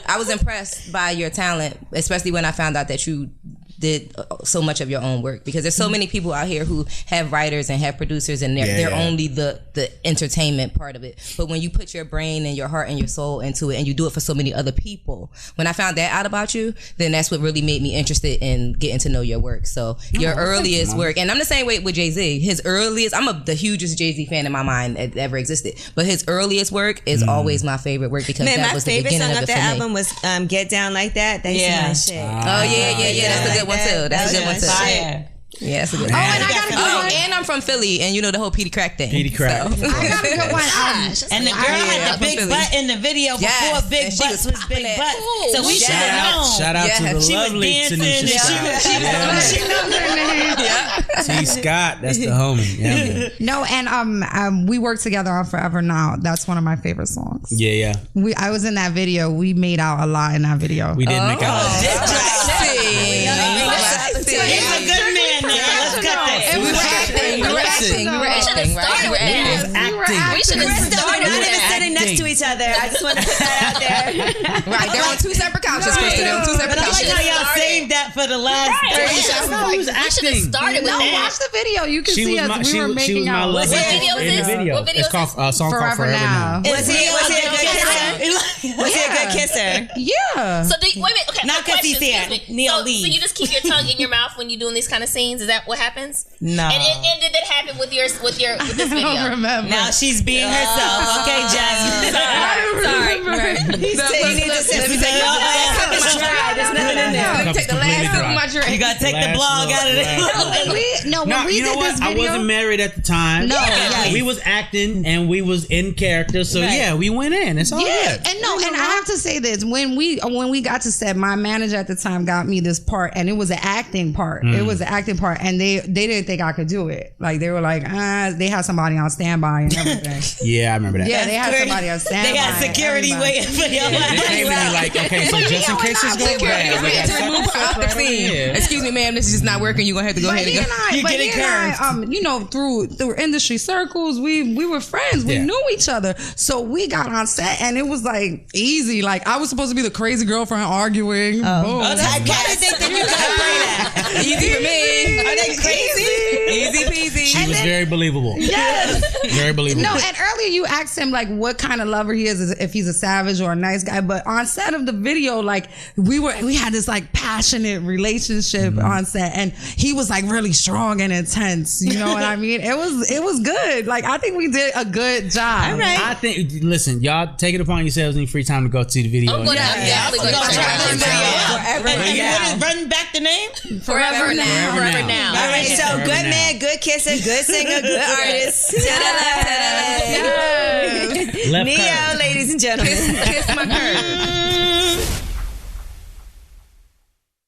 Speaker 3: I was impressed by your talent, especially when I found out that you did so much of your own work, because there's so many people out here who have writers and have producers, and they're only the entertainment part of it. But when you put your brain and your heart and your soul into it, and you do it for so many other people, when I found that out about you, then that's what really made me interested in getting to know your work. So your earliest work, and I'm the same way with Jay-Z. His earliest, I'm the hugest Jay-Z fan in my mind that ever existed, but his earliest work is always my favorite work, because
Speaker 1: Man,
Speaker 3: that
Speaker 1: my
Speaker 3: was the
Speaker 1: favorite
Speaker 3: beginning
Speaker 1: song
Speaker 3: of
Speaker 1: of
Speaker 3: it
Speaker 1: that
Speaker 3: for me.
Speaker 1: album was Get Down Like That. That's my shit.
Speaker 3: Oh yeah, that's a good one too. That's a good one too.
Speaker 4: Fire.
Speaker 3: Yeah, that's a good
Speaker 2: Oh,
Speaker 3: one.
Speaker 2: and I got a good one.
Speaker 3: And I'm from Philly, and you know the whole Petey Crack thing.
Speaker 5: Petey Crack.
Speaker 3: So.
Speaker 2: I got a good one.
Speaker 4: And the girl had the big
Speaker 3: Philly.
Speaker 4: butt in the video before
Speaker 3: Yes,
Speaker 4: big
Speaker 3: and she
Speaker 4: butts
Speaker 3: was
Speaker 4: was big
Speaker 3: popping
Speaker 4: butts.
Speaker 6: it.
Speaker 4: So we should have known.
Speaker 5: Shout out to the
Speaker 3: She was
Speaker 5: lovely
Speaker 3: dancing,
Speaker 5: Tanisha
Speaker 3: and
Speaker 5: Scott.
Speaker 2: She knows her name.
Speaker 5: T. Scott, that's the homie. Yeah, man.
Speaker 2: No, and we worked together on Forever Now. That's one of my favorite songs.
Speaker 5: Yeah.
Speaker 2: I was in that video. We made out a lot in that video.
Speaker 5: We did make out.
Speaker 3: He's a good man now. Let's cut that. We were acting.
Speaker 6: We should have started
Speaker 1: Not
Speaker 6: with
Speaker 1: even
Speaker 6: that.
Speaker 1: sitting next to each other. I just want to put that out there.
Speaker 3: Right, they're on two separate couches, Krista. They're on two separate
Speaker 4: But I like
Speaker 3: couches.
Speaker 4: how y'all saved that for the last.
Speaker 6: We should have
Speaker 5: acting.
Speaker 6: started with
Speaker 2: No,
Speaker 6: that.
Speaker 2: watch the video. You can
Speaker 5: She
Speaker 2: see
Speaker 5: was
Speaker 2: us.
Speaker 5: my,
Speaker 2: We
Speaker 5: she,
Speaker 2: were
Speaker 5: was- she
Speaker 2: making
Speaker 5: was my
Speaker 2: out.
Speaker 5: love
Speaker 6: What
Speaker 5: interest
Speaker 6: video is
Speaker 5: in the
Speaker 6: this?
Speaker 5: video.
Speaker 6: What video
Speaker 5: It's
Speaker 6: is
Speaker 5: called a song called
Speaker 2: Forever
Speaker 5: Forever
Speaker 2: Now.
Speaker 5: Now.
Speaker 1: Was he a good kisser? Was he a good kisser?
Speaker 2: Yeah.
Speaker 6: So wait a minute. Okay,
Speaker 4: Not 'cause he's
Speaker 6: question,
Speaker 4: there.
Speaker 6: excuse me.
Speaker 4: Neil
Speaker 6: So
Speaker 4: Lee.
Speaker 6: you just keep your tongue in your mouth when you're doing these kind of scenes? Is that what happens?
Speaker 4: No.
Speaker 6: And did that happen with this video?
Speaker 2: I don't remember.
Speaker 4: Now she's being herself. Okay, Jasmine.
Speaker 6: Sorry.
Speaker 1: He's taking it to
Speaker 3: Let me take the last sip of my drink.
Speaker 1: There's nothing in there.
Speaker 3: Let me take the last sip of my
Speaker 4: You
Speaker 3: drink.
Speaker 4: gotta take the
Speaker 5: Last
Speaker 4: blog
Speaker 5: look.
Speaker 4: out of
Speaker 5: Last
Speaker 4: it.
Speaker 2: when
Speaker 5: No,
Speaker 2: we
Speaker 5: you know
Speaker 2: did
Speaker 5: what?
Speaker 2: this
Speaker 5: I
Speaker 2: video,
Speaker 5: wasn't married at the time.
Speaker 2: No, yes.
Speaker 5: We was acting and we was in character. So yeah, we went in. It's all
Speaker 2: yeah,
Speaker 5: good.
Speaker 2: and I have to say this: when we got to set, my manager at the time got me this part, and it was an acting part. It was an acting part, and they didn't think I could do it. Like they were like, they had somebody on standby and everything.
Speaker 5: Yeah, I remember that.
Speaker 2: Yeah, they had somebody on standby.
Speaker 4: They got security
Speaker 2: everybody.
Speaker 4: waiting for y'all.
Speaker 5: They came to me like, okay, so just in case it's going bad, we got
Speaker 3: To remove her off the scene. Excuse me, ma'am, this is just not working. You're gonna have to go
Speaker 2: But
Speaker 3: ahead
Speaker 2: he
Speaker 3: and
Speaker 2: and
Speaker 3: go.
Speaker 2: I,
Speaker 4: You
Speaker 2: but
Speaker 4: get
Speaker 2: he
Speaker 4: it
Speaker 2: and I, through industry circles, we were friends. We
Speaker 5: Yeah.
Speaker 2: knew each other, so we got on set, and it was like easy. Like I was supposed to be the crazy girlfriend arguing. Boom.
Speaker 4: I kind of think that you could play that.
Speaker 3: Easy for me.
Speaker 4: Are they crazy?
Speaker 3: Easy peasy.
Speaker 5: She was very believable.
Speaker 2: Yes.
Speaker 5: Very believable.
Speaker 2: No, and earlier you asked him like what kind of lover he is, if he's a savage or a nice guy. But on set of the video, like we had this like passionate relationship on set, and he was like really strong and intense. You know what I mean? It was good. Like I think we did a good job.
Speaker 1: All right.
Speaker 5: I think, listen, y'all take it upon yourselves in your free time to go see the video.
Speaker 6: I'm definitely going to check out this video.
Speaker 4: Run back the name.
Speaker 6: Forever now. Forever now.
Speaker 1: All right, so
Speaker 5: Forever
Speaker 1: good
Speaker 5: now.
Speaker 1: man, good kisser, good singer, good artist.
Speaker 5: Left
Speaker 1: Neo,
Speaker 5: curve.
Speaker 1: ladies and gentlemen.
Speaker 3: Kiss my curve.